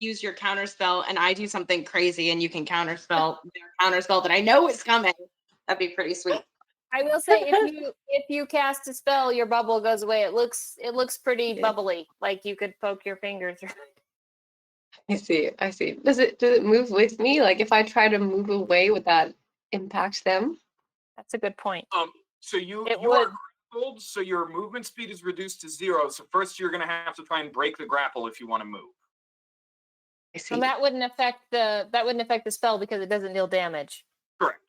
Use your counter spell, and I do something crazy, and you can counter spell their counter spell that I know is coming. That'd be pretty sweet. I will say if you cast a spell, your bubble goes away. It looks pretty bubbly, like you could poke your finger through. I see. Does it move with me? Like if I try to move away, would that impact them? That's a good point. So you It are would. grappled, so your movement speed is reduced to 0. So first you're gonna have to try and break the grapple if you want to move. I see. And that wouldn't affect the spell because it doesn't deal damage. Correct.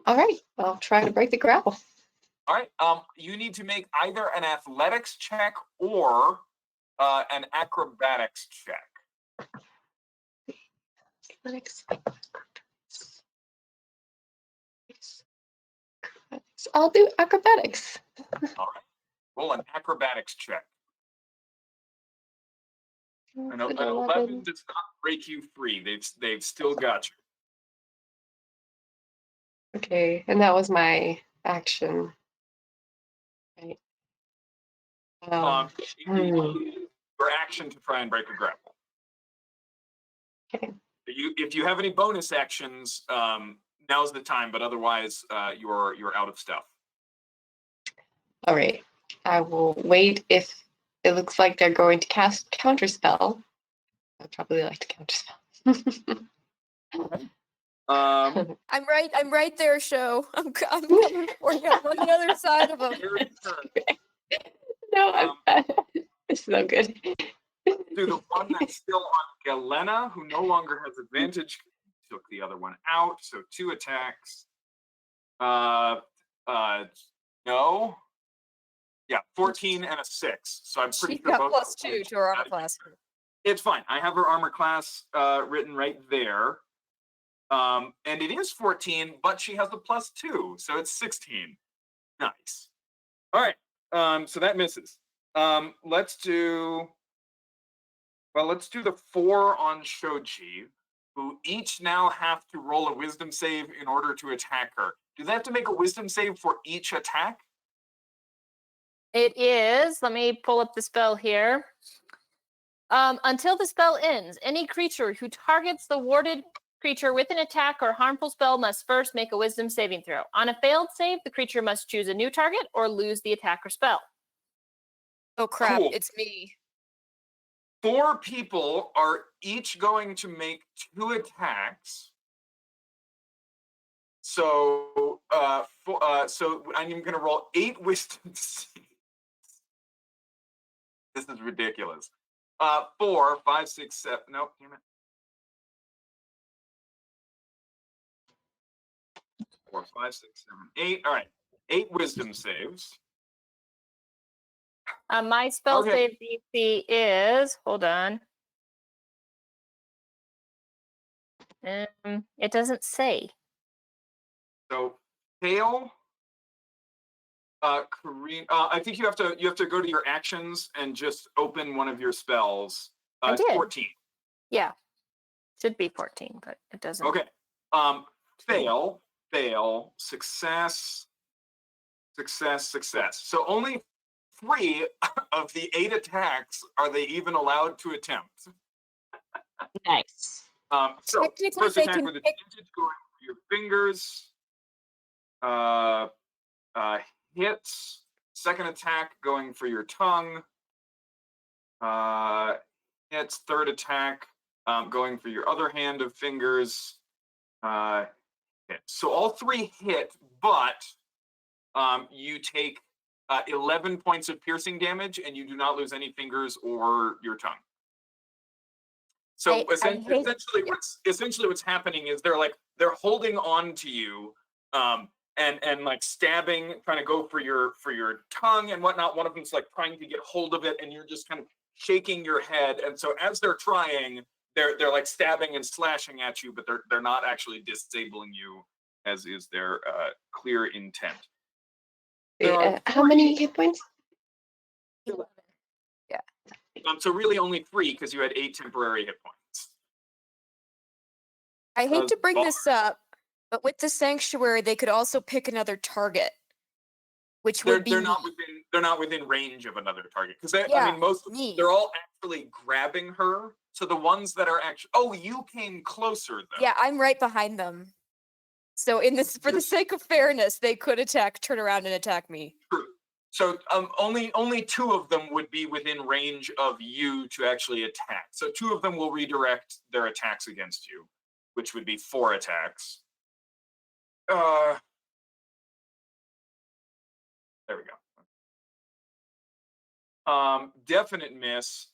All right. I'll try to break the grapple. All right. You need to make either an athletics check or an acrobatics check. Athletics. I'll do acrobatics. All right. Roll an acrobatics check. An 11 does not break you free. They've still got you. Okay, and that was my action. Right. Your action to try and break a grapple. Okay. If you have any bonus actions, now's the time. But otherwise, you're out of stuff. All right. I will wait if it looks like they're going to cast counterspell. I'd probably like to counterspell. I'm right there, show. I'm coming for you. I'm on the other side of them. No, it's no good. Do the one that's still on Galena, who no longer has advantage, took the other one out, so 2 attacks. No. Yeah, 14 and a 6. So I'm pretty She sure got both +2 to her armor class. It's fine. I have her armor class written right there. And it is 14, but she has a +2, so it's 16. Nice. All right. So that misses. Let's do the 4 on Shoji, who each now have to roll a wisdom save in order to attack her. Do they have to make a wisdom save for each attack? It is. Let me pull up the spell here. Until the spell ends, any creature who targets the warded creature with an attack or harmful spell must first make a wisdom saving throw. On a failed save, the creature must choose a new target or lose the attack or spell. Oh crap! Cool. It's me. 4 people are each going to make 2 attacks. So, so I'm going to roll 8 wisdom saves. This is ridiculous. 4, 5, 6, 7. Nope, damn it. 4, 5, 6, 7, 8. All right, 8 wisdom saves. My spell save DC is, hold on. It doesn't say. So fail. Kareem, I think you have to go to your actions and just open one of your spells. I did. 14. Yeah, should be 14, but it doesn't. Okay. Fail, success, success. So only 3 of the 8 attacks are they even allowed to attempt. Nice. So Technically, first they attack can with pick- advantage going for your fingers. Hits. Second attack going for your tongue. Hits. Third attack going for your other hand of fingers. Hit. So all 3 hit, but you take 11 points of piercing damage, and you do not lose any fingers or your tongue. So essentially what's happening is they're holding on to you, and like stabbing, trying to go for your tongue and whatnot. One of them's like trying to get hold of it, and you're just kind of shaking your head. And so as they're trying, they're like stabbing and slashing at you, but they're not actually disabling you, as is their clear intent. How many hit points? Yeah. So really only 3, because you had 8 temporary hit points. I hate to bring this up, but with the sanctuary, they could also pick another target, which would be they're not within range of another target, because me. they're all actually grabbing her. So the ones that are actually you came closer though. Yeah, I'm right behind them. So for the sake of fairness, they could turn around and attack me. True. So only 2 of them would be within range of you to actually attack. So 2 of them will redirect their attacks against you, which would be 4 attacks. There we go. Definite miss.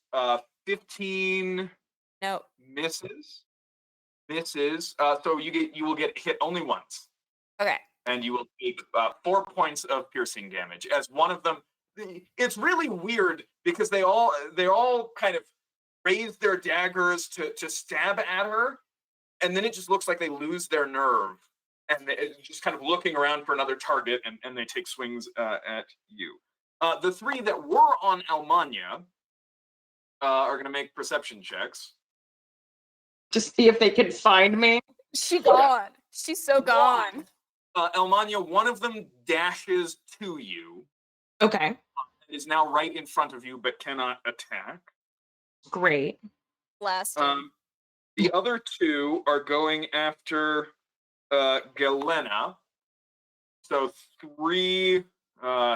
15 No. misses. So you will get hit only once. Okay. And you will take 4 points of piercing damage. As one of them, it's really weird because they all kind of raise their daggers to stab at her, and then it just looks like they lose their nerve, and they're just kind of looking around for another target, and they take swings at you. The 3 that were on Almania are going to make perception checks. Just see if they can find me. She's gone. She's so gone. Elmania, one of them dashes to you. Okay. It is now right in front of you, but cannot attack. Great. Blast him. The other two are going after Galena. So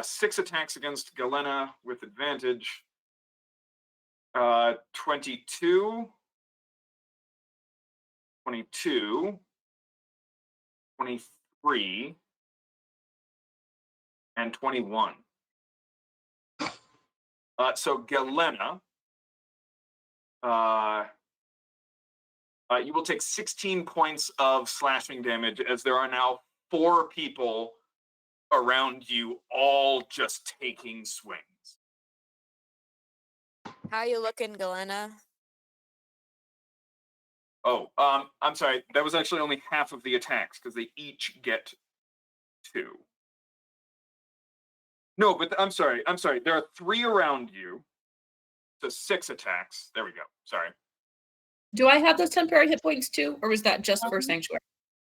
6 attacks against Galena with advantage. 22, 22, 23, and 21. So Galena, you will take 16 points of slashing damage as there are now 4 people around you, all just taking swings. How you looking, Galena? Oh, I'm sorry. That was actually only half of the attacks because they each get 2. No, but I'm sorry. There are 3 around you. So 6 attacks. There we go. Sorry. Do I have those temporary hit points too, or was that just for Sanctuary?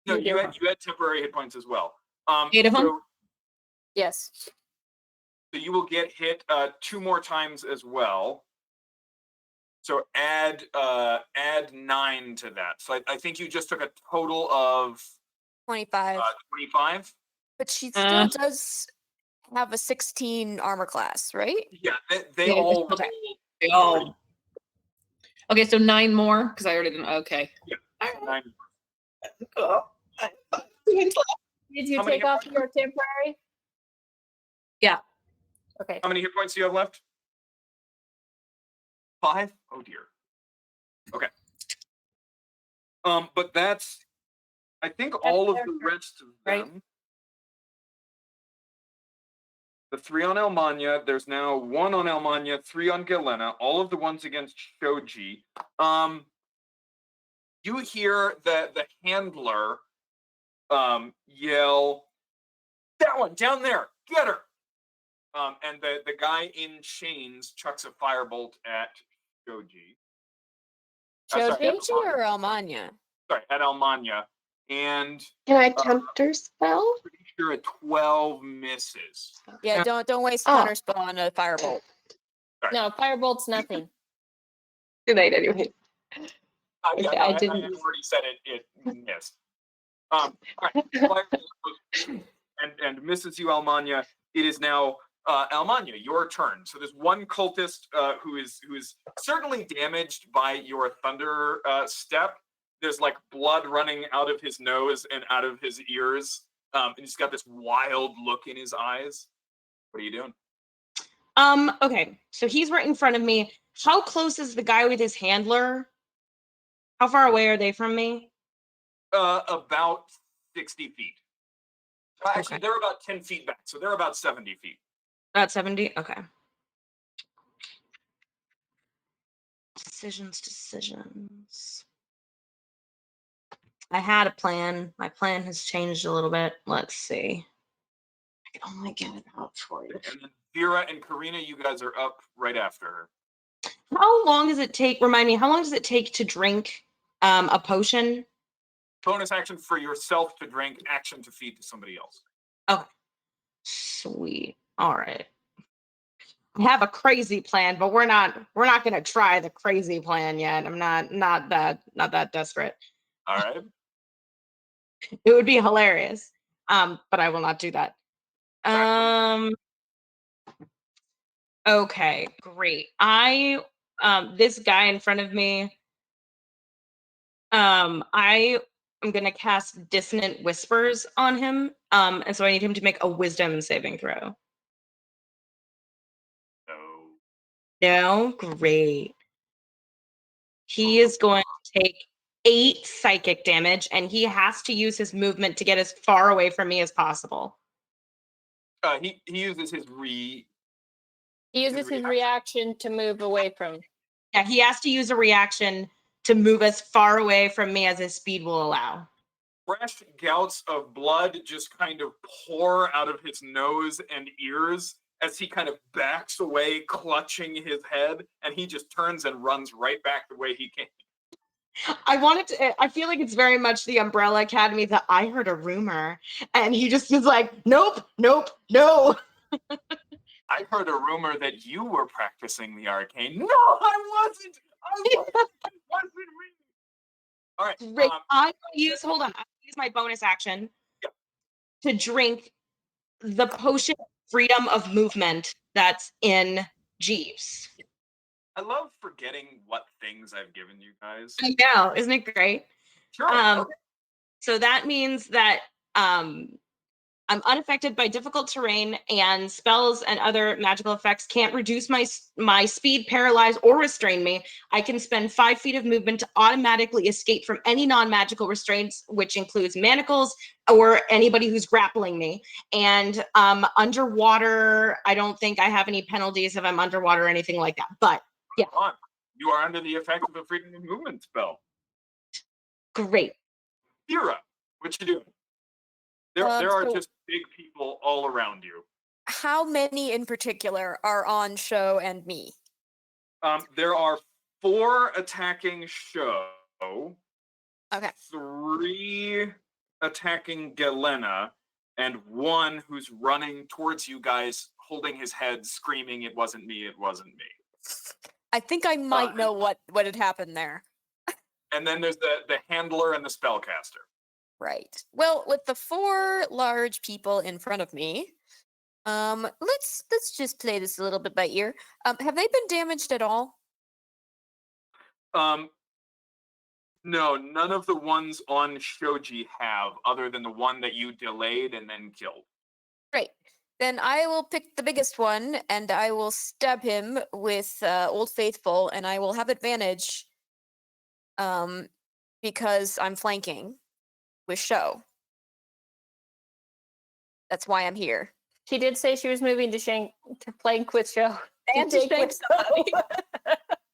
No, you had temporary hit points as well. 8 of them? Yes. So you will get hit 2 more times as well. So add 9 to that. So I think you just took a total of 25. 25. But she still does have a 16 armor class, right? Yeah, they Yeah, all. okay. They all. Okay, so 9 more because I already didn't. Okay. Yeah, 9. Did you How many take hit off your temporary? Yeah. Okay. How many hit points do you have left? 5? Oh dear. Okay. But that's, I think, all of the rest of them. right? The 3 on Elmania. There's now 1 on Elmania, 3 on Galena. All of the ones against Shoji. You hear the handler yell, "That one down there, get her!" And the guy in chains chucks a firebolt at Shoji. Shoji? Shoji or Almania? Sorry, at Elmania. And Can I counter spell? pretty sure a 12 misses. Yeah, don't waste Oh. counter spell on a firebolt. No, firebolt's nothing. Good night, anyway. Yeah, Okay, no, I I didn't. already said it missed. All right. Firebolt and misses you, Elmania. It is now Elmania, your turn. So there's one cultist who is certainly damaged by your thunder step. There's like blood running out of his nose and out of his ears. And he's got this wild look in his eyes. What are you doing? Okay, so he's right in front of me. How close is the guy with his handler? How far away are they from me? About 60 feet. Actually, Okay. they're about 10 feet back, so they're about 70 feet. About 70? Okay. Decisions. I had a plan. My plan has changed a little bit. Let's see. I can only get it out for you. And then Vera and Karina, you guys are up right after her. How long does it take? Remind me, how long does it take to drink a potion? Bonus action for yourself to drink, action to feed to somebody else. Okay. Sweet. All right. I have a crazy plan, but we're not gonna try the crazy plan yet. I'm not that desperate. All right. It would be hilarious. But I will not do that. Okay, great. This guy in front of me, I am gonna cast Dissonant Whispers on him. And so I need him to make a wisdom saving throw. No, great. He is going to take 8 psychic damage, and he has to use his movement to get as far away from me as possible. He uses his He uses his reaction to move away from. Yeah, he has to use a reaction to move as far away from me as his speed will allow. fresh gouts of blood just kind of pour out of his nose and ears as he kind of backs away, clutching his head, and he just turns and runs right back the way he came. I feel like it's very much the Umbrella Academy that I heard a rumor. And he just is like, nope, nope, no. I heard a rumor that you were practicing the arcane. No, I wasn't. It wasn't me. All right. Great. Hold on. I use my bonus action to drink the potion of freedom of movement that's in Jeeves. I love forgetting what things I've given you guys. I know, isn't it great? Sure. Okay. So that means that I'm unaffected by difficult terrain, and spells and other magical effects can't reduce my speed, paralyze, or restrain me. I can spend 5 feet of movement to automatically escape from any non-magical restraints, which includes manacles or anybody who's grappling me. And underwater, I don't think I have any penalties if I'm underwater or anything like that. But yeah, you are under the effect of a freedom of movement spell. Great. Vera, what you doing? There are just big people all around you. How many in particular are on Show and me? There are 4 attacking Show. Okay. 3 attacking Galena, and 1 who's running towards you guys, holding his head, screaming, "It wasn't me, it wasn't me." I think I might know what had happened there. And then there's the handler and the spellcaster. Right. Well, with the 4 large people in front of me, let's just play this a little bit by ear. Have they been damaged at all? No, none of the ones on Shoji have, other than the one that you delayed and then killed. Great. Then I will pick the biggest one, and I will stab him with Old Faithful, and I will have advantage, because I'm flanking with Show. That's why I'm here. She did say she was moving to playing with Show. And to shank somebody.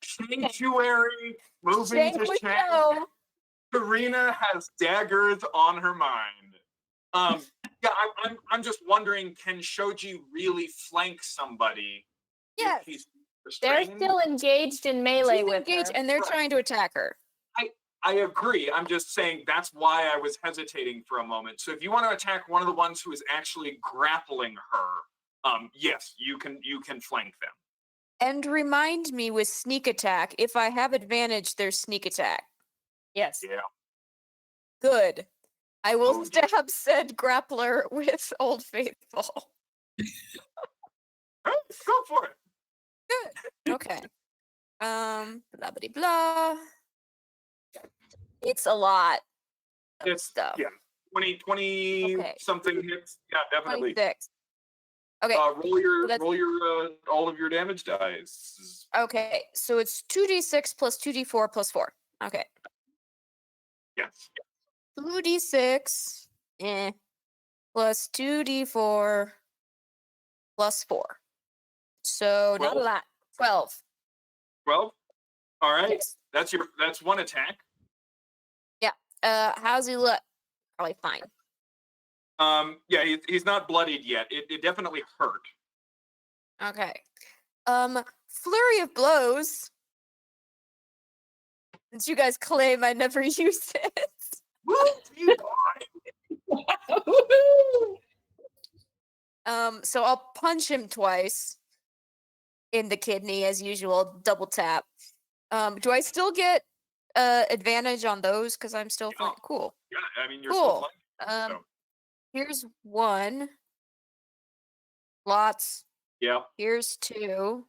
Sanctuary, moving to Shank. Karina has daggers on her mind. Yeah, I'm just wondering, can Shoji really flank somebody? Yes. If he's They're restrained? still engaged in melee She's with engaged, her. and they're Right. trying to attack her. I agree. I'm just saying that's why I was hesitating for a moment. So if you want to attack one of the ones who is actually grappling her, yes, you can flank them. And remind me with sneak attack, if I have advantage, there's sneak attack. Yes. Yeah. Good. I will Oh, yeah. stab said grappler with Old Faithful. Go for it. Good. Okay. Blah blah blah. It's a lot of It's stuff. yeah. 20 Okay. something hits. Yeah, definitely. 26. Okay. Roll your that's- all of your damage dice. Okay. So it's 2d6 plus 2d4 plus 4. Okay. Yes. 2d6 plus 2d4 plus 4. So not a 12. lot. 12. 12. All right. Yes. That's one attack. How's he look? Probably fine. Yeah, he's not bloodied yet. It definitely hurt. Okay. Flurry of blows. Since you guys claim I never use it. So I'll punch him twice in the kidney as usual, double tap. Do I still get advantage on those because I'm still Yeah. cool? Yeah, I mean you're Cool. still flanking, so. Here's 1. Lots. Yeah. Here's 2.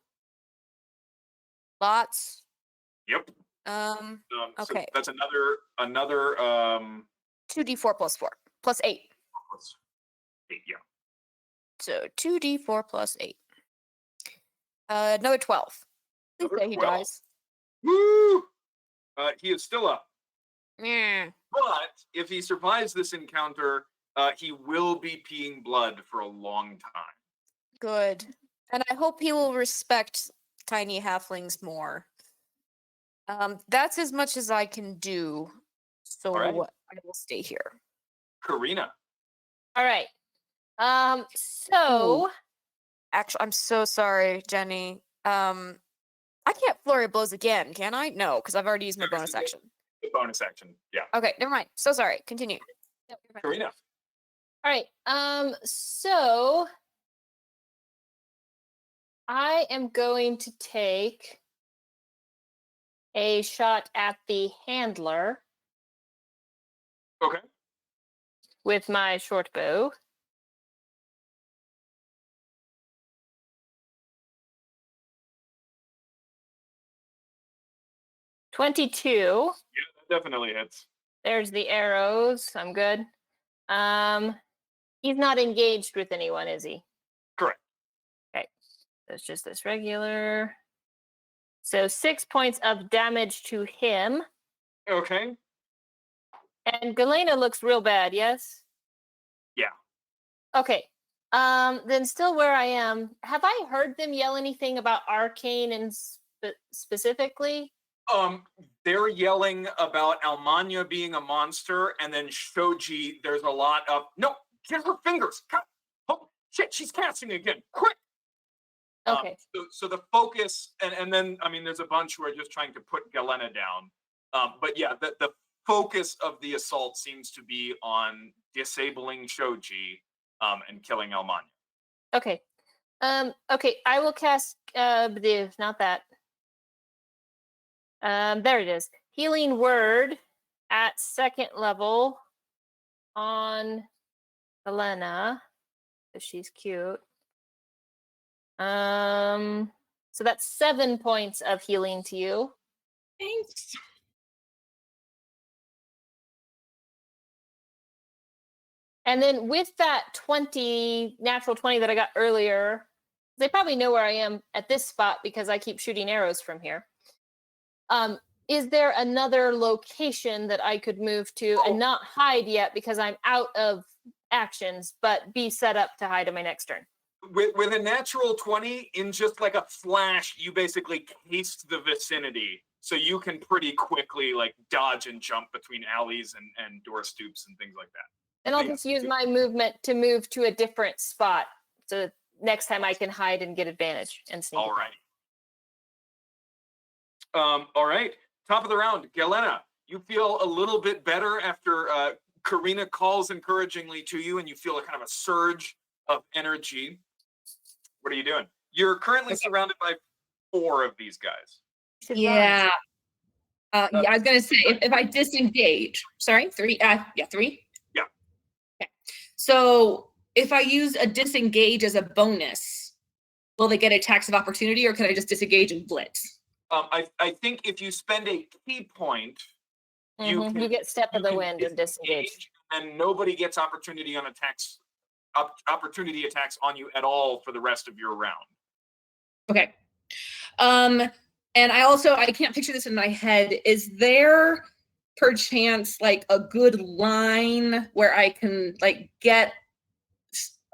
Lots. Yep. Okay. So that's another 2d4 plus 4 plus 8. plus 8, yeah. So 2d4 plus 8. Another 12. Please Another say he 12. dies. Woo! He is still up. Yeah. But if he survives this encounter, he will be peeing blood for a long time. Good. And I hope he will respect tiny halflings more. That's as much as I can do. So All right. I will stay here. Karina. All right. So Actually, I'm so sorry, Jenny. I can't flurry of blows again, can I? No, because I've already used my bonus action. The bonus action. Yeah. Okay, never mind. So sorry. Continue. Yep, you're fine. Karina. All right. So I am going to take a shot at the handler Okay. with my short bow. $22. Yeah, that definitely hits. There's the arrows. I'm good. He's not engaged with anyone, is he? Correct. Okay. So it's just this regular. So 6 points of damage to him. Okay. And Galena looks real bad, yes? Yeah. Okay. Then still where I am, have I heard them yell anything about arcane and specifically? They're yelling about Almanya being a monster, and then Shoji, there's a lot of no, get her fingers. Oh shit, she's casting again. Quick. Okay. So the focus, and then I mean, there's a bunch who are just trying to put Galena down. But yeah, the focus of the assault seems to be on disabling Shoji, and killing Almanya. Okay. Okay, I will cast not that. There it is. Healing word at 2nd level on Helena, because she's cute. So that's 7 points of healing to you. Thanks. And then with that natural 20 that I got earlier, they probably know where I am at this spot because I keep shooting arrows from here. Is there another location that I could move to and not hide yet because I'm out of actions, but be set up to hide in my next turn? With a natural 20, in just like a flash, you basically cased the vicinity, so you can pretty quickly like dodge and jump between alleys and door stoops and things like that. And I'll just use my movement to move to a different spot, so next time I can hide and get advantage and sneak. All right. All right. Top of the round, Galena. You feel a little bit better after Karina calls encouragingly to you, and you feel a kind of a surge of energy. What are you doing? You're currently surrounded by 4 of these guys. Yeah. Yeah, I was gonna say if I disengage, sorry, 3. 3. Yeah. Okay. So if I use a disengage as a bonus, will they get attacks of opportunity, or can I just disengage and blitz? I think if you spend a key point, you get step of the wind and disengage, and nobody gets opportunity attacks on you at all for the rest of your round. Okay. And I can't picture this in my head. Is there perchance like a good line where I can like get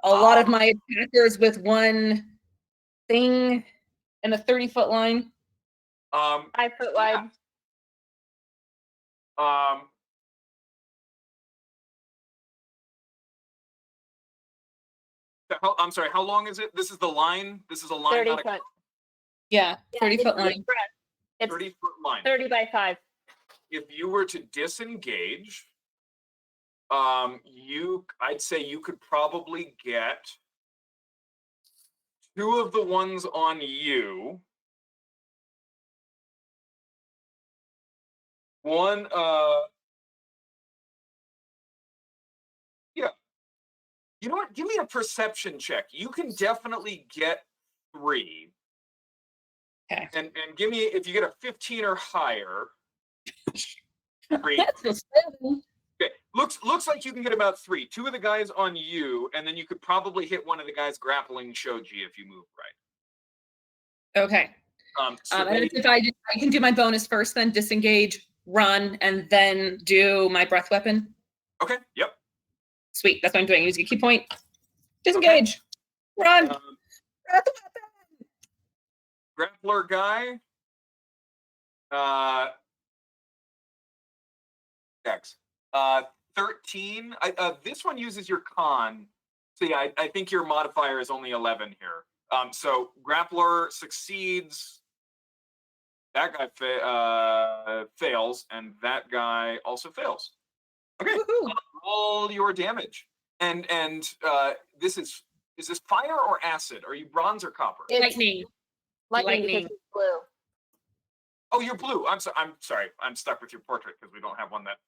a lot of my attackers with one thing in a 30-foot line? 5 foot wide. I'm sorry, how long is it? This is the line? This is a line? 30 not foot. Yeah, 30-foot line. It's 30-foot line. 30 by 5. If you were to disengage, I'd say you could probably get 2 of the ones on you. One, yeah. You know what? Give me a perception check. You can definitely get 3. Okay. And give me, if you get a 15 or higher. 3. That's a 7. Okay. Looks like you can get about 3. 2 of the guys on you, and then you could probably hit one of the guys grappling Shoji if you move right. Okay. So and if I can do my bonus first, then disengage, run, and then do my breath weapon. Okay. Yep. Sweet. That's what I'm doing. Use a key point. Disengage. Run. Breath weapon. Grappler guy. X. 13. This one uses your con. So yeah, I think your modifier is only 11 here. So grappler succeeds. that guy fails, and that guy also fails. Okay, Woohoo. roll your damage. And this is this fire or acid? Are you bronze or copper? It's Lightning. lightning because Lightning. it's blue. Oh, you're blue. I'm sorry. I'm stuck with your portrait because we don't have one that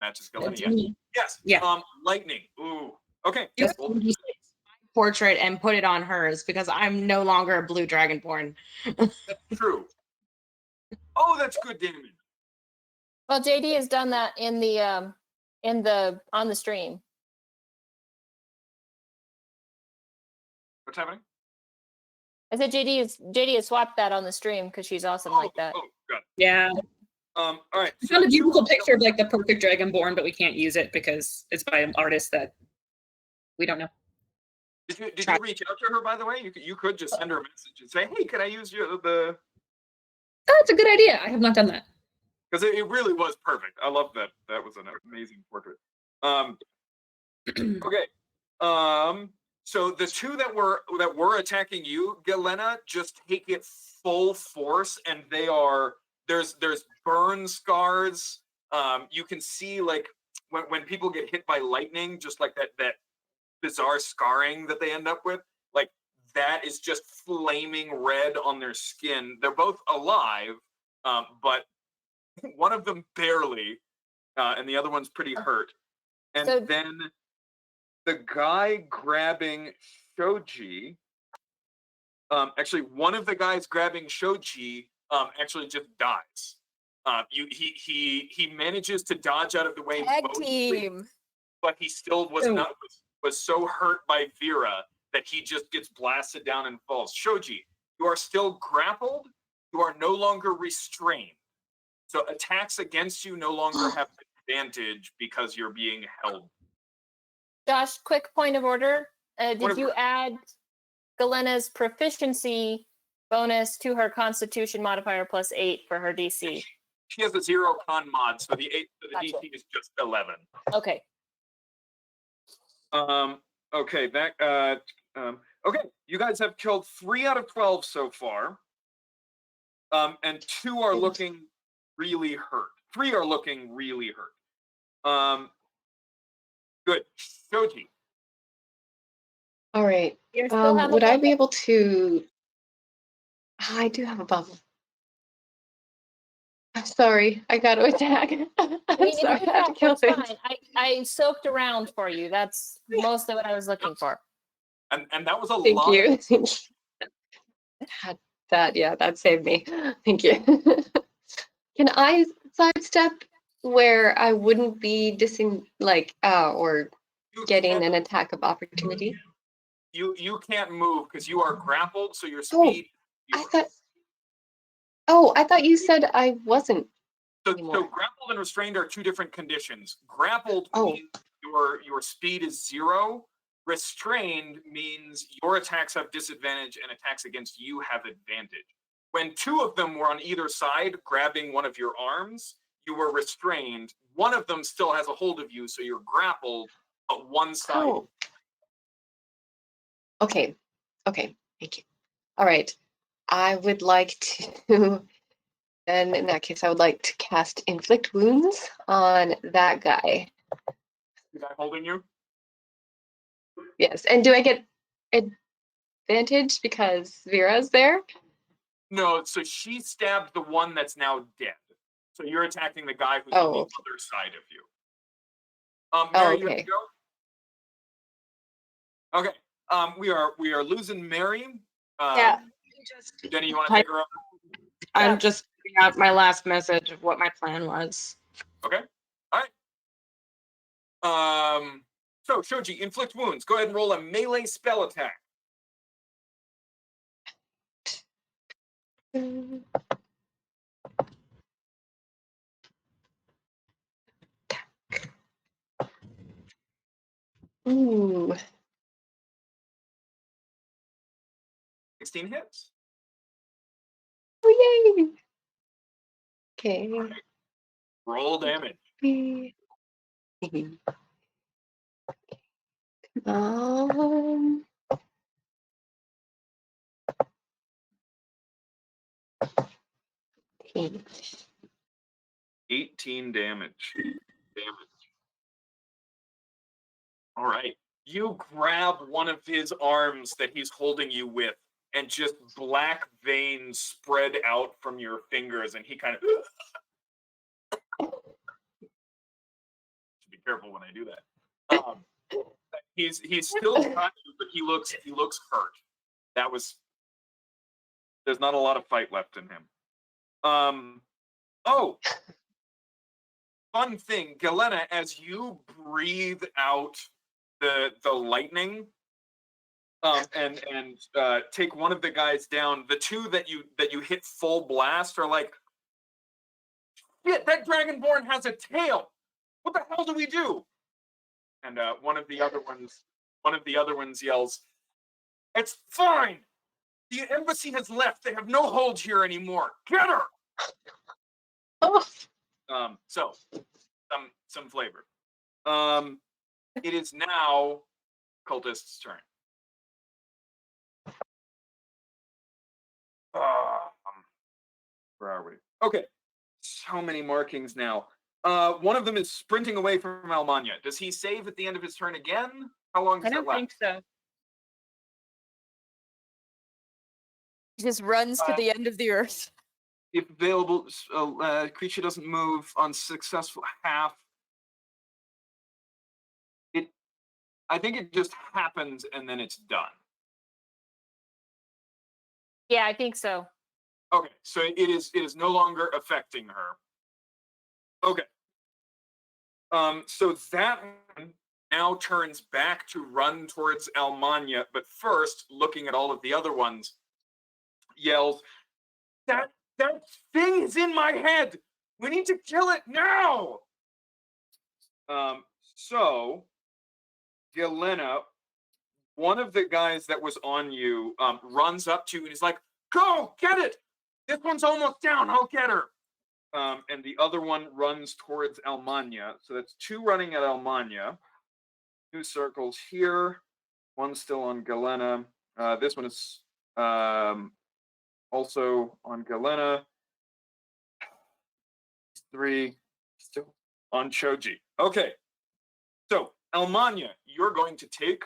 matches Galena That's yet. me. Yes. Yeah. Lightning. Ooh. Okay. Yep. Well, Portrait and put it on hers because I'm no longer a blue dragonborn. that's true. Oh, that's good damage. Well, JD has done that on the stream. What's happening? I said JD has swapped that on the stream because she's awesome like that. Oh, got it. Yeah. All right. I found a beautiful picture of like the perfect dragonborn, but we can't use it because it's by an artist that we don't know. Did you reach out to her, by the way? You could just send her a message and say, "Hey, can I use the?" Oh, that's a good idea. I have not done that. Because it really was perfect. I love that. That was an amazing portrait. Okay. So the two that were attacking you, Galena, just take it full force, and there's burn scars. You can see like when people get hit by lightning, just like that bizarre scarring that they end up with, like that is just flaming red on their skin. They're both alive, but one of them barely, and the other one's pretty hurt. And So- then the guy grabbing Shoji, actually one of the guys grabbing Shoji actually just dies. He manages to dodge out of the way Tag mostly, team. but he still was Oh. not was so hurt by Vera that he just gets blasted down and falls. Shoji, you are still grappled. You are no longer restrained. So attacks against you no longer have advantage because you're being held. Josh, quick point of order. Did Point of you order. add Galena's proficiency bonus to her Constitution modifier +8 for her DC? She has a 0 con mod, so the Gotcha. DC is just 11. Okay. Okay, okay, you guys have killed 3 out of 12 so far. And 2 are looking really hurt. 3 are looking really hurt. Good. Shoji. All right. You still have a Would I bubble? be able to? I do have a bubble. I'm sorry. I got to attack. I'm I mean, sorry. if you I have to attack, kill that's things. fine. I soaked around for you. That's mostly what I was looking for. And that was a Thank lot. you. That saved me. Thank you. Can I sidestep where I wouldn't be or You getting can't- an attack of opportunity? You can't move because you are grappled, so your Oh, speed. I thought you said I wasn't. So anymore. grappled and restrained are 2 different conditions. Grappled Oh. means your speed is 0. Restrained means your attacks have disadvantage and attacks against you have advantage. When 2 of them were on either side grabbing one of your arms, you were restrained. One of them still has a hold of you, so you're grappled, but one side. Oh. Okay. Thank you. All right. I would like to, and in that case, I would like to cast Inflict Wounds on that guy. The guy holding you? Yes. And do I get advantage because Vera's there? No, so she stabbed the one that's now dead. So you're attacking the guy who's on the Oh. other side of you. Mary, you have to Okay. go? Okay. We are losing Mary. Yeah. Jenny, you want to take her up? I'm just putting out my last message of what my plan was. Okay. All right. So Shoji, inflict wounds. Go ahead and roll a melee spell attack. Ooh. 16 hits. Oh, yay. Okay. Roll damage. Um, 18 damage. All right. You grab one of his arms that he's holding you with, and just black veins spread out from your fingers, and he kind of. Should be careful when I do that. He's still got you, but he looks hurt. That was. There's not a lot of fight left in him. Oh, fun thing, Galena, as you breathe out the lightning, and take one of the guys down, the two that you hit full blast are like, shit, that Dragonborn has a tail. What the hell do we do? And one of the other ones yells, "It's fine. The embassy has left. They have no hold here anymore. Get her!" So some flavor. It is now Cultist's turn. Where are we? Okay. So many markings now. One of them is sprinting away from Almania. Does he save at the end of his turn again? How long does I that don't last? think so. He just runs to the end of the earth. If available, creature doesn't move on successful half. I think it just happens and then it's done. Yeah, I think so. Okay, so it is no longer affecting her. Okay. So that one now turns back to run towards Almania, but first, looking at all of the other ones, yells, That thing is in my head! We need to kill it now! So, Galena, one of the guys that was on you, runs up to you and he's like, "Go, get it! This one's almost down, I'll get her!" And the other one runs towards Almania. So that's two running at Almania. Two circles here. One still on Galena. This one is also on Galena. 3 still on Choji. Okay. So, Almania, you're going to take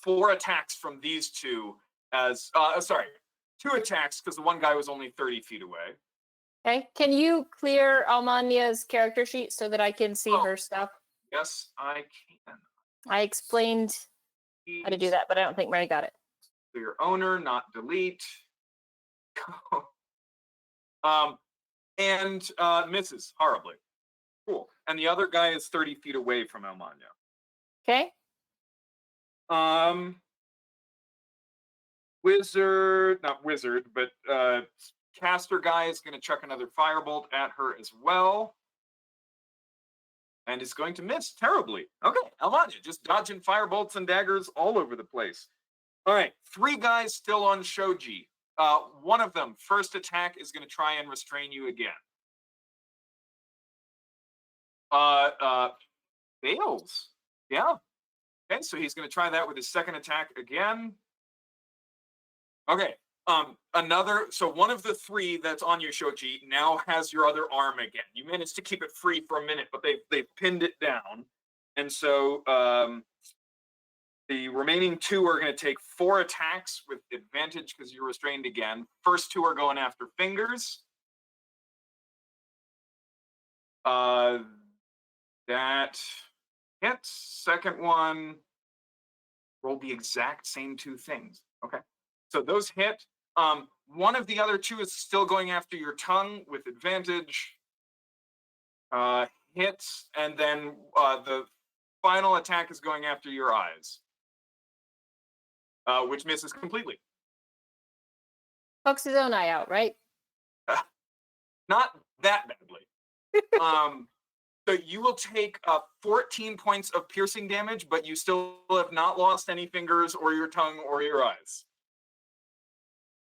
4 attacks from these two as, 2 attacks because the one guy was only 30 feet away. Okay. Can you clear Almania's character sheet so that I can see her stuff? Yes, I can. I explained how to do that, but I don't think Mary got it. So your owner, not delete. And misses horribly. Cool. And the other guy is 30 feet away from Almania. Okay. Not wizard, but caster guy is going to chuck another firebolt at her as well. And is going to miss terribly. Okay, Almania, just dodging firebolts and daggers all over the place. All right, 3 guys still on Shoji. One of them, first attack, is going to try and restrain you again. Fails. Yeah. Okay, so he's going to try that with his second attack again. Okay. So one of the 3 that's on your Shoji now has your other arm again. You managed to keep it free for a minute, but they've pinned it down. And so the remaining 2 are going to take 4 attacks with advantage because you're restrained again. First 2 are going after fingers. That hits. Second one, roll the exact same 2 things. Okay. So those hit. One of the other 2 is still going after your tongue with advantage. Hits. And then the final attack is going after your eyes. Which misses completely. Pokes his own eye out, right? Not that badly. So you will take 14 points of piercing damage, but you still have not lost any fingers or your tongue or your eyes.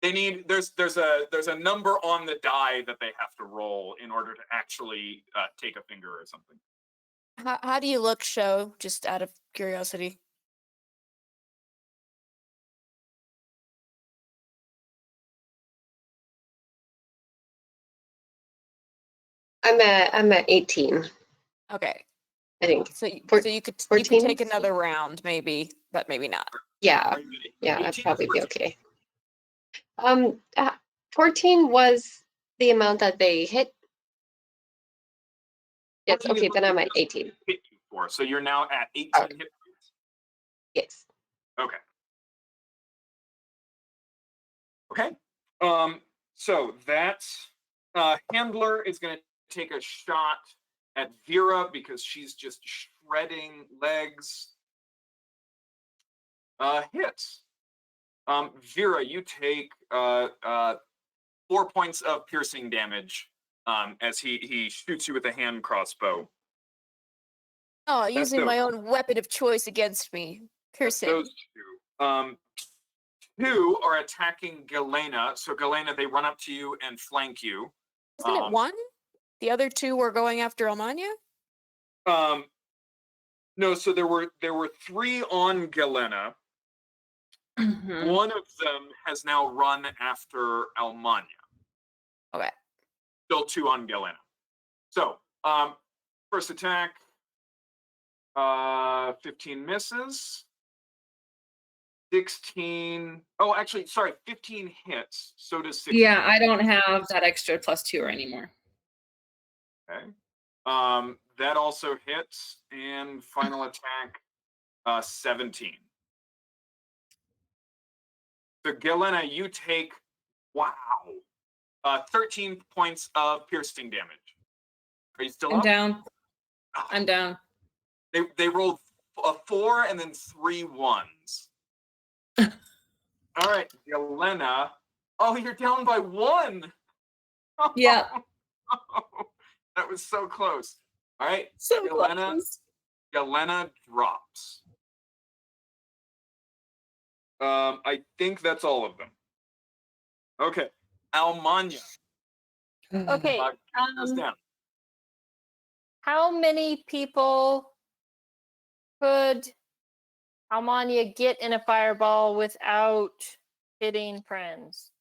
There's a number on the die that they have to roll in order to actually take a finger or something. How do you look, Show? Just out of curiosity. I'm at 18, Okay. I think. So you, Four- so you could 14? take another round maybe, but maybe not. Yeah, Are you ready? yeah, I'd 18 or probably be 14? okay. 14 was the amount that they hit. Yes, 14 is okay, what then they I'm at just 18. hit you for. So you're now at 18 Okay. hit points. Yes. Okay. Okay. So that handler is going to take a shot at Vera because she's just shredding legs. Hits. Vera, you take 4 points of piercing damage as he shoots you with a hand crossbow. Oh, That's using those. my own weapon of choice against me. That's Piercing. those two. Two are attacking Galena. So Galena, they run up to you and flank you. Isn't it one? The other two were going after Almania? No, so there were 3 on Galena. Mhm. One of them has now run after Almania. Okay. Still 2 on Galena. So, first attack, 15 misses. 16. Oh, actually, sorry, 15 hits. So does 16. Yeah, I don't have that extra +2 anymore. Okay. That also hits. And final attack, 17. So Galena, you take 13 points of piercing damage. Are you still I'm up? down. Ah, I'm down. They rolled a 4 and then 3 ones. All right, Galena. Oh, you're down by 1. Yeah. That was so close. All right, So Galena. close. Galena drops. I think that's all of them. Okay, Almania. Okay. Goes down. How many people could Almania get in a fireball without hitting friends?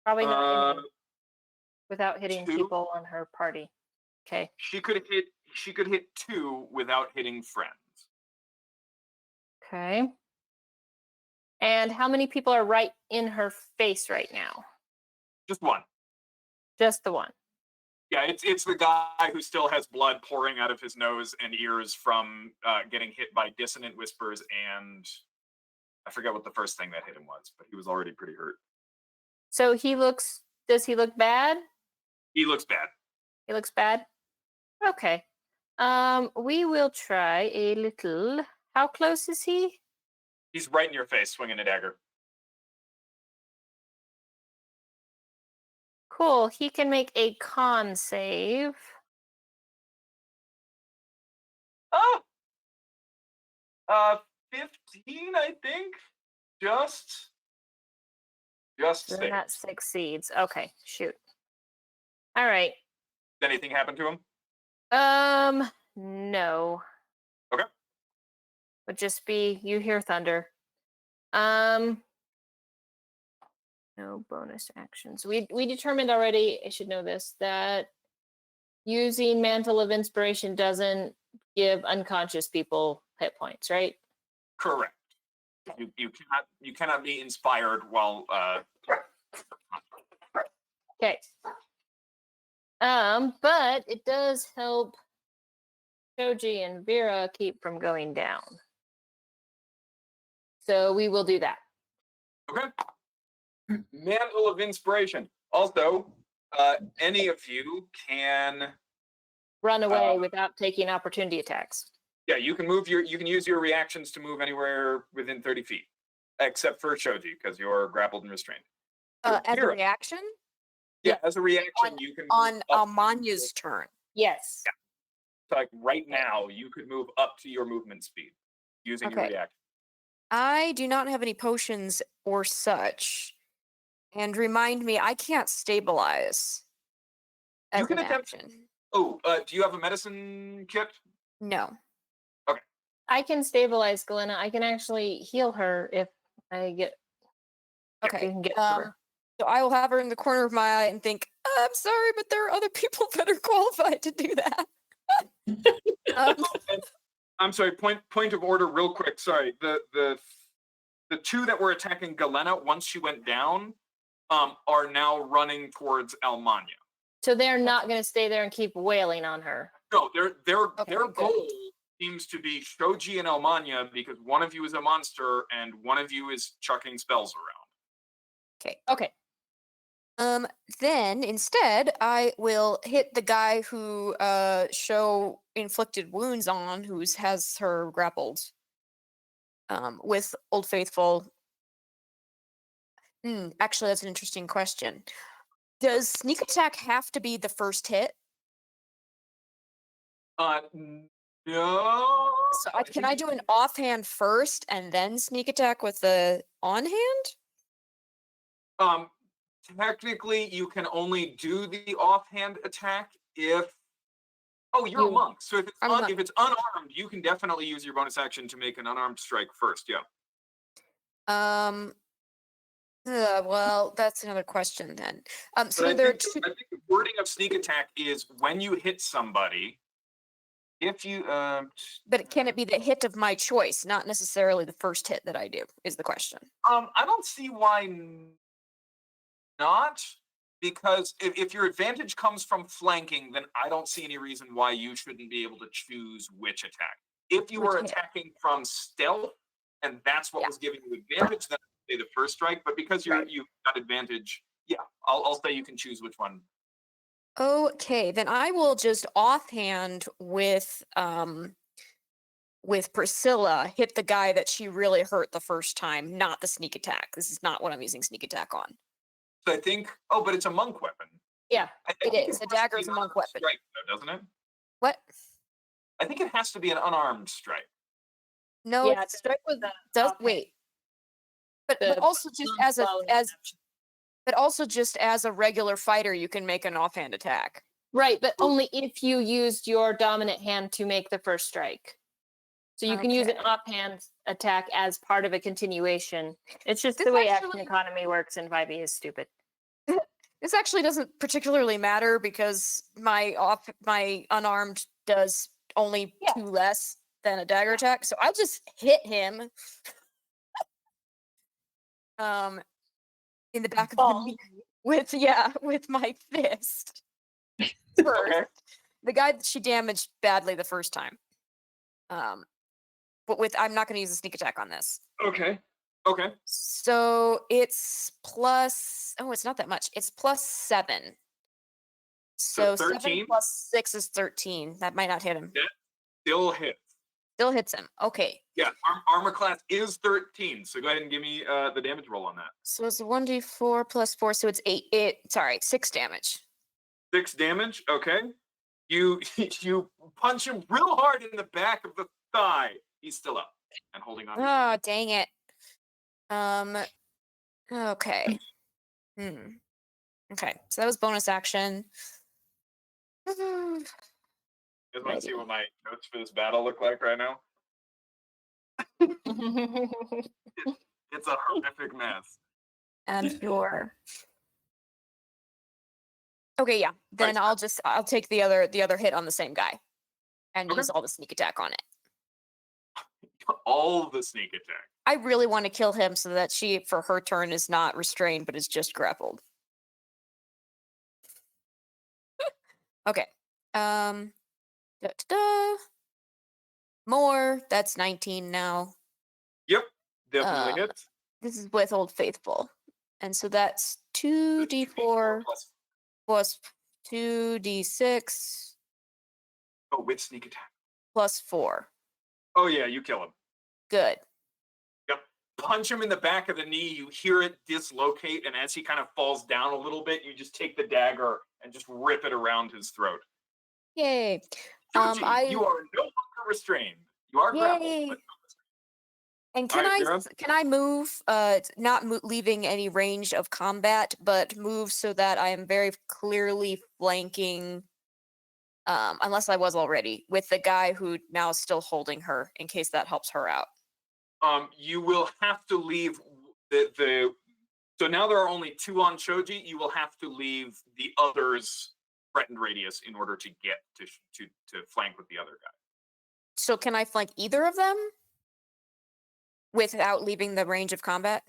Probably not any. Without hitting 2. people on her party. Okay. She could hit 2 without hitting friends. Okay. And how many people are right in her face right now? Just 1. Just the one. Yeah, it's the guy who still has blood pouring out of his nose and ears from getting hit by dissonant whispers, and I forget what the first thing that hit him was, but he was already pretty hurt. So does he look bad? He looks bad. He looks bad? Okay. We will try a little. How close is he? He's right in your face, swinging a dagger. Cool. He can make a con save. Oh, 15, I think. Just Then save. that succeeds. Okay, shoot. All right. Did anything happen to him? No. Okay. Would just be you hear thunder. No bonus actions. We determined already, I should know this, that using Mantle of Inspiration doesn't give unconscious people hit points, right? Correct. You cannot be inspired while Okay. But it does help Shoji and Vera keep from going down. So we will do that. Okay. Mantle of Inspiration. Also, any of you can Run away without taking opportunity attacks. Yeah, you can use your reactions to move anywhere within 30 feet, except for Shoji, because you're grappled and restrained. As a Vera, reaction? yeah, as a reaction, you can On move up Almania's turn. Yes. So like right now, you could move up to your movement speed using your Okay. reaction. I do not have any potions or such. And remind me, I can't stabilize as You can an attempt. action. Oh, do you have a medicine kit? No. I can stabilize Galena. I can actually heal her if I get. Okay. I can get to her. So I will have her in the corner of my eye and think, I'm sorry, but there are other people better qualified to do that. I'm sorry. Point of order, real quick. Sorry. The two that were attacking Galena once she went down, are now running towards Almania. So they're not going to stay there and keep wailing on her. No, their good. goal seems to be Shoji and Almania because one of you is a monster and one of you is chucking spells around. Okay. Then instead, I will hit the guy who show inflicted wounds on, who has her grappled. With Old Faithful. Actually, that's an interesting question. Does sneak attack have to be the first hit? No. So can I do an offhand first and then sneak attack with the on hand? Technically, you can only do the offhand attack if. Oh, you're a monk. So if it's unarmed, you can definitely use your bonus action to make an unarmed strike first. Yeah. Well, that's another question then. So I there are think the wording of sneak attack is when you hit somebody. If you. But can it be the hit of my choice, not necessarily the first hit that I do? Is the question. I don't see why not. Because if your advantage comes from flanking, then I don't see any reason why you shouldn't be able to choose which attack. If you were attacking from stealth, and that's what was giving you advantage, then I'd say the first strike. But because you've got advantage, yeah, I'll say you can choose which one. Okay, then I will just offhand with Priscilla hit the guy that she really hurt the first time, not the sneak attack. This is not what I'm using sneak attack on. So I think. Oh, but it's a monk weapon. Yeah, it is. A dagger is a monk weapon. Strike, though, doesn't it? What? I think it has to be an unarmed strike. No, Yeah, strike with the does offhand. wait. But also just just as a regular fighter, you can make an offhand attack. Right, but only if you used your dominant hand to make the first strike. So you can use an offhand attack as part of a continuation. It's just the way action economy works in 5e is stupid. This actually doesn't particularly matter because my unarmed does only 2 less than a dagger attack. So I'll just hit him in the back of the knee with my fist. First. The guy that she damaged badly the first time. But I'm not going to use a sneak attack on this. Okay. So it's plus. Oh, it's not that much. It's plus 7. So 13? 7 plus 6 is 13. That might not hit him. That still hits. Still hits him. Okay. Yeah, armor class is 13. So go ahead and give me the damage roll on that. So it's a 1d4 plus 4. So it's 6 damage. 6 damage. Okay. You punch him real hard in the back of the thigh. He's still up and holding on. Oh, dang it. Okay. Okay. So that was bonus action. You guys want to see what my notes for this battle look like right now? It's a horrific mess. And your. Okay, yeah. Then I'll take the other hit on the same guy, and use all the sneak attack on it. All the sneak attack. I really want to kill him so that she, for her turn, is not restrained but is just grappled. Okay. More. That's 19 now. Yep, definitely hits. This is with Old Faithful, and so that's 2d4 plus 2d6. Oh, with sneak attack. Plus 4. Oh yeah, you kill him. Good. Yep. Punch him in the back of the knee. You hear it dislocate, and as he kind of falls down a little bit, you just take the dagger and just rip it around his throat. Yay. Shoji, you are no longer restrained. You are grappled. But and can I move? Not leaving any range of combat, but move so that I am very clearly flanking. Unless I was already with the guy who now is still holding her, in case that helps her out. You will have to leave the. So now there are only 2 on Shoji. You will have to leave the other's threatened radius in order to get to flank with the other guy. So can I flank either of them without leaving the range of combat?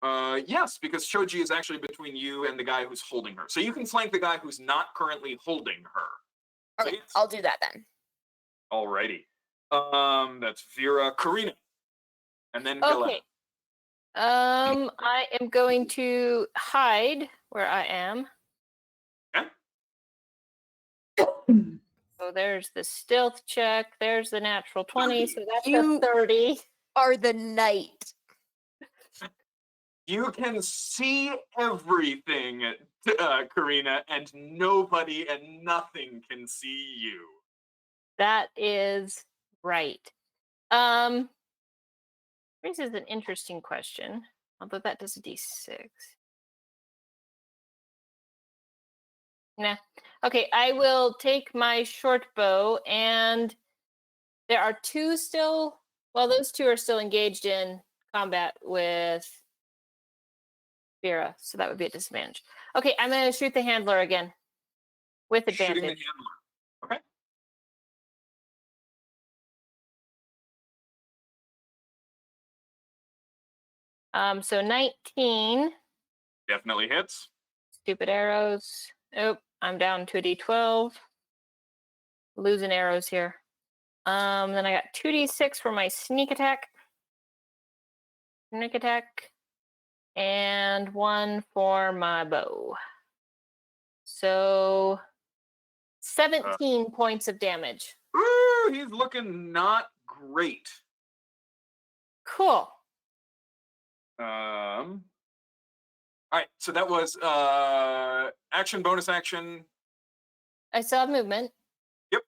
Yes, because Shoji is actually between you and the guy who's holding her. So you can flank the guy who's not currently holding her. Okay, So yes. I'll do that then. Alrighty. That's Vera, Karina, and then Okay. I am going to hide where I am. Okay. So there's the stealth check. There's the natural 20. So that's You- a 30. Are the knight. You can see everything, Karina, and nobody and nothing can see you. That is right. This is an interesting question, although that does a d6. Nah. Okay, I will take my short bow, and there are 2 still. Well, those 2 are still engaged in combat with Vera, so that would be a disadvantage. Okay, I'm going to shoot the handler again with Shooting the advantage. handler. Okay. So 19. Definitely hits. Stupid arrows. Oh, I'm down to a d12. Losing arrows here. Then I got 2d6 for my sneak attack. Sneak attack. And 1 for my bow. So 17 points of damage. Ooh, he's looking not great. Cool. All right, so that was action, bonus action. I still have movement. Yep.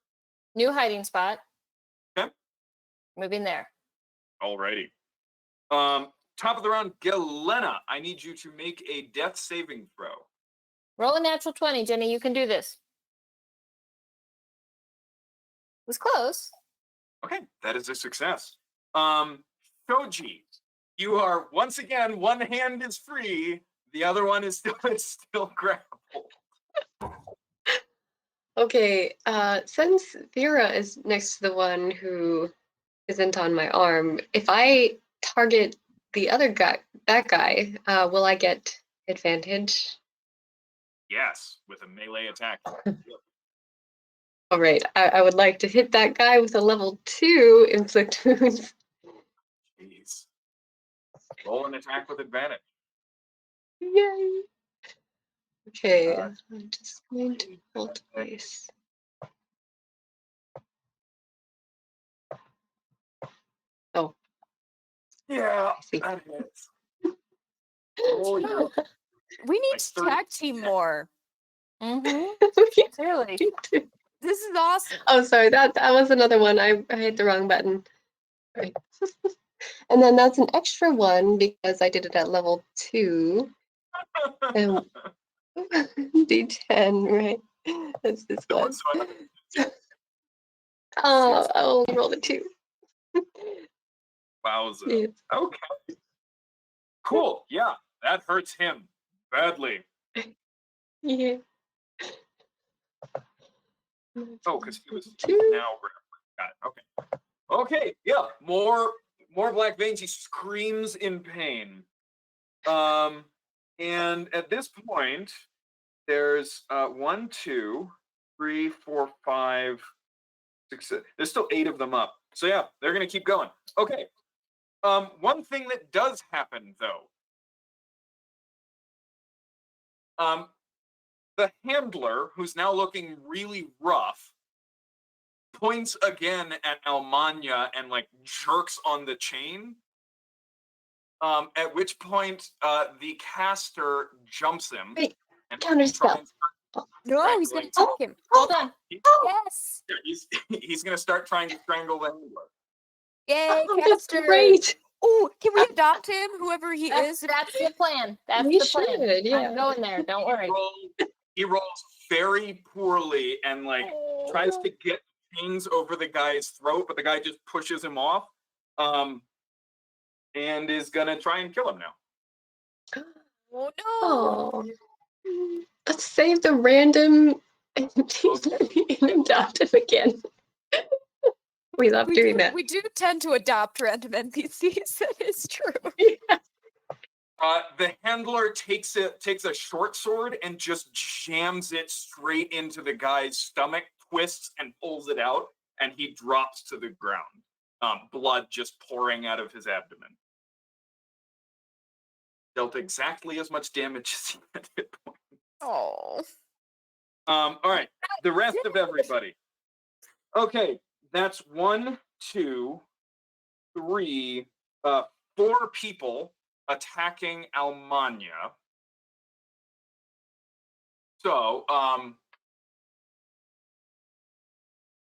New hiding spot. Okay. Moving there. Alrighty. Top of the round, Gelena. I need you to make a death saving throw. Roll a natural 20, Jenny. You can do this. It was close. Okay, that is a success. Shoji, you are once again, one hand is free, the other one is still grappled. Okay, since Vera is next to the one who isn't on my arm, if I target the other guy, that guy, will I get advantage? Yes, with a melee attack. All right, I would like to hit that guy with a level 2 inflict wounds. Jeez. Roll an attack with advantage. Yay! Okay, I'm just going to roll twice. Oh, Yeah, I see. that hits. Oh, yeah. We need Like to 30. tag team more. Mm-hmm. Clearly. This is awesome. Oh, sorry, that was another one. I hit the wrong button. Right. And then that's an extra 1 because I did it at level 2. And D10, right? That's this So- one. so I- Oh, I only rolled a 2. Wowza. Yeah. Okay. Cool. Yeah, that hurts him badly. Yeah. Oh, because he was Two. now grappling. Got it. Okay. Okay. Yeah. More black veins. He screams in pain. And at this point, there's 1, 2, 3, 4, 5, 6, 7. There's still 8 of them up. So yeah, they're gonna keep going. Okay. One thing that does happen though. The handler, who's now looking really rough, points again at Almanya and like jerks on the chain. At which point the caster jumps him. Wait, and counterspell. tries- No, he's gonna Strangling. take him. Hold on. Yes. He's gonna start trying to strangle the handler. Yay, Oh, that's caster. great. Oh, can we adopt him, whoever he That's is? the plan. That's We the plan. should, yeah. I'm going there. Don't worry. He rolls very poorly and like tries to get chains over the guy's throat, but the guy just pushes him off. And is gonna try and kill him now. Oh no! Oh, let's save the random and adopt him again. We love doing that. We do tend to adopt random NPCs. That is true. The handler takes a short sword and just jams it straight into the guy's stomach, twists and pulls it out, and he drops to the ground. Blood just pouring out of his abdomen. Dealt exactly as much damage as he had hit points. Oh. All right, the rest of everybody. Okay, that's 1, 2, 3, 4 people attacking Almania. So,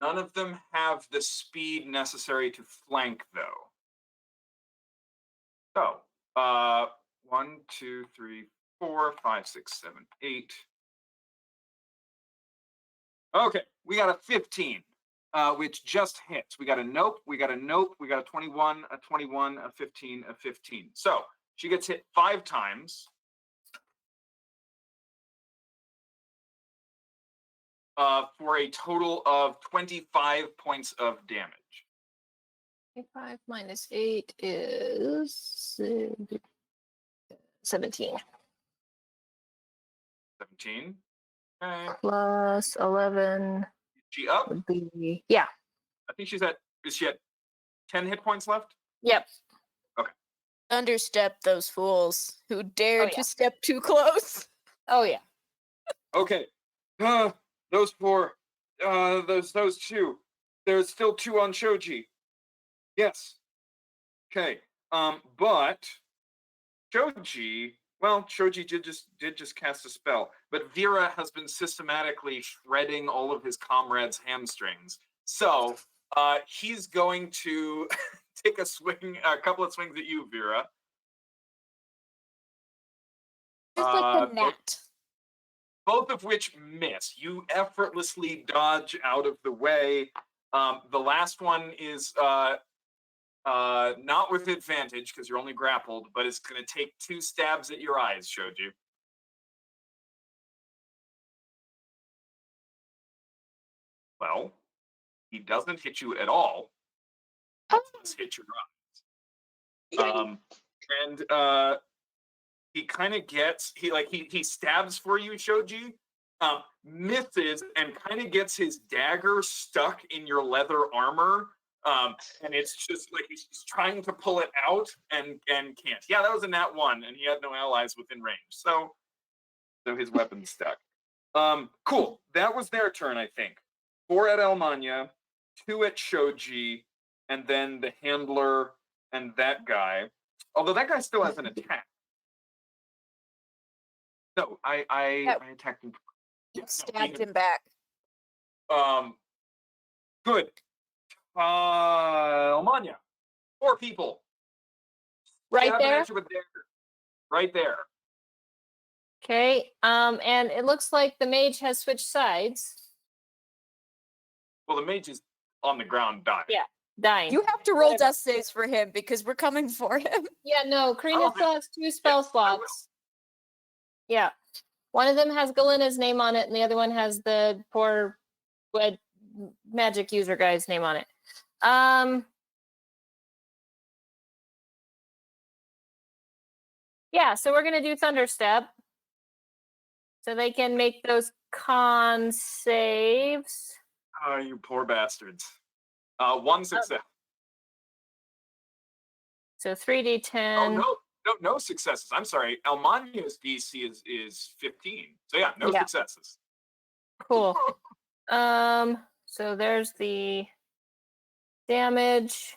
none of them have the speed necessary to flank, though. So, 1, 2, 3, 4, 5, 6, 7, 8. Okay, we got a 15, which just hits. We got a nope, we got a nope, we got a 21, a 21, a 15, a 15. So she gets hit 5 times. For a total of 25 points of damage. 5 minus 8 is 17. 17. Okay. Plus 11 She up? would be, yeah. I think is she at 10 hit points left? Yep. Understep those fools who dared yeah. to step too close. Oh, yeah. Okay. Those 4. Those 2. There's still 2 on Shoji. Yes. Okay. But Shoji did just cast a spell, but Vera has been systematically shredding all of his comrades' hamstrings. So he's going to take a couple of swings at you, Vera. Just like the net. Both of which miss. You effortlessly dodge out of the way. The last one is not with advantage because you're only grappled, but it's going to take 2 stabs at your eyes, Shoji. Well, he doesn't hit you at all. Just hit your eyes. And he kind of gets he stabs for you, Shoji. Misses and kind of gets his dagger stuck in your leather armor. And it's just like he's trying to pull it out and can't. Yeah, that was a nat 1, and he had no allies within range. So his weapon's stuck. Cool. That was their turn, I think. 4 at Almania, 2 at Shoji, and then the handler and that guy. Although that guy still has an attack. No, I attacked him. You stabbed him back. Good. Almania. 4 people. Right Stab an there? answer with dagger. Right there. Okay. And it looks like the mage has switched sides. Well, the mage is on the ground dying. Yeah, dying. You have to roll Whatever. death saves for him because we're coming for him. Yeah, no, Karina Oh, still has 2 spell slots. Yeah. One of them has Galena's name on it, and the other one has the poor magic user guy's name on it. Yeah, so we're gonna do Thunderstep. So they can make those con saves. Oh, you poor bastards. 1 success. So 3d10. Oh, no successes. I'm sorry. Almania's DC is 15. So yeah, no successes. Cool. So there's the damage.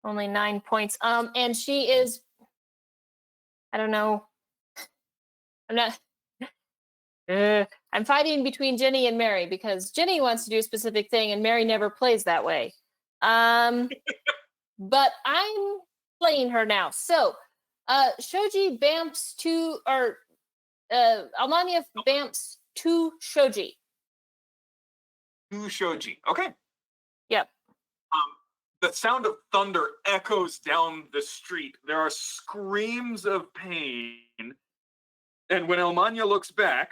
Only 9 points. And she is, I don't know. I'm not. I'm fighting between Jenny and Mary because Jenny wants to do a specific thing and Mary never plays that way. But I'm playing her now. So, Shoji bamps to, or Almania bamps to Shoji. To Shoji. Okay. Yep. The sound of thunder echoes down the street. There are screams of pain. And when Elmania looks back,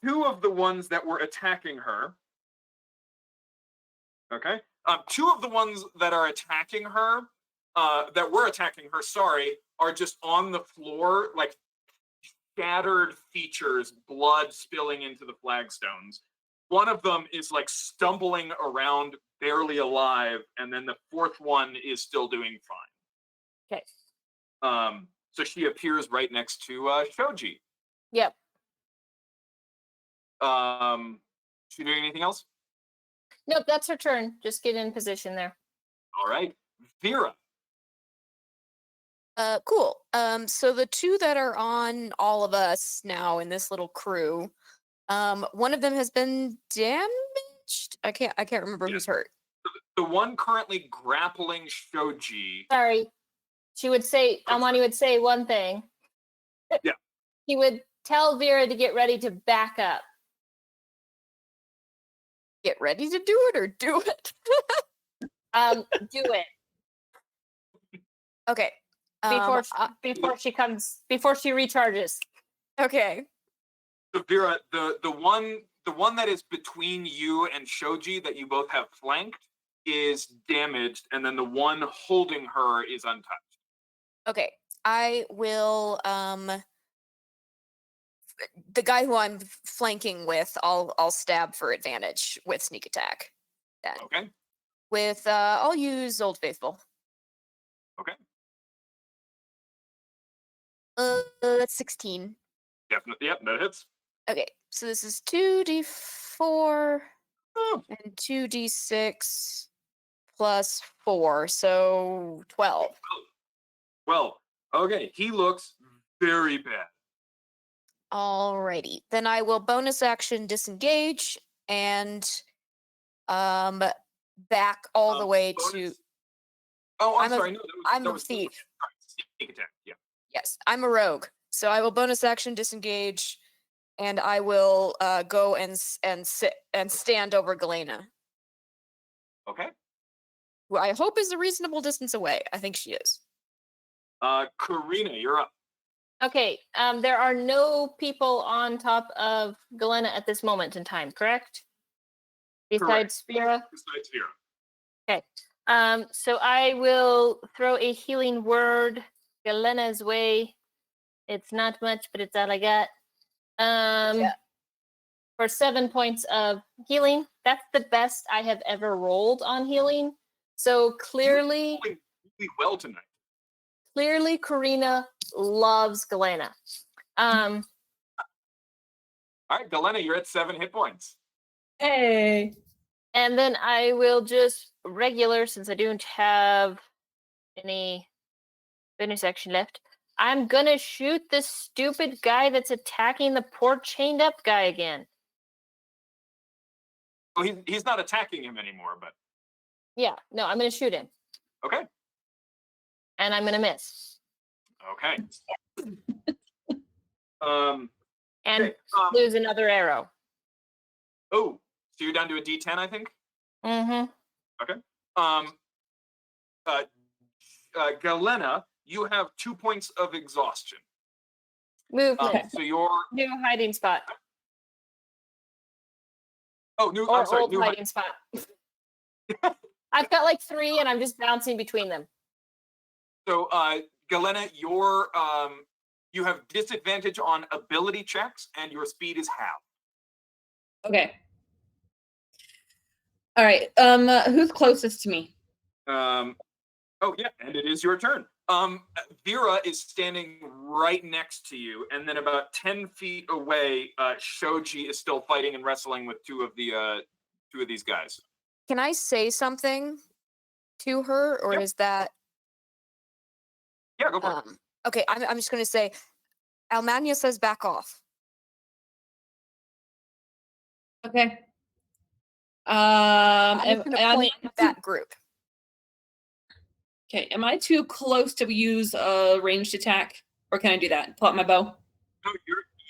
two of the ones that were attacking her, okay? Two of the ones that are attacking her, that were attacking her, sorry, are just on the floor, like shattered features, blood spilling into the flagstones. One of them is like stumbling around, barely alive, and then the fourth one is still doing fine. Okay. So she appears right next to Shoji. Yep. She doing anything else? Nope, that's her turn. Just get in position there. All right. Vera. Cool. So the two that are on all of us now in this little crew, one of them has been damaged. I can't remember who's hurt. The one currently grappling Shoji. Sorry. Almani would say one thing. Yeah. He would tell Vera to get ready to back up. Get ready to do it or do it? Do it. Okay. Before she recharges. Okay. So Vera, the one that is between you and Shoji that you both have flanked is damaged, and then the one holding her is untouched. Okay. I will the guy who I'm flanking with, I'll stab for advantage with sneak attack. Then. Okay. With I'll use Old Faithful. Okay. That's 16. Definitely. Yep, that hits. Okay, so this is 2d4 Oh. and 2d6 plus 4, so 12. Well, okay, he looks very bad. Alrighty, then I will bonus action disengage and back all the way bonus- to. Oh, I'm I'm a- sorry. No, I'm that a was thief. Sorry, sneak attack. Yeah. Yes, I'm a rogue, so I will bonus action disengage, and I will go and sit and stand over Galena, Okay. who I hope is a reasonable distance away. I think she is. Karina, you're up. Okay. There are no people on top of Galena at this moment in time, correct? Besides Spira? Besides Vera. Okay. So I will throw a healing word Galena's way. It's not much, but it's all I got. For 7 points of healing. That's the best I have ever rolled on healing. So clearly, You're doing really well tonight. clearly Karina loves Galena. All right, Galena, you're at 7 hit points. Hey. And then I will just regular, since I don't have any bonus action left. I'm gonna shoot this stupid guy that's attacking the poor chained up guy again. Oh, he's not attacking him anymore, but Yeah, no, I'm gonna shoot him. okay. And I'm gonna miss. Okay. And Okay, lose another arrow. oh, so you're down to a D10, I think? Mm-hmm. Galena, you have 2 points of exhaustion. Movement. So you're New hiding spot. new. Or I'm sorry, old new. hiding spot. I've got like 3 and I'm just bouncing between them. So, Galena, you have disadvantage on ability checks, and your speed is half. Okay. All right. Who's closest to me? Oh yeah, and it is your turn. Vera is standing right next to you, and then about 10 feet away, Shoji is still fighting and wrestling with two of these guys. Can I say something to her, or Yep. is that Yeah, go for it. okay? I'm just going to say, Almania says back off. Okay. I'm Am, just going to point at that group. okay. Am I too close to use a ranged attack, or can I do that? Pull out my bow. No,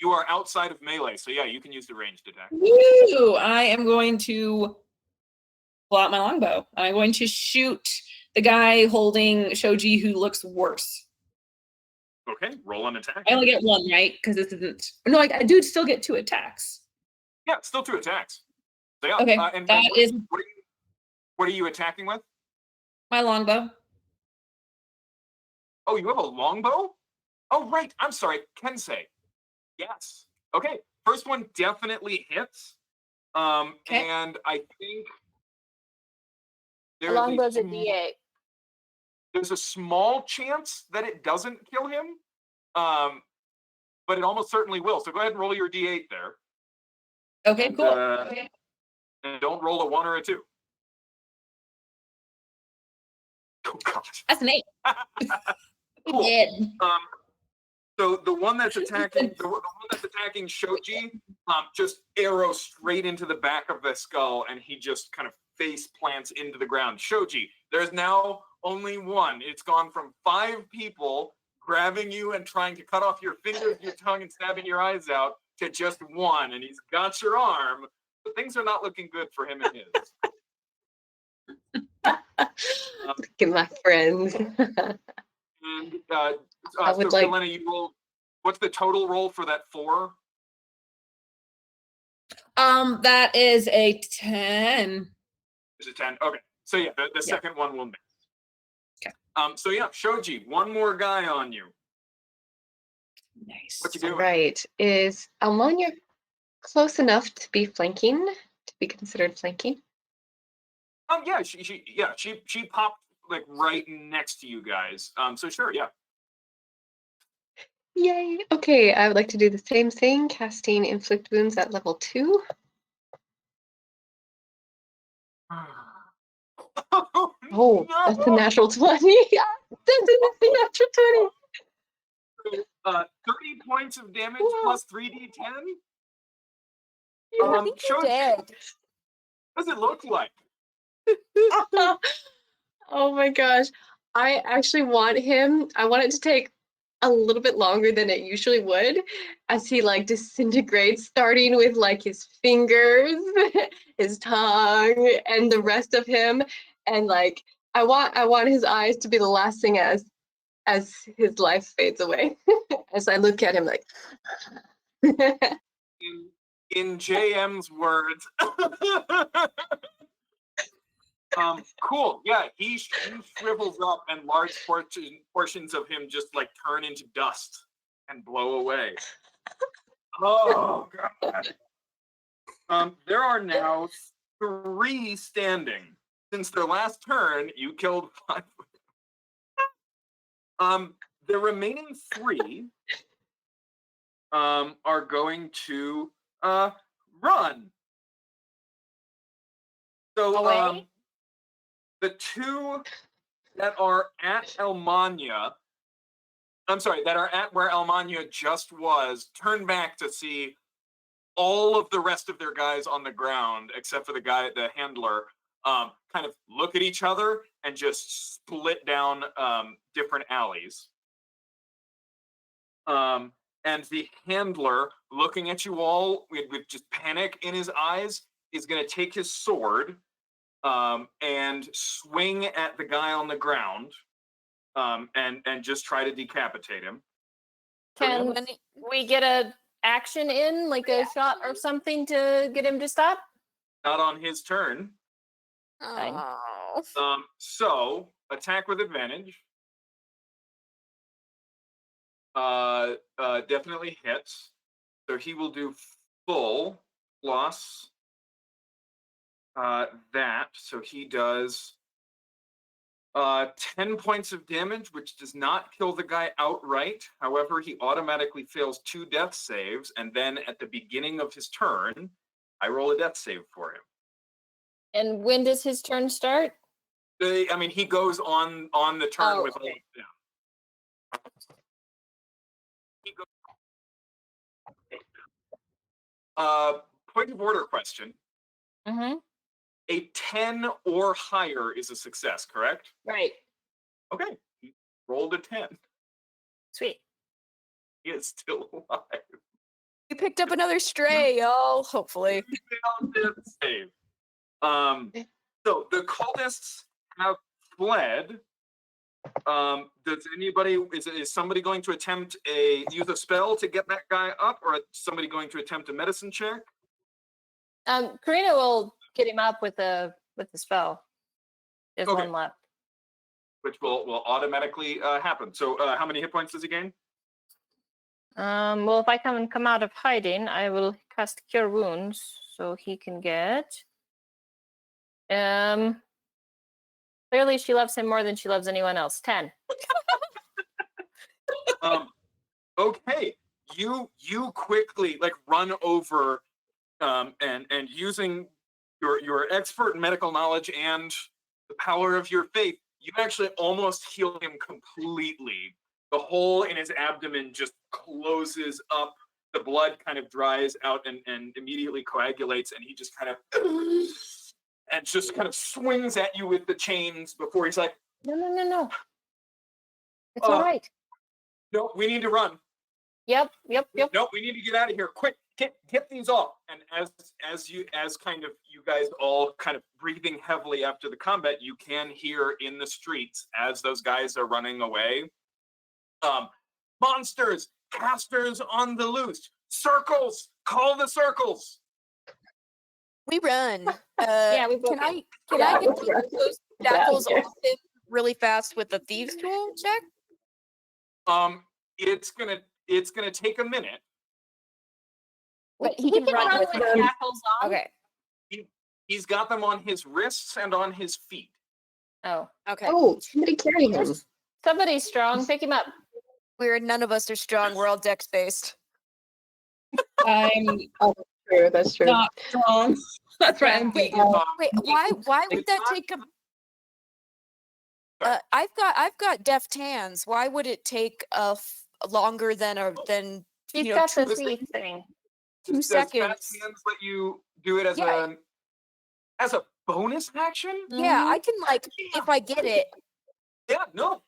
you are outside of melee, so yeah, you can use the ranged attack. Woo! I am going to pull out my longbow. I'm going to shoot the guy holding Shoji who looks worse. Okay, roll an attack. I only get one, right? Because this isn't. No, I do still get 2 attacks. Yeah, still 2 attacks. So, yeah, Okay, and that is what are you attacking with? my longbow. Oh, you have a longbow? Oh, right. I'm sorry, Kensei. Yes. Okay. First one definitely hits. Okay. And I think A there's longbow's a sm- D8. there's a small chance that it doesn't kill him. But it almost certainly will. So go ahead and roll your D8 there. Okay, And, cool. Okay. And don't roll a 1 or a 2. Oh gosh. That's an 8. Cool. Dead. So the one that's attacking the one that's attacking Shoji, just arrow straight into the back of the skull, and he just kind of face plants into the ground. Shoji, there's now only one. It's gone from 5 people grabbing you and trying to cut off your fingers, your tongue, and stabbing your eyes out to just one, and he's got your arm, but things are not looking good for him and his. Look at my friends. And I would so like- Helena, you roll. What's the total roll for that 4? That is a 10. Is it 10? Okay. So yeah, the Yeah. second one will miss. Okay. So yeah, Shoji, one more guy on you. Nice. What you doing? Right. Is Almania close enough to be flanking, to be considered flanking? Yeah, she popped like right next to you guys. So sure, yeah. Yay. Okay, I would like to do the same thing, casting inflict wounds at level 2. Oh, that's a natural 20. Yeah, that's a natural 20. 30 points of damage Whoa. plus 3d10. I think you're Shoji, dead. what does it look like? Oh my gosh. I actually want I want it to take a little bit longer than it usually would as he like disintegrates, starting with like his fingers, his tongue, and the rest of him. And like I want his eyes to be the last thing as his life fades away. As I look at him like In JM's words. Cool. Yeah, he shrivels up, and large portions of him just like turn into dust and blow away. Oh god. There are now 3 standing. Since their last turn, you killed 5. The remaining 3 are going to run. So Away? the 2 that are at Elmania, I'm sorry, that are at where Elmania just was, turn back to see all of the rest of their guys on the ground, except for the handler, kind of look at each other and just split down different alleys. And the handler, looking at you all with just panic in his eyes, is going to take his sword and swing at the guy on the ground and just try to decapitate him. Can we get a action in, like a shot or something to get him to stop? Not on his turn. Oh. So attack with advantage. Definitely hits. So he will do full plus that. So he does 10 points of damage, which does not kill the guy outright. However, he automatically fails 2 death saves, and then at the beginning of his turn, I roll a death save for him. And when does his turn start? I mean, he goes on the turn Oh, with all okay. of them. Point of order question. Mm-hmm. A 10 or higher is a success, correct? Right. Okay. He rolled a 10. Sweet. He is still alive. You picked up another stray, y'all. Hopefully. He failed death save. So the cultists have fled. Does anybody is somebody going to attempt use a spell to get that guy up, or is somebody going to attempt a medicine check? Karina will get him up with the spell. There's Okay. one left. Which will automatically happen. So how many hit points does he gain? Well, if I come out of hiding, I will cast Cure Wounds, so he can get. Clearly, she loves him more than she loves anyone else. 10. Okay, you quickly like run over, and using your expert medical knowledge and the power of your faith, you actually almost heal him completely. The hole in his abdomen just closes up. The blood kind of dries out and immediately coagulates, and he just kind of and just kind of swings at you with the chains before he's like, No. It's all right. no, we need to run. Yep. No, we need to get out of here. Quick, get these off. And as you guys all kind of breathing heavily after the combat, you can hear in the streets as those guys are running away. Monsters, casters on the loose, circles, call the circles. We run. Yeah, we both Can I Yeah, get we run. those shackles off him really fast with the thieves tool check? It's gonna take a minute. But he can run with with the them. shackles on. Okay. He's got them on his wrists and on his feet. Oh, Okay. Oh, somebody carry him. somebody's strong. Pick him up. None of us are strong. We're all dex based. I'm True, that's true. not strong. That's right. I'm Wait, vegan. Wait, why would that take him? I've got deft hands. Why would it take longer than He's you know, got the two- thief thing. 2 Does fast seconds? hands let you do it as Yeah. a bonus action? Yeah, I can if I get it. Yeah, no,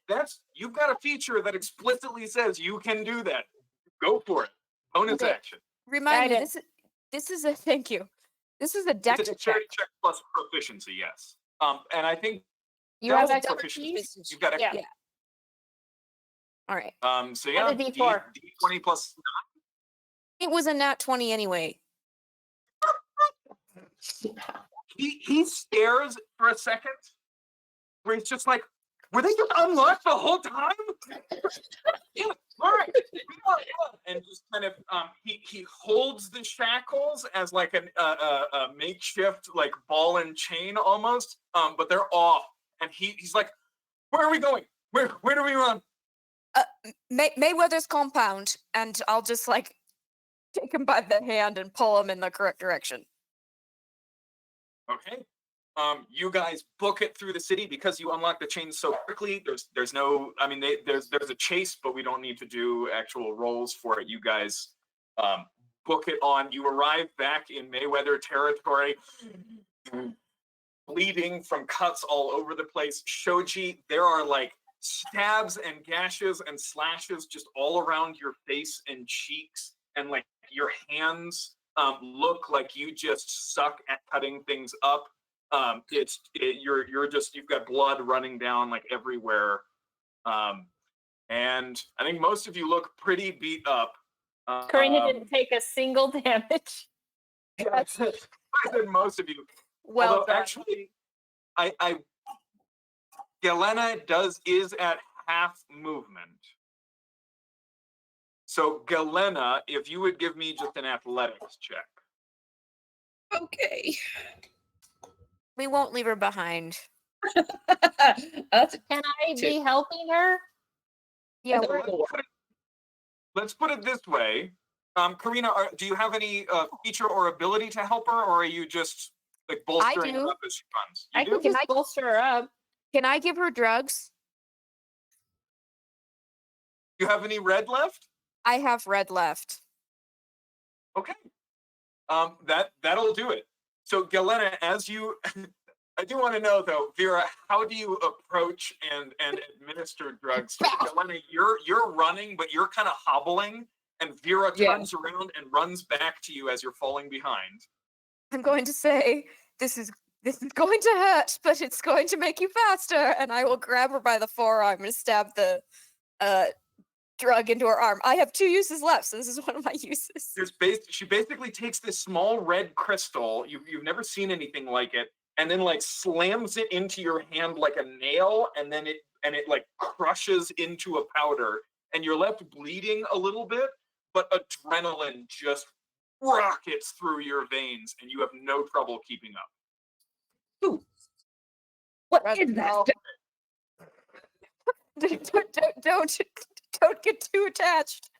you've got a feature that explicitly says you can do that. Go for it. Bonus Okay. action. Remind me, Guidance. this is a thank you. This is a It's dex a check. dexterity check plus proficiency, yes. And I think You have double expertise. proficiency. You've got Yeah. Yeah. All right. so yeah, Add a D4. D20 plus It was a nat 20 anyway. he stares for a second where he's just like, were they just unlocked the whole time? Yeah, all right. And just kind of he holds the shackles as like a makeshift like ball and chain almost, but they're off. And he's like, where are we going? Where do we run? Mayweather's compound, and I'll just take him by the hand and pull him in the correct direction. Okay. You guys book it through the city because you unlock the chains so quickly. There's no, I mean, there's a chase, but we don't need to do actual rolls for it. You guys book it on. You arrive back in Mayweather territory, bleeding from cuts all over the place. Shoji, there are like stabs and gashes and slashes just all around your face and cheeks, and like your hands look like you just suck at cutting things up. You've got blood running down like everywhere, and I think most of you look pretty beat up. Karina didn't take a single damage. I said most of you. Well Although done. actually, Galena is at half movement. So Galena, if you would give me just an athletics check. Okay. We won't leave her behind. That's Can I be helping her? Yeah, So we're let's put it this way. Karina, do you have any feature or ability to help her, or are you just like bolstering her do. up as she runs? I You can do? just bolster her up. Can I give her drugs? You have any red left? I have red left. Okay. That'll do it. So Galena, as you I do want to know though, Vera, how do you approach and administer drugs? So Galena, you're running, but you're kind of hobbling, and Vera Yeah. turns around and runs back to you as you're falling behind. I'm going to say this is this is going to hurt, but it's going to make you faster. And I will grab her by the forearm and stab the drug into her arm. I have 2 uses left, so this is one of my uses. She basically takes this small red crystal. You've never seen anything like it, and then like slams it into your hand like a nail, and then it like crushes into a powder, and you're left bleeding a little bit, but adrenaline just rockets through your veins, and you have no trouble keeping up. Ooh. What Rather is that? Don't get too attached.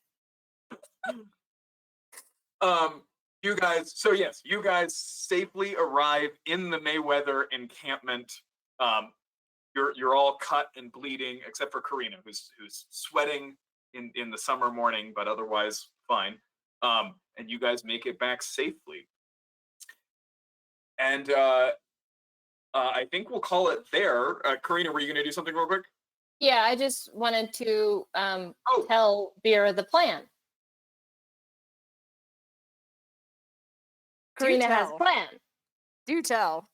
You guys safely arrive in the Mayweather encampment. You're all cut and bleeding, except for Karina, who's sweating in the summer morning, but otherwise fine. And you guys make it back safely. And I think we'll call it there. Karina, were you going to do something real quick? Yeah, I just wanted to tell Vera the plan. Karina has a plan. Do tell.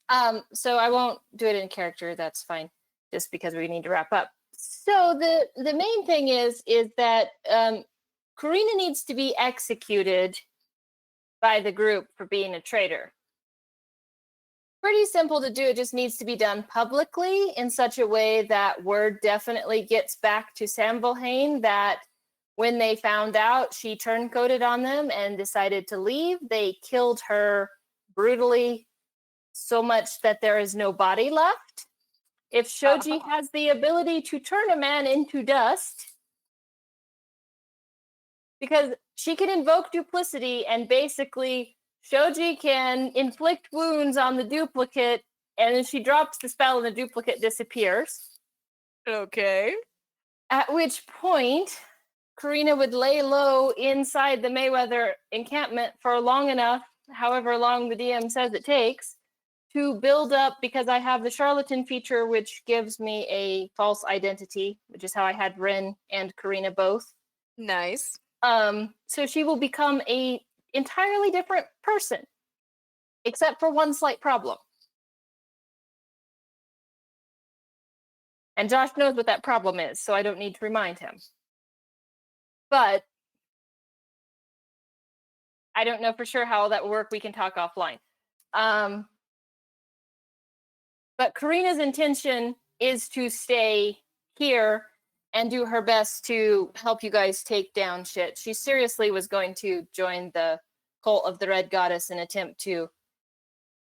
So I won't do it in character. That's fine, just because we need to wrap up. So the main thing is that Karina needs to be executed by the group for being a traitor. Pretty simple to do. It just needs to be done publicly in such a way that word definitely gets back to Samvalhain that when they found out she turncoated on them and decided to leave, they killed her brutally, so much that there is no body left. If Shoji has the ability to turn a man into dust, because she can invoke duplicity, and basically Shoji can inflict wounds on the duplicate, and then she drops the spell and the duplicate disappears. Okay. At which point, Karina would lay low inside the Mayweather encampment for long enough, however long the DM says it takes, to build up, because I have the charlatan feature, which gives me a false identity, which is how I had Rin and Karina both. Nice. So she will become a entirely different person, except for one slight problem. And Josh knows what that problem is, so I don't need to remind him. But I don't know for sure how all that will work. We can talk offline. But Karina's intention is to stay here and do her best to help you guys take down shit. She seriously was going to join the cult of the Red Goddess and attempt to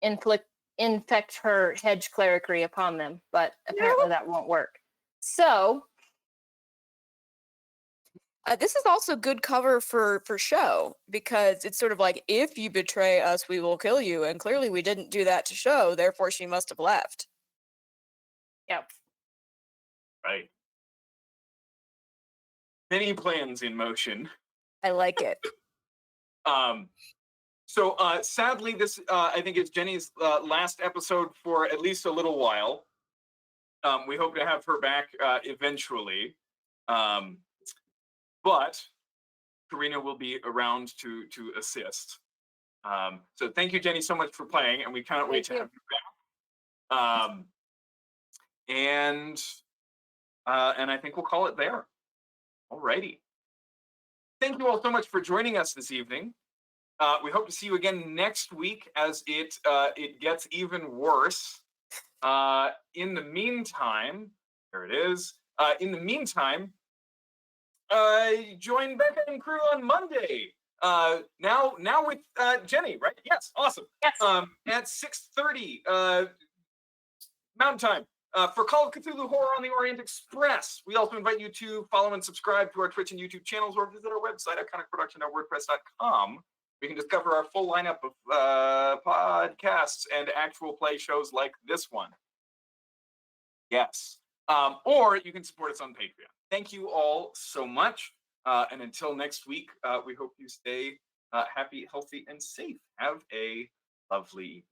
infect her hedge clericry upon them, but apparently that won't work. So this is also good cover for show, because it's sort of like, if you betray us, we will kill you, and clearly we didn't do that to show, therefore she must have left. Yep. Right. Many plans in motion. I like it. So sadly, this I think is Jenny's last episode for at least a little while. We hope to have her back eventually. But Karina will be around to assist. So thank you, Jenny, so much for playing, and we cannot wait to have you back. And I think we'll call it there. Alrighty. Thank you all so much for joining us this evening. We hope to see you again next week as it gets even worse. In the meantime, there it is. In the meantime, join Becca and crew on Monday. Now with Jenny, right? Yes, awesome. Yes. At 6:30 Mountain Time. For Call of Cthulhu Horror on the Orient Express. We also invite you to follow and subscribe to our Twitch and YouTube channels, or visit our website, iconicproduction.wordpress.com. We can discover our full lineup of podcasts and actual play shows like this one. Yes. Or you can support us on Patreon. Thank you all so much. And until next week, we hope you stay happy, healthy, and safe. Have a lovely evening.